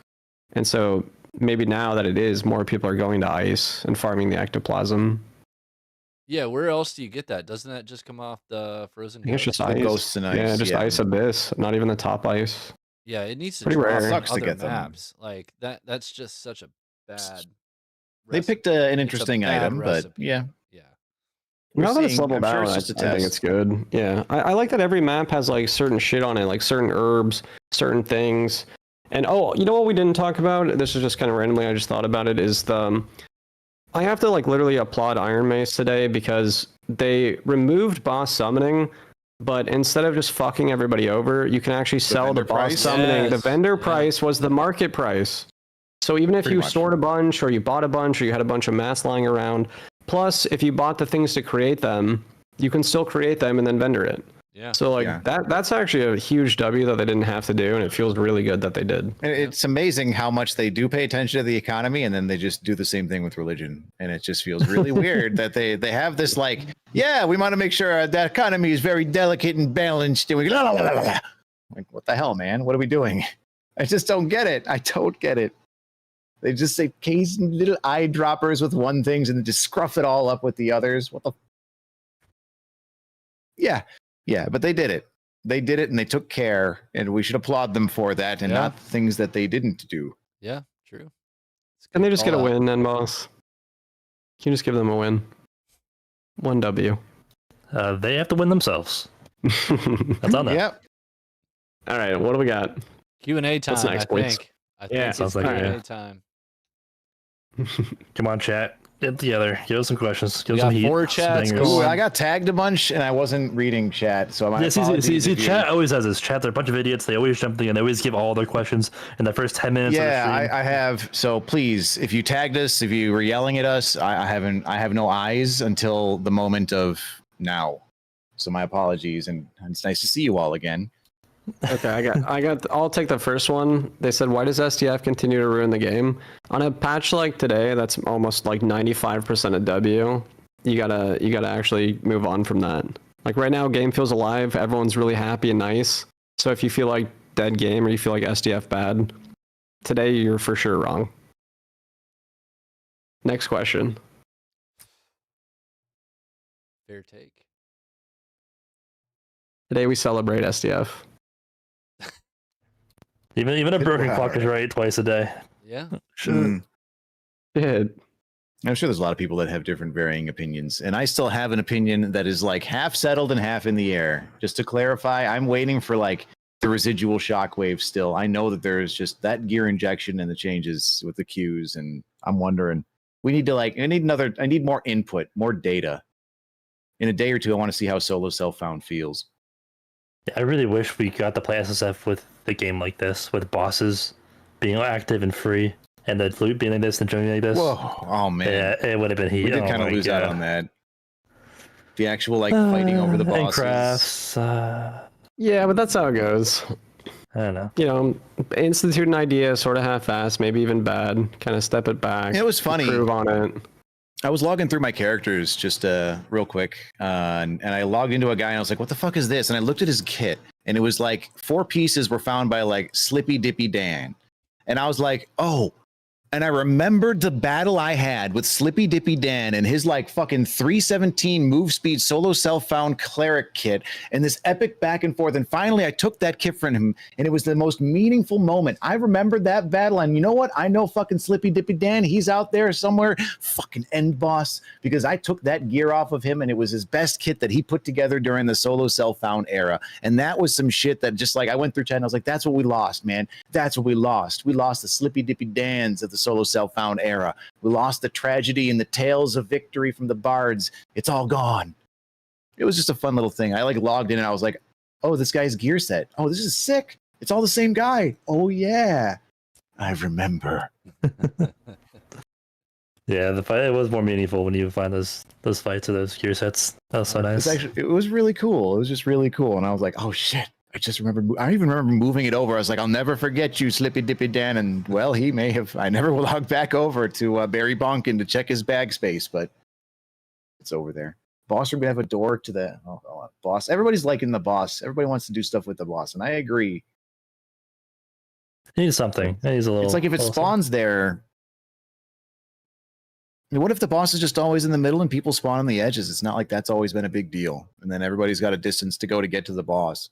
and so. Maybe now that it is, more people are going to ice and farming the ectoplasm. Yeah, where else do you get that? Doesn't that just come off the frozen? It's just ice. Ghosts and ice. Yeah, just ice abyss. Not even the top ice. Yeah, it needs to pretty rare. drop Sucks to get maps. Like that. That's just such a bad. They picked an interesting item, but yeah. Now that it's leveled out, I think it's good. Yeah, I like that every map has like certain shit on it, like certain herbs, certain things. And you know what we didn't talk about? This is just kind of randomly, I just thought about it, is I have to like literally applaud Iron Mace today because they removed boss summoning, but instead of just fucking everybody over, you can actually sell the boss summoning. The vendor price was the market price. So even if you stored a bunch, or you bought a bunch, or you had a bunch of mats lying around, plus if you bought the things to create them, you can still create them and then vendor it. Yeah. So that's actually a huge W that they didn't have to do, and it feels really good that they did. And it's amazing how much they do pay attention to the economy, and then they just do the same thing with religion. And it just feels really weird that they have this like, yeah, we want to make sure that economy is very delicate and balanced. And like, what the hell, man? What are we doing? I just don't get it. I don't get it. They just say case little eyedroppers with one things and then just scruff it all up with the others. What the? Yeah, but they did it. They did it, and they took care, and we should applaud them for that, and not things that they didn't do. Yeah, true. And they just get a win, then, boss. Can you just give them a win? 1 W. They have to win themselves. That's on that. Yep. All right, what do we got? Q&A time, What's next, I think. Yeah, sounds like Q&A time. Come on, chat. Get together. Give us some questions. Give us got some heat. 4 chats. Ooh, I got tagged a bunch, and I wasn't reading chat, so my apologies. See, chat always has this. Chat, they're a bunch of idiots. They always jump in, and they always give all their questions in the first 10 minutes of the stream. I have. So please, if you tagged us, if you were yelling at us, I have no eyes until the moment of now. So my apologies, and it's nice to see you all again. Okay, I'll take the first one. They said, why does STF continue to ruin the game? On a patch like today, that's almost like 95% of W. you gotta actually move on from that. Like right now, game feels alive. Everyone's really happy and nice. So if you feel like dead game or you feel like SDF bad, today you're for sure wrong. Next question. Fair take. Today we celebrate SDF. Even a broken clock is right twice a day. Yeah. Sure. I'm sure there's a lot of people that have different varying opinions, and I still have an opinion that is like half settled and half in the air. Just to clarify, I'm waiting for like the residual shockwave still. I know that there's just that gear injection and the changes with the queues, and I'm wondering, I need more input, more data. In a day or two, I want to see how solo self-found feels. I really wish we got to play SSF with the game like this, with bosses being active and free, and the loot being like this and journey like this. Whoa! Oh man, yeah, it would have been heat. We did kind of lose out on that. The actual like fighting over the bosses. And crafts. Yeah, but that's how it goes. I don't know. You know, institute an idea, sort of half-assed, maybe even bad. Kind of step it back. It was funny. Improve on it. I was logging through my characters just real quick, and I logged into a guy and I was like, "What the fuck is this?" And I looked at his kit, and it was like 4 pieces were found by like Slippy Dippy Dan, and I was like, "Oh." And I remembered the battle I had with Slippy Dippy Dan and his like fucking 317 move speed solo self-found cleric kit and this epic back and forth. And finally I took that kit from him and it was the most meaningful moment. I remembered that battle, and you know what? I know fucking Slippy Dippy Dan. He's out there somewhere, fucking end boss, because I took that gear off of him and it was his best kit that he put together during the solo self-found era. And that was some shit that just like I went through chat and I was like, that's what we lost, man. That's what we lost. We lost the Slippy Dippy Dans of the solo self-found era. We lost the tragedy and the tales of victory from the bards. It's all gone. It was just a fun little thing. I like logged in and I was like, oh, this guy's gear set. Oh, this is sick. It's all the same guy. Oh yeah, I remember. Yeah, the fight, it was more meaningful when you find those fights or those gear sets. That was so nice. It was really cool. It was just really cool. And I was like, oh shit. I even remember moving it over. I was like, I'll never forget you, Slippy Dippy Dan. And well, he may have. I never logged back over to Barry Bonkin to check his bag space, but it's over there. Boss room, we have a door to the boss. Everybody's liking the boss. Everybody wants to do stuff with the boss, and I agree. It needs something. It needs a little. It's like if it spawns there. What if the boss is just always in the middle and people spawn on the edges? It's not like that's always been a big deal, and then everybody's got a distance to go to get to the boss.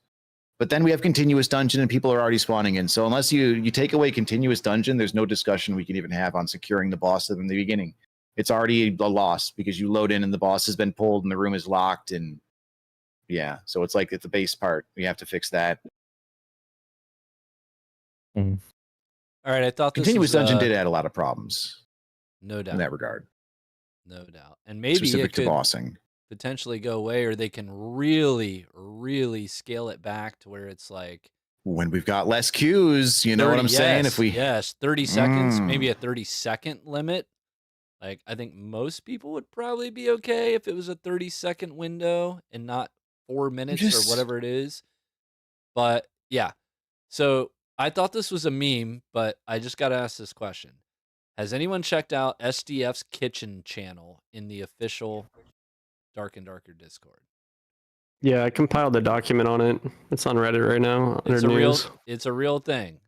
But then we have continuous dungeon and people are already spawning in. So unless you take away continuous dungeon, there's no discussion we can even have on securing the boss in the beginning. It's already a loss because you load in and the boss has been pulled and the room is locked. And yeah, so it's like at the base part, we have to fix that. Mm. All right, I thought this continuous was, dungeon did add a lot of problems. No doubt. In that regard. No doubt. And maybe specific it could to bossing. Potentially go away, or they can really, really scale it back to where it's like when we've got less queues, you know what I'm saying? If we 30 seconds, maybe a 30-second limit. Like I think most people would probably be okay if it was a 30-second window and not 4 minutes or whatever it is. But yeah. So I thought this was a meme, but I just got to ask this question. Has anyone checked out SDF's Kitchen channel in the official Dark and Darker Discord? Yeah, I compiled a document on it. It's on Reddit right now. It's a real thing.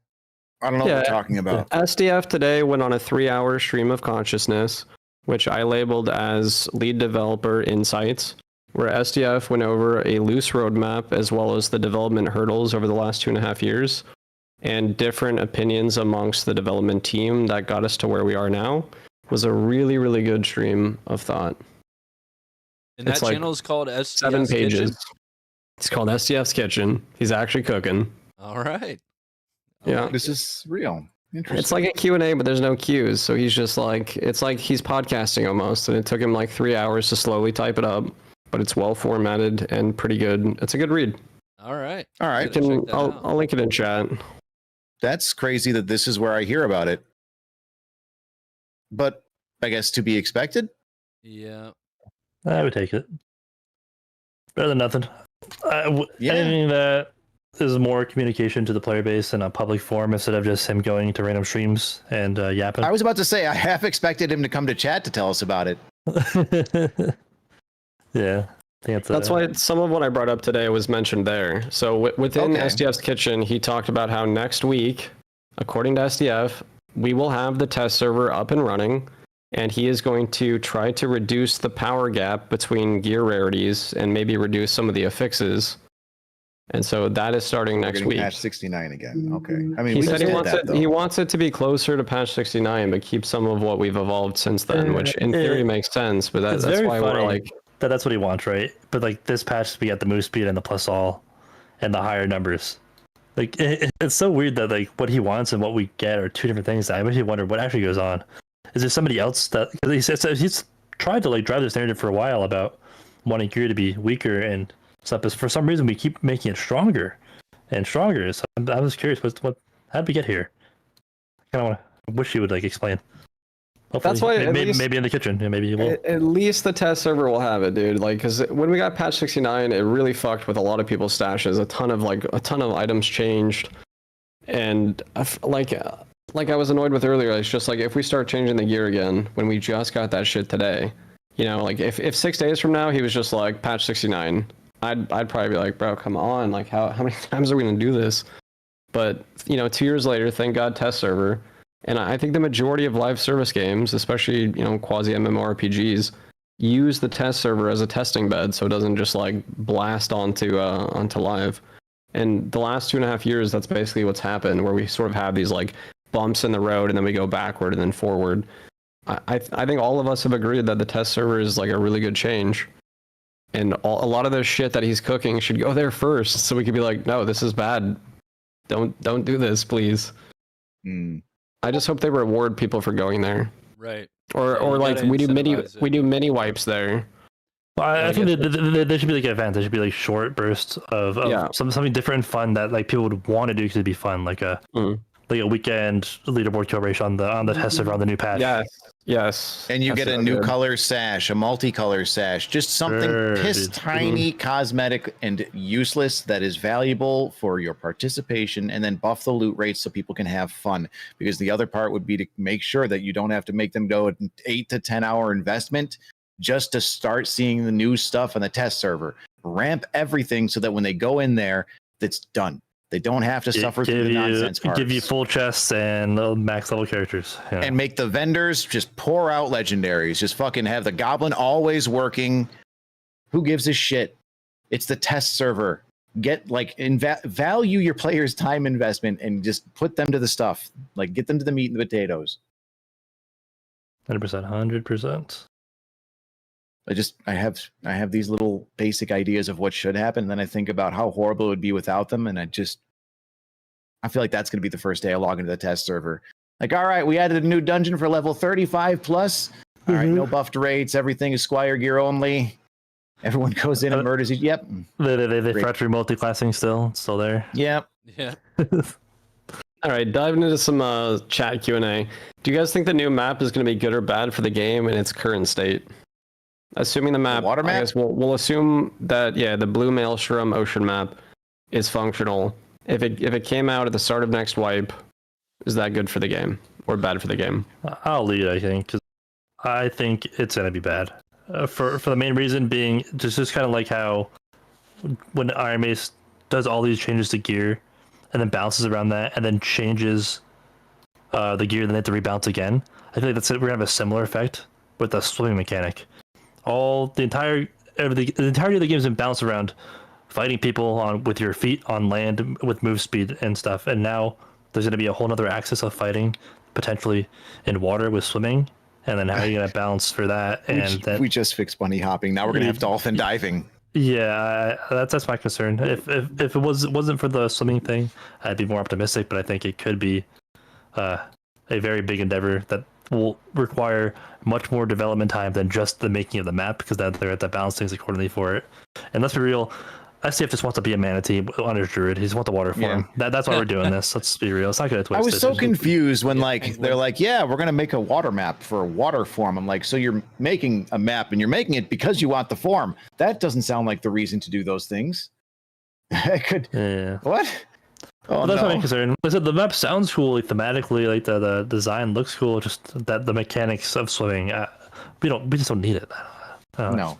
I don't know what you're talking about. SDF today went on a 3-hour stream of consciousness, which I labeled as lead developer insights, where SDF went over a loose roadmap as well as the development hurdles over the last 2.5 years and different opinions amongst the development team that got us to where we are now. It was a really, really good stream of thought. And that channel is called SDF's 7 pages. Kitchen? It's called SDF's Kitchen. He's actually cooking. All right. Yeah. This is real. Interesting. It's like a Q&A, but there's no cues. So he's just like, it's like he's podcasting almost. And it took him like 3 hours to slowly type it up. But it's well formatted and pretty good. It's a good read. All right. All right. I'll link it in chat. That's crazy that this is where I hear about it. But I guess to be expected? Yeah. I would take it. Better than nothing. Anything that is more communication to the player base in a public forum instead of just him going to random streams and yapping. I was about to say, I half expected him to come to chat to tell us about it. Yeah. I think That's why some of what I brought up today was mentioned there. So within SDF's kitchen, he talked about how next week, according to SDF, we will have the test server up and running, and he is going to try to reduce the power gap between gear rarities and maybe reduce some of the affixes. And so that is starting next week. Patch 69 again. Okay. I mean, he said he wants it to be closer to patch 69, but keep some of what we've evolved since then, which in theory makes sense. But that's why we're like, that's what he wants, right? But like this patch, we got the move speed and the plus all, and the higher numbers. Like it's so weird that like what he wants and what we get are two different things. I actually wonder what actually goes on. Is there somebody else that he's tried to like drive this narrative for a while about wanting gear to be weaker and stuff, but for some reason we keep making it stronger and stronger. So I was curious, how did we get here? I kind of wish you would like explain. Hopefully, that's why maybe in the kitchen. Yeah, maybe you will. At least the test server will have it, dude. Like, because when we got patch 69, it really fucked with a lot of people's stashes. A ton of items changed, and like I was annoyed with earlier. It's just like if we start changing the gear again when we just got that shit today, you know, like if 6 days from now he was just like patch 69, I'd probably be like, bro, come on, like how many times are we gonna do this? But you know, 2 years later, thank God test server. And I think the majority of live service games, especially, you know, quasi MMORPGs, use the test server as a testing bed, so it doesn't just like blast onto live. And the last 2.5 years, that's basically what's happened, where we sort of have these like bumps in the road, and then we go backward and then forward. I think all of us have agreed that the test server is like a really good change, and a lot of the shit that he's cooking should go there first, so we could be like, no, this is bad. Don't do this, please. I just hope they reward people for going there. Right. Or like we do mini wipes there. Well, I think they should be like events. They should be like short bursts of something different and fun that like people would want to do because it'd be fun, like a weekend leaderboard collaboration on the test server on the new patch. Yes. And you get a new color sash, a multicolor sash, just something tiny, cosmetic, and useless that is valuable for your participation, and then buff the loot rates so people can have fun. Because the other part would be to make sure that you don't have to make them go an 8 to 10 hour investment just to start seeing the new stuff on the test server. Ramp everything so that when they go in there, it's done. They don't have to suffer through the nonsense parts. Give you full chests and max level characters. Yeah. And make the vendors just pour out legendaries. Just fucking have the goblin always working. Who gives a shit? It's the test server. Get like value your players' time investment and just put them to the stuff. Like get them to the meat and the potatoes. 100%. I have these little basic ideas of what should happen, and then I think about how horrible it would be without them, and I feel like that's going to be the first day I log into the test server. Like, all right, we added a new dungeon for level 35 plus. All right, no buffed rates. Everything is Squire gear only. Everyone goes in and murders each. Yep. They factory multi-classing still there. Yep. Yeah. All right, diving into some chat Q&A. Do you guys think the new map is going to be good or bad for the game in its current state? Assuming the map, water map? I guess we'll assume that the blue maelstrom ocean map is functional. If it came out at the start of next wipe, is that good for the game or bad for the game? I'll lead, I think, because I think it's gonna be bad. For the main reason being just kind of like how when Iron Mace does all these changes to gear and then bounces around that and then changes the gear, then they have to rebalance again. I think we're gonna have a similar effect with the swimming mechanic. The entirety of the game has been bounced around fighting people with your feet on land with move speed and stuff, and now there's going to be a whole other axis of fighting potentially in water with swimming, and then how are you going to balance for that? We just fixed bunny hopping. Now we're going to have dolphin diving. Yeah, that's my concern. If it wasn't for the swimming thing, I'd be more optimistic, but I think it could be a very big endeavor that will require much more development time than just the making of the map, because they're at the balance things accordingly for it. And let's be real, SCF just wants to be a manatee on his druid. He just wants the water form. That's why we're doing this. Let's be real. It's not gonna twist. I was so confused when they're like, yeah, we're gonna make a water map for a water form. I'm like, so you're making a map and you're making it because you want the form. That doesn't sound like the reason to do those things. What? Oh, well, that's my concern. I said the map sounds cool, like thematically, like the design looks cool. Just that the mechanics of swimming, we just don't need it. No.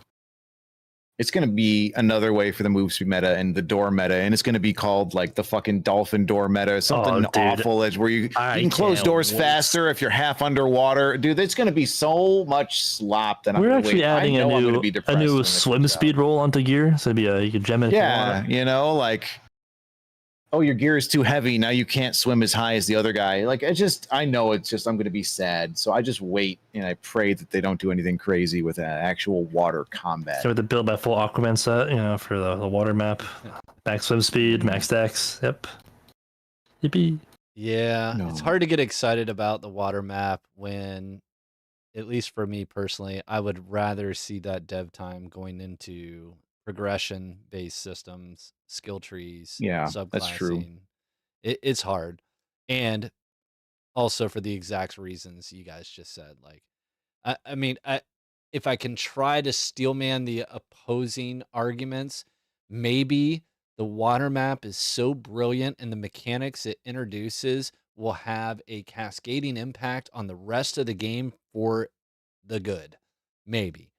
It's going to be another way for the move speed meta and the door meta, and it's going to be called like the fucking dolphin door meta, something awful as where you can close doors faster if you're half underwater. Dude, there's going to be so much slop that we're actually adding a new swim speed roll onto gear, so you could gem it. Yeah, you know, like, oh, your gear is too heavy. Now you can't swim as high as the other guy. Like, I know I'm going to be sad. So I just wait and I pray that they don't do anything crazy with actual water combat. So with the build by full Aquaman set, you know, for the water map, max swim speed, max dex. Yep. Yippee. Yeah, it's hard to get excited about the water map when, at least for me personally, I would rather see that dev time going into progression-based systems, skill trees, subclassing. That's true. It's hard, and also for the exact reasons you guys just said. Like, I mean, if I can try to steelman the opposing arguments, maybe the water map is so brilliant and the mechanics it introduces will have a cascading impact on the rest of the game for the good. Maybe.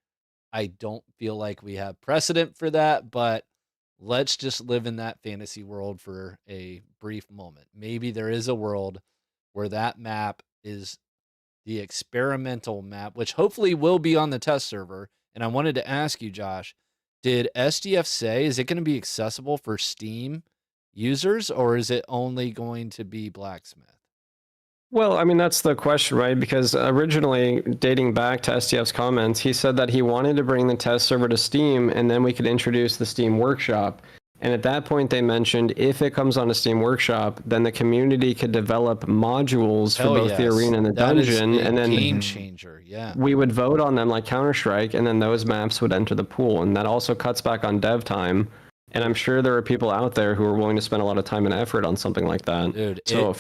I don't feel like we have precedent for that, but let's just live in that fantasy world for a brief moment. Maybe there is a world where that map is the experimental map, which hopefully will be on the test server. And I wanted to ask you, Josh, did SDF say, is it going to be accessible for Steam users, or is it only going to be Blacksmith? Well, I mean, that's the question, right? Because originally, dating back to STF's comments, he said that he wanted to bring the test server to Steam, and then we could introduce the Steam Workshop. And at that point, they mentioned if it comes on a Steam Workshop, then the community could develop modules for both the arena and the dungeon, and then game changer. Yeah, we would vote on them like Counter-Strike, and then those maps would enter the pool, and that also cuts back on dev time. And I'm sure there are people out there who are willing to spend a lot of time and effort on something like that. Dude, so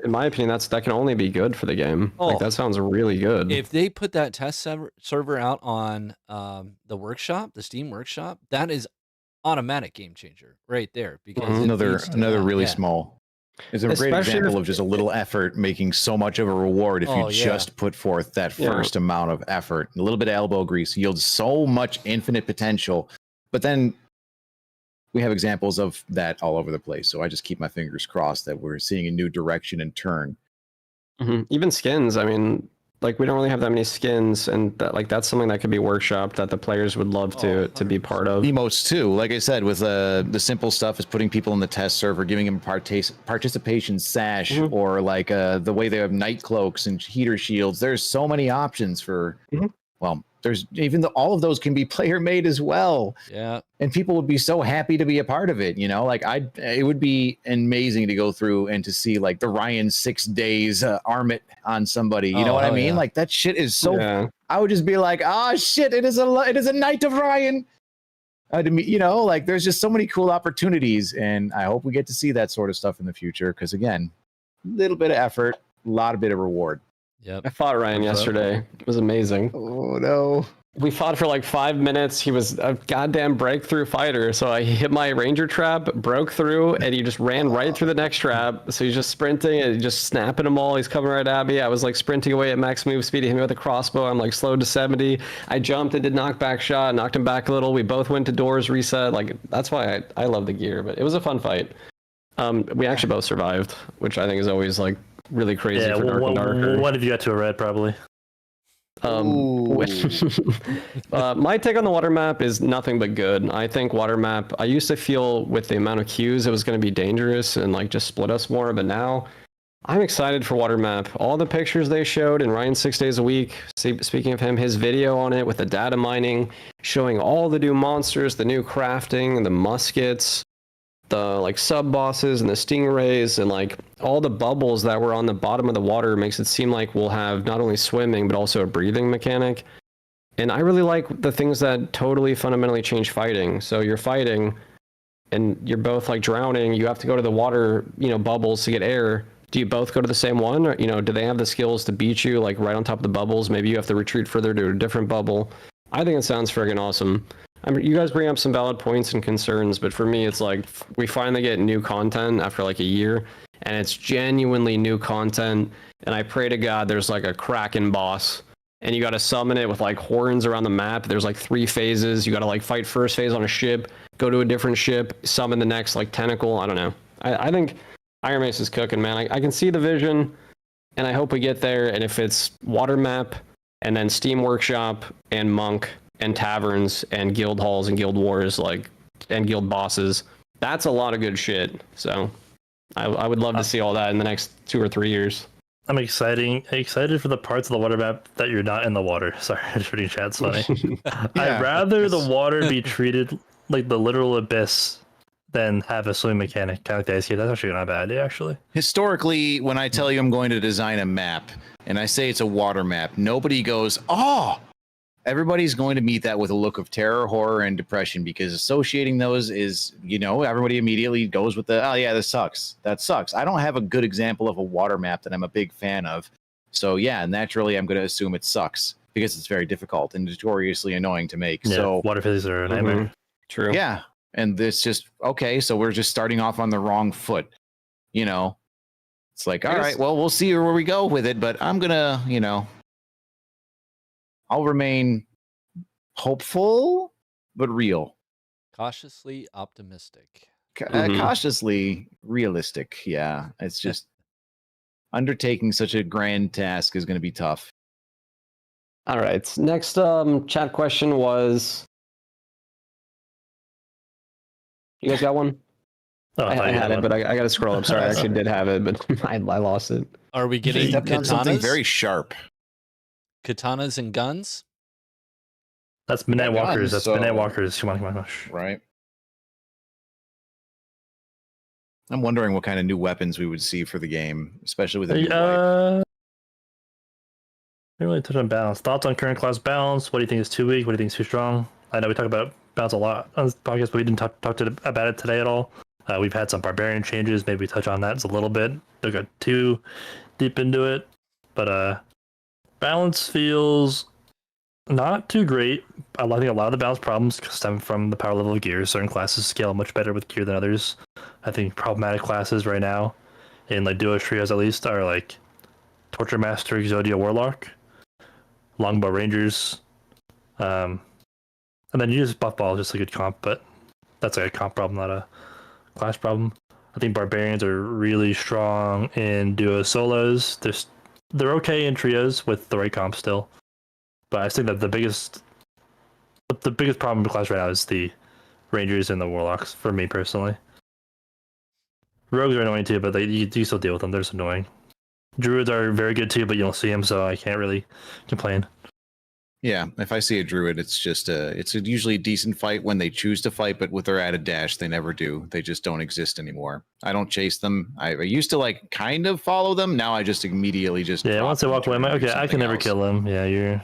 in my opinion, that can only be good for the game. Like, that sounds really good. If they put that test server out on the workshop, the Steam Workshop, that is automatic game changer right there. Because another really small. It's a great example of just a little effort making so much of a reward if you just put forth that first amount of effort. A little bit of elbow grease yields so much infinite potential. But then we have examples of that all over the place. So I just keep my fingers crossed that we're seeing a new direction and turn. Even skins. I mean, like, we don't really have that many skins, and that's something that could be workshopped that the players would love to be part of. Emotes too. Like I said, with the simple stuff is putting people in the test server, giving them participation sash, or like the way they have night cloaks and heater shields. There's so many options for, well, there's even all of those can be player made as well. Yeah. And people would be so happy to be a part of it. You know, like it would be amazing to go through and to see like the Ryan 6 days armit on somebody. You know what I mean? Like, that shit is so, I would just be like, oh shit, it is a Knight of Ryan. You know, like, there's just so many cool opportunities, and I hope we get to see that sort of stuff in the future. Cause again, little bit of effort, a lot of bit of reward. Yep. I fought Ryan yesterday. It was amazing. Oh no. We fought for like 5 minutes. He was a goddamn breakthrough fighter. So I hit my ranger trap, broke through, and he just ran right through the next trap. So he's just sprinting and just snapping them all. He's coming right at me. I was like sprinting away at max move speed. He hit me with a crossbow. I'm like slowed to 70. I jumped and did knockback shot, knocked him back a little. We both went to doors, reset. Like, that's why I love the gear. But it was a fun fight. We actually both survived, which I think is always like really crazy for Dark and Darker. One of you got to a red, probably. My take on the water map is nothing but good. I think water map, I used to feel with the amount of queues it was going to be dangerous and like just split us more, but now I'm excited for water map. All the pictures they showed in Ryan 6 days a week, speaking of him, his video on it with the data mining, showing all the new monsters, the new crafting, the muskets, the like sub bosses and the stingrays, and like all the bubbles that were on the bottom of the water makes it seem like we'll have not only swimming but also a breathing mechanic. And I really like the things that totally fundamentally change fighting. So you're fighting and you're both like drowning, you have to go to the water, bubbles to get air. Do you both go to the same one, or do they have the skills to beat you like right on top of the bubbles? Maybe you have to retreat further to a different bubble. I think it sounds friggin' awesome. I mean, you guys bring up some valid points and concerns, but for me, it's like we finally get new content after like a year, and it's genuinely new content. And I pray to God there's like a Kraken boss and you got to summon it with like horns around the map. There's like 3 phases. You got to like fight first phase on a ship, go to a different ship, summon the next like tentacle. I don't know. I think Iron Mace is cooking, man. I can see the vision, and I hope we get there. And if it's water map and then Steam Workshop and Monk and taverns and guild halls and guild wars, like, and guild bosses, that's a lot of good shit. So I would love to see all that in the next 2 or 3 years. I'm excited for the parts of the water map that you're not in the water. Sorry, I'm just reading chat's funny. I'd rather the water be treated like the literal abyss than have a swimming mechanic, kind of like the ice skate. That's actually not a bad idea, actually. Historically, when I tell you I'm going to design a map and I say it's a water map, nobody goes, oh! Everybody's going to meet that with a look of terror, horror, and depression, because associating those is, everybody immediately goes with the, oh yeah, this sucks. That sucks. I don't have a good example of a water map that I'm a big fan of. So yeah, naturally I'm going to assume it sucks because it's very difficult and notoriously annoying to make. Yeah, so water physics are a nightmare. Mm-hmm. True. Yeah. And this just, okay, so we're just starting off on the wrong foot. It's like, all right, well, we'll see where we go with it, but I'm going to, I'll remain hopeful, but real. Cautiously optimistic. Cautiously realistic. Yeah. It's just undertaking such a grand task is going to be tough. All right. Next chat question was... You guys got one? Oh, I had it, but I got to scroll up. Sorry, I actually did have it, but I lost it. Are we getting Stepped on something katanas? very sharp. Katanas and guns? That's Midnight Walkers. That's so- Midnight Walkers. Come on. Right. I'm wondering what kind of new weapons we would see for the game, especially with a new wipe. I didn't really touch on balance. Thoughts on current class balance? What do you think is too weak? What do you think is too strong? I know we talk about balance a lot on this podcast, but we didn't talk about it today at all. We've had some barbarian changes. Maybe we touch on that a little bit. Don't go too deep into it, but balance feels not too great. I think a lot of the balance problems stem from the power level of gear. Certain classes scale much better with gear than others. I think problematic classes right now, in like duos, trios at least, are like Torture Master, Exodia, Warlock, Longbow Rangers, and then you just buff ball is just a good comp, but that's like a comp problem, not a class problem. I think Barbarians are really strong in duos, solos. They're okay in trios with the right comp still, but I think that the biggest problem in class right now is the Rangers and the Warlocks for me personally. Rogues are annoying too, but you still deal with them. They're just annoying. Druids are very good too, but you don't see them, so I can't really complain. Yeah, if I see a druid, it's just it's a usually decent fight when they choose to fight, but with their added dash, they never do. They just don't exist anymore. I don't chase them. I used to like kind of follow them. Now I just immediately just Once they walk away, okay, I can never kill them. Yeah,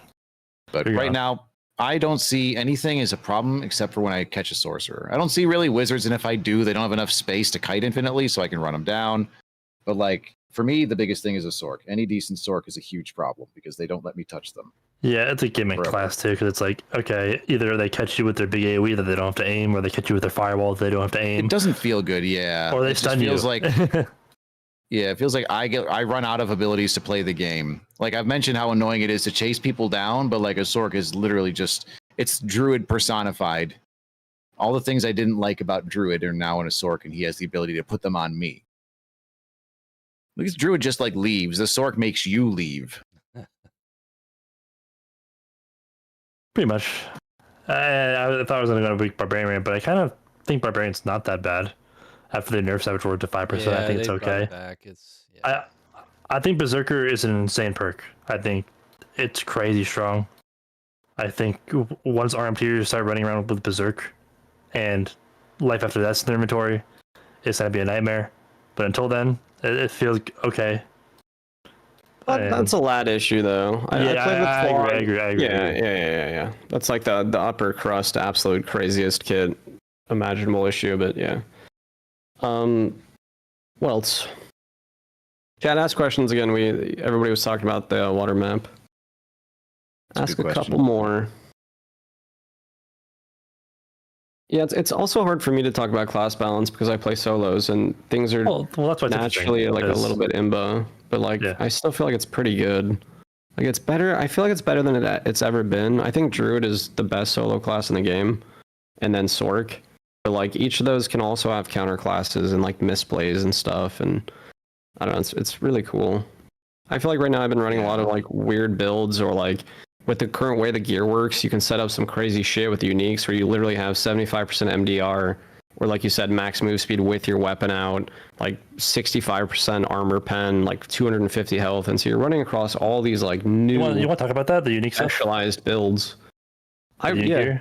But right now, I don't see anything as a problem except for when I catch a sorcerer. I don't see really wizards, and if I do, they don't have enough space to kite infinitely, so I can run them down. But like for me, the biggest thing is a Sork. Any decent Sork is a huge problem because they don't let me touch them. Yeah, it's a gimmick class too, because it's like, okay, either they catch you with their big AoE that they don't have to aim, or they catch you with their firewall that they don't have to aim. It doesn't feel good, yeah. Or they stun you. Feels like, yeah, it feels like I run out of abilities to play the game. Like I've mentioned how annoying it is to chase people down, but like a Sork is literally just, it's Druid personified. All the things I didn't like about Druid are now in a Sork, and he has the ability to put them on me. Because Druid just like leaves. The Sork makes you leave. Pretty much. I thought I was going to go to weak Barbarian, but I kind of think Barbarian's not that bad. After they nerf Savage Ward to 5%, I think it's okay. I think Berserker is an insane perk. I think it's crazy strong. I think once RM tiers start running around with Berserk and life after that's in the inventory, it's going to be a nightmare. But until then, it feels okay. That's a lad issue, though. I agree. Yeah. That's like the upper crust, absolute craziest kit imaginable issue, but yeah. What else? Chat, ask questions again. Everybody was talking about the water map. Ask a couple more. Yeah, it's also hard for me to talk about class balance because I play solos and things are that's why naturally like a little bit imba, but like I still feel like it's pretty good. Like it's better. I feel like it's better than it's ever been. I think Druid is the best solo class in the game, and then Sork. But like each of those can also have counter classes and like misplays and stuff. And I don't know. It's really cool. I feel like right now I've been running a lot of like weird builds, or like with the current way the gear works, you can set up some crazy shit with the uniques where you literally have 75% MDR, or like you said, max move speed with your weapon out, like 65% armor pen, like 250 health, and so you're running across all these like new. You want to talk about that? The unique specialized builds. Go ahead.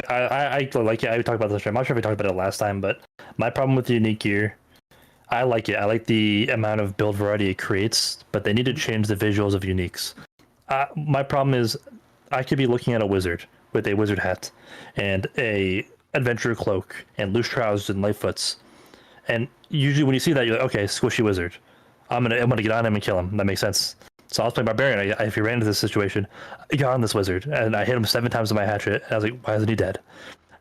I like it. I talked about this. I'm not sure if we talked about it last time, but my problem with the unique gear, I like it. I like the amount of build variety it creates, but they need to change the visuals of uniques. My problem is, I could be looking at a wizard with a wizard hat and a adventurer cloak and loose trousers and light foots, and usually when you see that, you're like, okay, squishy wizard. I'm gonna get on him and kill him. That makes sense. So I was playing barbarian. If he ran into this situation, I got on this wizard and I hit him 7 times with my hatchet. And I was like, why isn't he dead?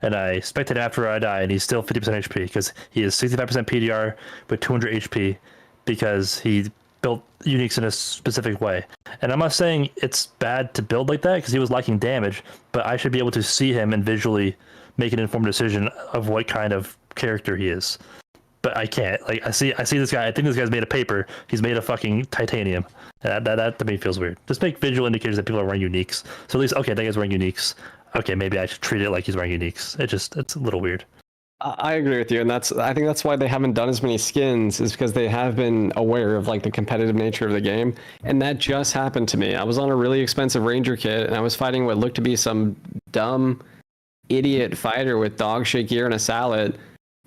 And I spectated after I die, and he's still 50% HP because he is 65% PDR with 200 HP because he built uniques in a specific way. And I'm not saying it's bad to build like that because he was lacking damage, but I should be able to see him and visually make an informed decision of what kind of character he is. But I can't. Like I see this guy. I think this guy's made of paper. He's made of fucking titanium. That to me feels weird. Just make visual indicators that people are wearing uniques. So at least, okay, that guy's wearing uniques. Okay, maybe I should treat it like he's wearing uniques. It's a little weird. I agree with you, and I think that's why they haven't done as many skins, is because they have been aware of like the competitive nature of the game, and that just happened to me. I was on a really expensive ranger kit, and I was fighting what looked to be some dumb idiot fighter with dog shit gear and a salad.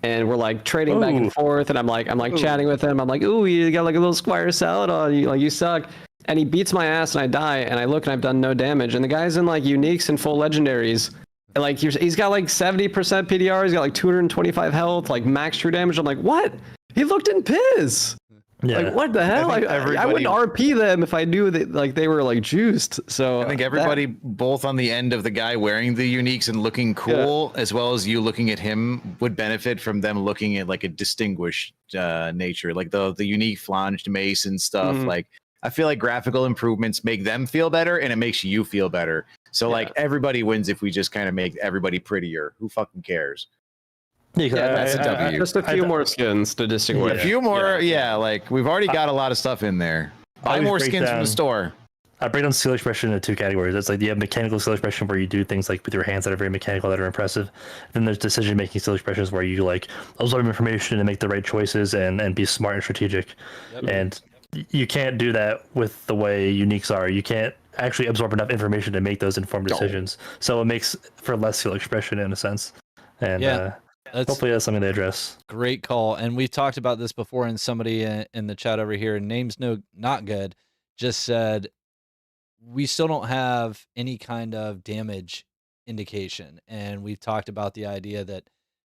And we're like trading back and forth, and I'm like chatting with him. I'm like, ooh, you got like a little squire salad on you, like you suck. And he beats my ass, and I die. And I look, and I've done no damage. And the guy's in like uniques and full legendaries. And, like he's got like 70% PDR. He's got like 225 health, like max true damage. I'm like, what? He looked in piss. Yeah. Like what the hell? I wouldn't RP them if I knew that like they were like juiced. So I think everybody, both on the end of the guy wearing the uniques and looking cool, as well as you looking at him, would benefit from them looking at like a distinguished nature, like the unique flanged mace and stuff. Like I feel like graphical improvements make them feel better, and it makes you feel better. So like everybody wins if we just kind of make everybody prettier. Who fucking cares? That's a W. Just a few more skins to distinguish. A few more, like we've already got a lot of stuff in there. Buy more skins from the store. I break down skill expression into 2 categories. It's like you have mechanical skill expression where you do things like with your hands that are very mechanical, that are impressive. Then there's decision making skill expressions where you like absorb information and make the right choices and be smart and strategic. And you can't do that with the way uniques are. You can't actually absorb enough information to make those informed decisions. So it makes for less skill expression in a sense. And hopefully that's something they address. Great call. And we've talked about this before, and somebody in the chat over here, name's not good, just said, we still don't have any kind of damage indication. And we've talked about the idea that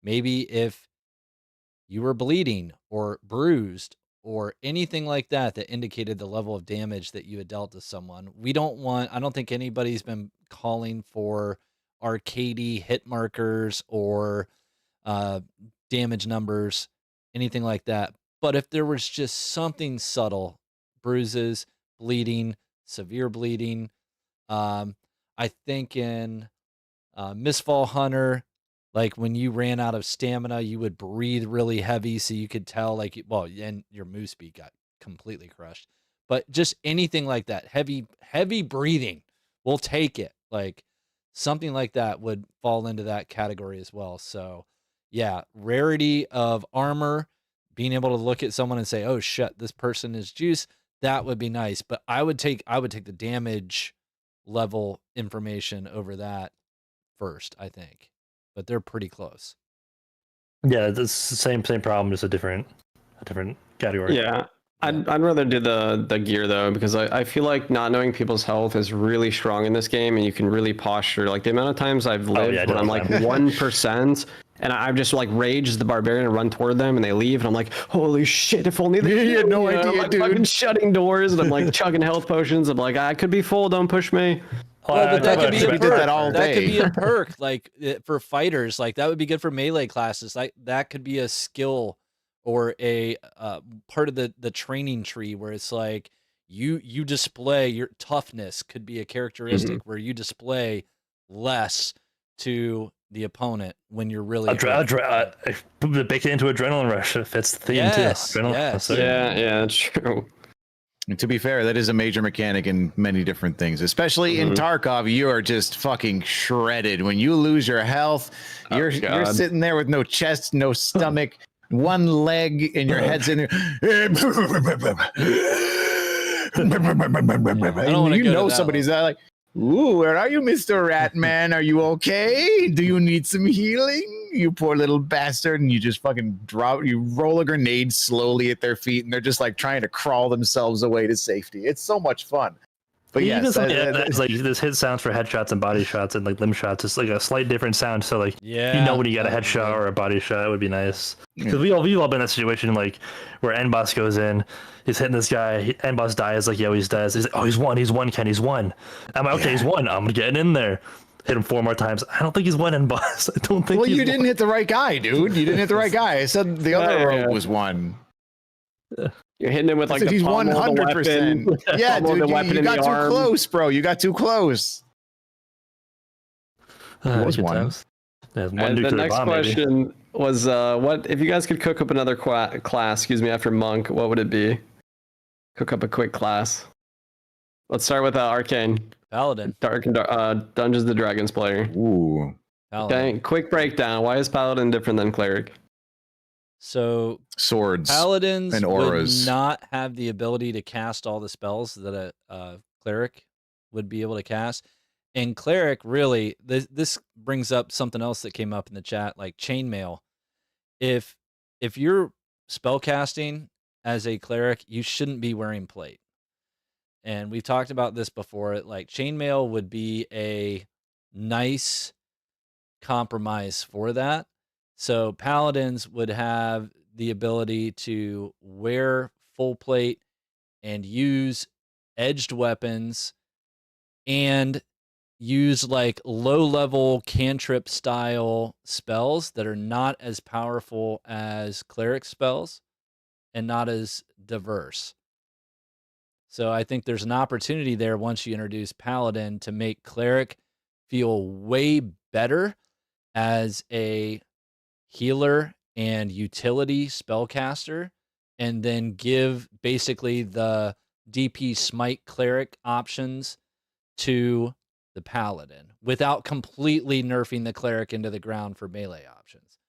maybe if you were bleeding or bruised or anything like that indicated the level of damage that you had dealt to someone, I don't think anybody's been calling for arcadey hit markers or damage numbers, anything like that. But if there was just something subtle, bruises, bleeding, severe bleeding, I think in Mistfall Hunter, like when you ran out of stamina, you would breathe really heavy, so you could tell and your move speed got completely crushed. But just anything like that, heavy breathing, we'll take it. Like something like that would fall into that category as well. So yeah, rarity of armor, being able to look at someone and say, oh shit, this person is juice, that would be nice. But I would take the damage level information over that first, I think. But they're pretty close. Yeah, it's the same problem, just a different category. Yeah. I'd rather do the gear though, because I feel like not knowing people's health is really strong in this game, and you can really posture. Like the amount of times I've lived when I'm like 1%, and I've just like raged the barbarian and run toward them, and they leave, and I'm like, holy shit! If only they had no idea, I'm like dude. fucking shutting doors, and I'm like chugging health potions. I'm like, I could be full. Don't push me. Well, but that could be a perk. Did that all That could day. be a perk, like for fighters. Like that would be good for melee classes. Like that could be a skill or a part of the training tree where it's like you display your toughness could be a characteristic where you display less to the opponent when you're really bake it into adrenaline rush. It fits the theme yes, too. Adrenaline. Yes. Yeah, that's true. And to be fair, that is a major mechanic in many different things, especially in Tarkov. You are just fucking shredded. When you lose your health, you're sitting there with no chest, no stomach, one leg, and your head's in there. You know somebody's like, "Ooh, where are you, Mr. Ratman? Are you okay? Do you need some healing? You poor little bastard." And you just fucking you roll a grenade slowly at their feet, and they're just like trying to crawl themselves away to safety. It's so much fun. But yes, it's like this hit sounds for headshots and body shots and like limb shots. It's like a slight different sound. So like, you know when you got a headshot or a body shot, it would be nice. Because we've all been in that situation like where End Boss goes in, he's hitting this guy, End Boss dies like he always does. He's like, oh, he's one, Ken, he's one. I'm like, okay, he's one. I'm getting in there. Hit him 4 more times. I don't think he's one, End Boss. I don't think. Well, you didn't hit the right guy, dude. You didn't hit the right guy. I said the other rogue was one. You're hitting him with like he's 100%. Yeah, dude, you got too close, bro. You got too close. Was one. And the next question was, what if you guys could cook up another class? Excuse me, after Monk, what would it be? Cook up a quick class. Let's start with Arcane. Paladin. Dungeons and Dragons player. Ooh. Paladin. Okay, quick breakdown. Why is Paladin different than Cleric? So swords, paladins and auras would not have the ability to cast all the spells that a cleric would be able to cast. And cleric, really, this brings up something else that came up in the chat, like chainmail. If you're spellcasting as a cleric, you shouldn't be wearing plate. And we've talked about this before. Like chainmail would be a nice compromise for that. So paladins would have the ability to wear full plate and use edged weapons and use like low-level cantrip style spells that are not as powerful as cleric spells and not as diverse. So I think there's an opportunity there once you introduce paladin to make cleric feel way better as a healer and utility spellcaster, and then give basically the DP smite cleric options to the paladin without completely nerfing the cleric into the ground for melee options.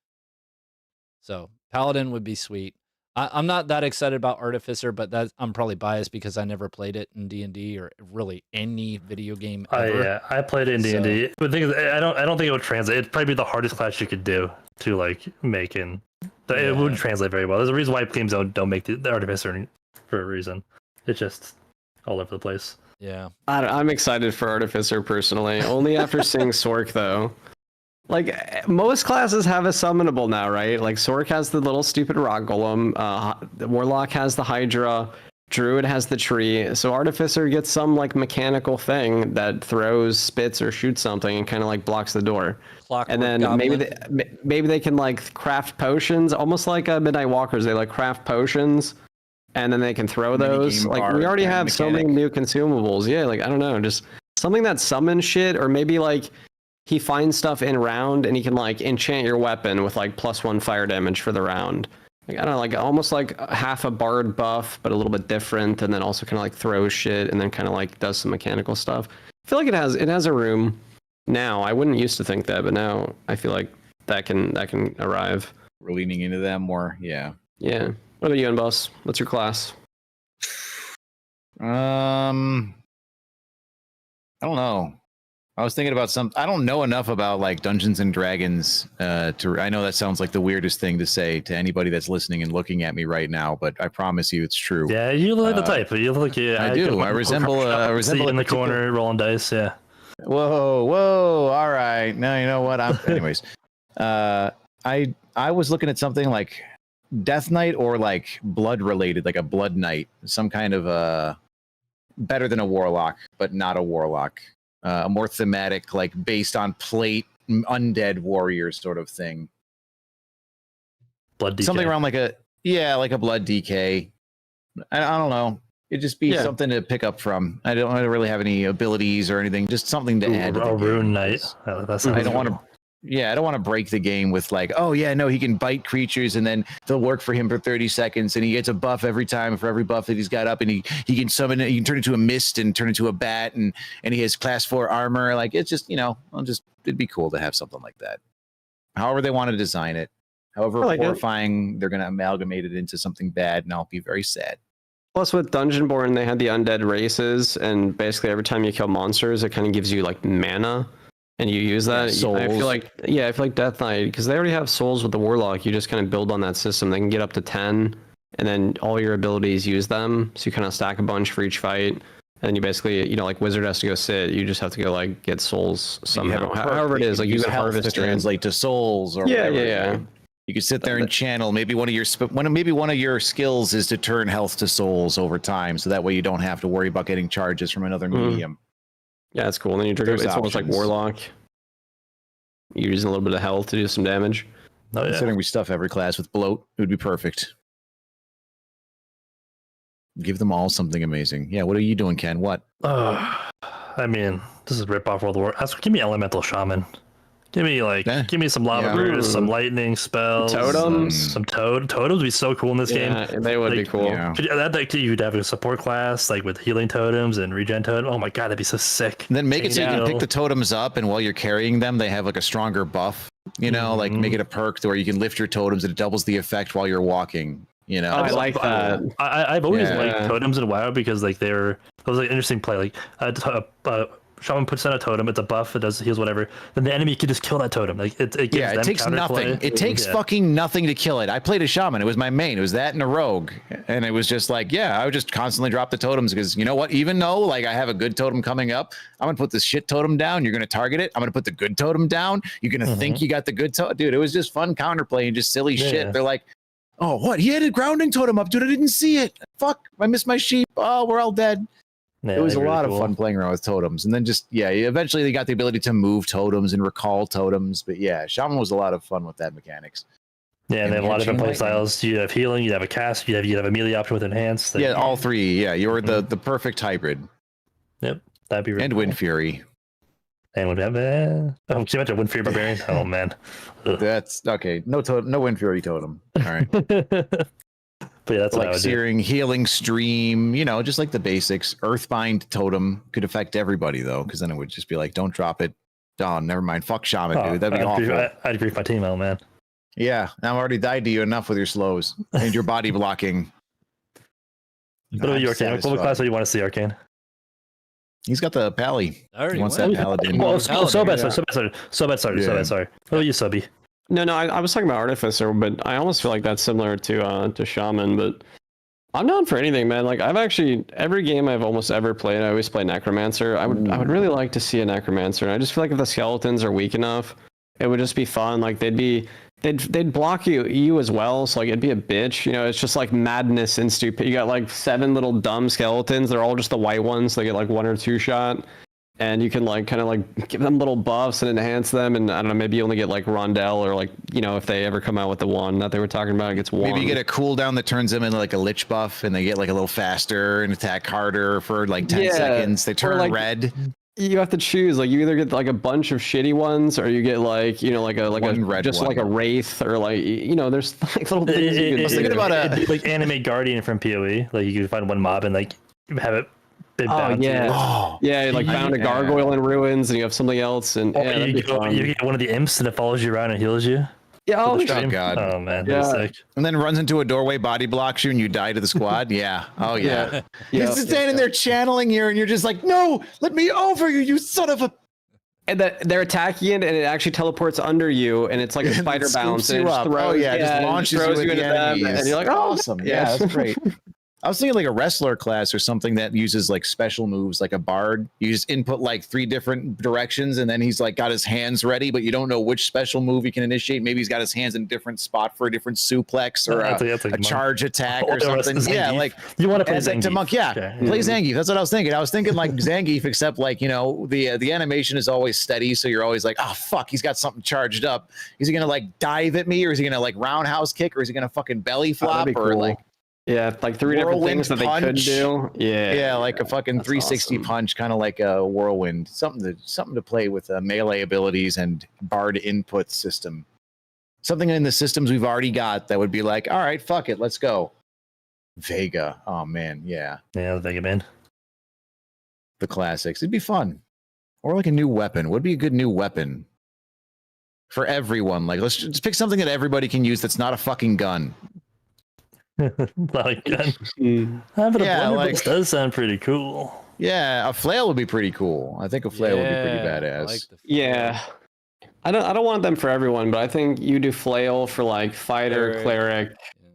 So paladin would be sweet. I'm not that excited about Artificer, but I'm probably biased because I never played it in D&D or really any video game ever. I played it in D&D. But the thing is, I don't think it would translate. It'd probably be the hardest class you could do to like make in. It wouldn't translate very well. There's a reason why games don't make the Artificer for a reason. It's just all over the place. Yeah. I'm excited for Artificer personally. Only after seeing Sork though. Like, most classes have a summonable now, right? Like, Sork has the little stupid rock golem, Warlock has the Hydra, Druid has the tree, so Artificer gets some, like, mechanical thing that throws, spits, or shoots something and kind of, like, blocks the door. Clockwork and then Goblin. maybe they can, like, craft potions, almost like Midnight Walkers. They, like, craft potions, and then they can throw those. Like, we already have so many new consumables. Yeah, like, I don't know, just something that summons shit, or maybe, like, he finds stuff in round and he can like enchant your weapon with like +1 fire damage for the round. Like, I don't know, like almost like half a bard buff, but a little bit different, and then also kind of like throws shit and then kind of like does some mechanical stuff. I feel like it has a room now. I wouldn't used to think that, but now I feel like that can arrive. We're leaning into them more, yeah. Yeah. What about you, Boss? What's your class? I don't know. I was thinking about I don't know enough about like Dungeons and Dragons I know that sounds like the weirdest thing to say to anybody that's listening and looking at me right now, but I promise you it's true. Yeah, you look like the type. You look like I do. I resemble in the corner rolling dice. Yeah. Whoa. All right. Now you know what? Anyways, I was looking at something like Death Knight or like blood related, like a Blood Knight, some kind of better than a Warlock, but not a Warlock. A more thematic, like based on plate, undead warrior sort of thing. Blood DK. Something around like a Blood DK. I don't know. It'd just be something to pick up from. I don't really have any abilities or anything. Just something to add to the game. Rune Knight. I don't want to. Yeah, I don't want to break the game with like, oh yeah, no, he can bite creatures and then they'll work for him for 30 seconds and he gets a buff every time for every buff that he's got up and he can summon it, he can turn into a mist and turn into a bat and he has class 4 armor. Like it's just, it'd be cool to have something like that. However they want to design it, however horrifying they're going to amalgamate it into something bad, and I'll be very sad. Plus with Dungeonborn, they had the undead races, and basically every time you kill monsters, it kind of gives you like mana. And you use that. Souls. I feel like Death Knight, because they already have souls with the Warlock. You just kind of build on that system. They can get up to 10, and then all your abilities use them. So you kind of stack a bunch for each fight. And you basically, like Wizard has to go sit. You just have to go like get souls somehow. However it is, like you can harvest to translate to souls or whatever. Yeah. You can sit there and channel. Maybe one of your skills is to turn health to souls over time, so that way you don't have to worry about getting charges from another medium. Yeah, that's cool. And then you trigger. It's almost like Warlock. You're using a little bit of health to do some damage. Considering we stuff every class with bloat, it would be perfect. Give them all something amazing. Yeah, what are you doing, Ken? What? I mean, this is rip off World of War. Give me Elemental Shaman. Give me some lava brews, some lightning spells, totems. Some totems would be so cool in this game. Yeah, they would be cool. Yeah. You'd have a support class like with healing totems and regen totems. Oh my god, that'd be so sick. And then make it so you can pick the totems up, and while you're carrying them, they have like a stronger buff. Like make it a perk to where you can lift your totems and it doubles the effect while you're walking. I like that. I've always liked totems in WoW because like it was like interesting play. Like Shaman puts down a totem, it's a buff, it heals whatever. Then the enemy can just kill that totem. Like it gives them takes nothing. It takes fucking nothing to kill it. I played a shaman. It was my main. It was that and a rogue, and it was just like, I would just constantly drop the totems because you know what? Even though like I have a good totem coming up, I'm gonna put this shit totem down. You're gonna target it. I'm gonna put the good totem down. You're gonna think you got the good totem, dude. It was just fun counterplay and just silly shit. They're like, oh, what? He had a grounding totem up, dude. I didn't see it. Fuck, I missed my sheep. Oh, we're all dead. It was a lot of fun playing around with totems, and then eventually they got the ability to move totems and recall totems. But Shaman was a lot of fun with that mechanics. Yeah, and they have a lot of different play styles. You have healing, you have a cast, you have a melee option with enhanced. All three. Yeah, you're the perfect hybrid. Yep, that'd be really cool. Wind Fury. And would have she mentioned Wind Fury Barbarian. Oh man, that's okay. No Wind Fury totem. All right. But yeah, that's like searing, healing stream, just like the basics. Earthbind totem could affect everybody though, because then it would just be like, don't drop it. Oh, never mind. Fuck shaman, dude. That'd be awful. I'd grief my team out, man. Yeah, I've already died to you enough with your slows and your body blocking. What about you, Arcane? What class do you want to see, Arcane? He's got the pally. He wants that paladin. So bad. Sorry. What about you, Subby? No, I was talking about Artificer, but I almost feel like that's similar to Shaman, but I'm down for anything, man. Like I've actually, every game I've almost ever played, I always play Necromancer. I would really like to see a Necromancer. And I just feel like if the skeletons are weak enough, it would just be fun. Like they'd block you as well, so like it'd be a bitch. It's just like madness and stupid. You got like 7 little dumb skeletons. They're all just the white ones. So they get like 1 or 2 shot. And you can like kind of like give them little buffs and enhance them, and I don't know, maybe you only get like Rondell or like if they ever come out with the one that they were talking about, it gets one. Maybe you get a cooldown that turns them into like a lich buff, and they get like a little faster and attack harder for like 10 seconds. They turn red. You have to choose. Like you either get like a bunch of shitty ones, or you get like like a wraith, or like there's like little things. I was thinking about like animate guardian from PoE. Like you can find one mob and like have it. Like found a gargoyle in ruins, and you have something else, and you get one of the imps, and it follows you around and heals you. Yeah, oh god, oh man, that's sick. And then runs into a doorway, body blocks you, and you die to the squad. He's just standing there channeling you, and you're just like, no, let me over you son of a. And they're attacking it, and it actually teleports under you, and it's like a spider bounce. And it just just launches you into them, and you're like, oh, awesome. Yeah, that's great. I was thinking like a wrestler class or something that uses like special moves, like a bard. You just input like 3 different directions, and then he's like got his hands ready, but you don't know which special move he can initiate. Maybe he's got his hands in a different spot for a different suplex or a charge attack or something. Yeah, like you want to play Zangief. Monk. Yeah, play Zangief. That's what I was thinking. I was thinking like Zangief, except like the animation is always steady, so you're always like, oh fuck, he's got something charged up. Is he gonna like dive at me, or is he gonna like roundhouse kick, or is he gonna fucking belly flop, or like. Yeah, like 3 different things that they could punch. do. Yeah, like a fucking That's 360 awesome. punch, kind of like a whirlwind. Something to play with melee abilities and bard input system. Something in the systems we've already got that would be like, all right, fuck it, let's go. Vega. Oh man, yeah. Yeah, the Vega man. The classics. It'd be fun. Or like a new weapon. Would be a good new weapon for everyone. Like, let's just pick something that everybody can use that's not a fucking gun. Like gun. Mm. But Yeah, a blunderbuss like- does sound pretty cool. Yeah, a flail would be pretty cool. I think a flail would be pretty Yeah, I badass. like the Yeah. I don't want them for everyone, but I think you do flail for like fighter, cleric, Yeah.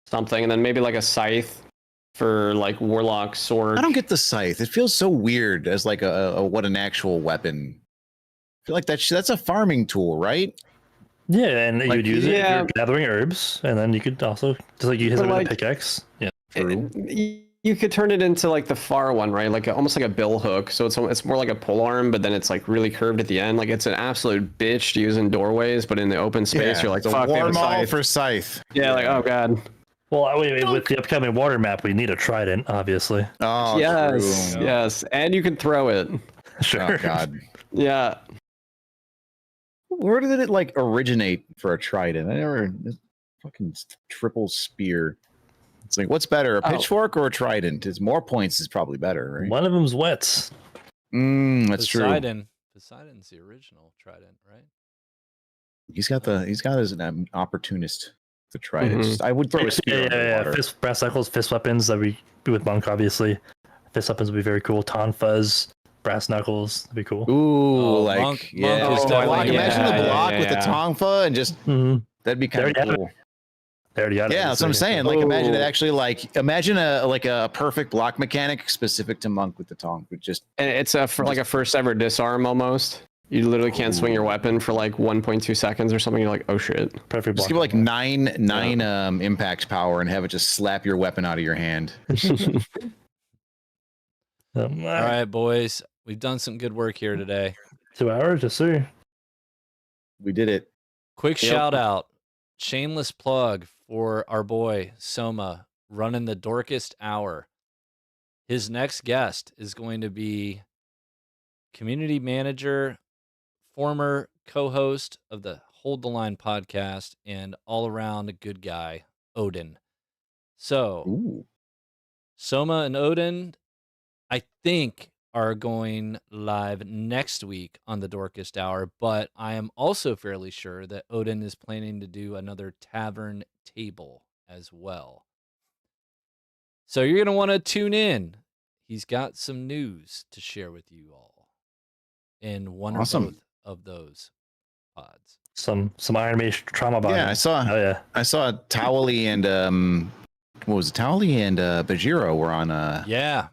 something, and then maybe like a scythe for like warlock, sword. I don't get the scythe. It feels so weird as like a what an actual weapon. I feel like that's a farming tool, right? Yeah, and Like, you'd use it if yeah. you're gathering herbs, and then you could also just like you hit But it with like- a pickaxe. Yeah. True. You could turn it into like the far one, right? Like almost like a bill hook. So it's more like a pole arm, but then it's like really curved at the end. Like it's an absolute bitch to use in doorways, but in the open space, you're like, the fuck, they have a war maul scythe. for scythe. Yeah, like oh god. Well, with the upcoming water map, we need a trident, obviously. Oh, Yes, true. yes, and you can throw it. Sure. Oh god. Yeah. Where did it like originate for a trident? I never fucking triple spear. It's like, what's better, a Oh. pitchfork or a trident? It's more points is probably better, right? One of them's wet. That's true. Poseidon's the original trident, right? He's got his opportunist the trident. Mhm. I would throw a spear underwater. Fist, brass knuckles, fist weapons that we do with monk, obviously. Fist weapons would be very cool. Ton fuzz, brass knuckles, that'd be cool. Ooh, Oh, like monk yeah. is Oh, definitely- like, imagine yeah, the block yeah, with the yeah. tongfa and just that'd be kind of There you have cool. They already got it. Yeah, that's what I'm saying. Like, imagine it Ooh. actually imagine a perfect block mechanic specific to monk with the tong, but just And it's like a first ever disarm almost. You literally can't swing your weapon for like 1.2 seconds or something. You're like, oh shit. Perfect just block. give it like nine impact power and have it just slap your weapon out of your hand. All All right, boys. We've done some good work here today. 2 hours, just see. We did it. Quick Yep. shout out, shameless plug for our boy Soma running the Dorkest Hour. His next guest is going to be community manager, former co-host of the Hold the Line podcast, and all around good guy, Odin. So Ooh. Soma and Odin, I think, are going live next week on the Dorkest Hour, but I am also fairly sure that Odin is planning to do another tavern table as well. So you're going to want to tune in. He's got some news to share with you all in one Awesome. or both of those pods. Some Iron Mage trauma bond. Yeah, I saw Towley and what was it? Towley and Bajiro were on Yeah.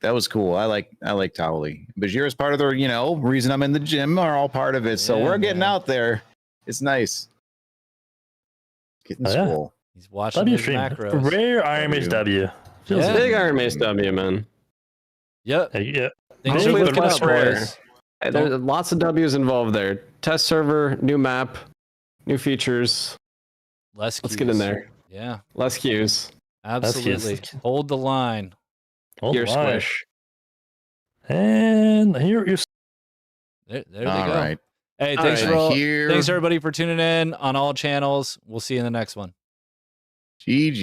that was cool. I like Towley. Bajir is part of the, reason I'm in the gym are all part of it. So Yeah, we're getting man. out there. It's nice. Getting Oh, yeah. swole. He's watching W his stream. macros. Rare Iron Mage W. Feels Yeah. good. Big Iron Mace W, man. Yep. Yeah. Thanks Hopefully for it's looking less up, rare. boys. Hey, there's lots of W's involved there. Test server, new map, new features. Let's Let's get in there. Yeah, Less queues. absolutely. Hold the line. Hold Gear the line. squish. And here you're There they All go. right. Hey, All thanks right. for all, Here. thanks everybody for tuning in on all channels. We'll see you in the next one. GG.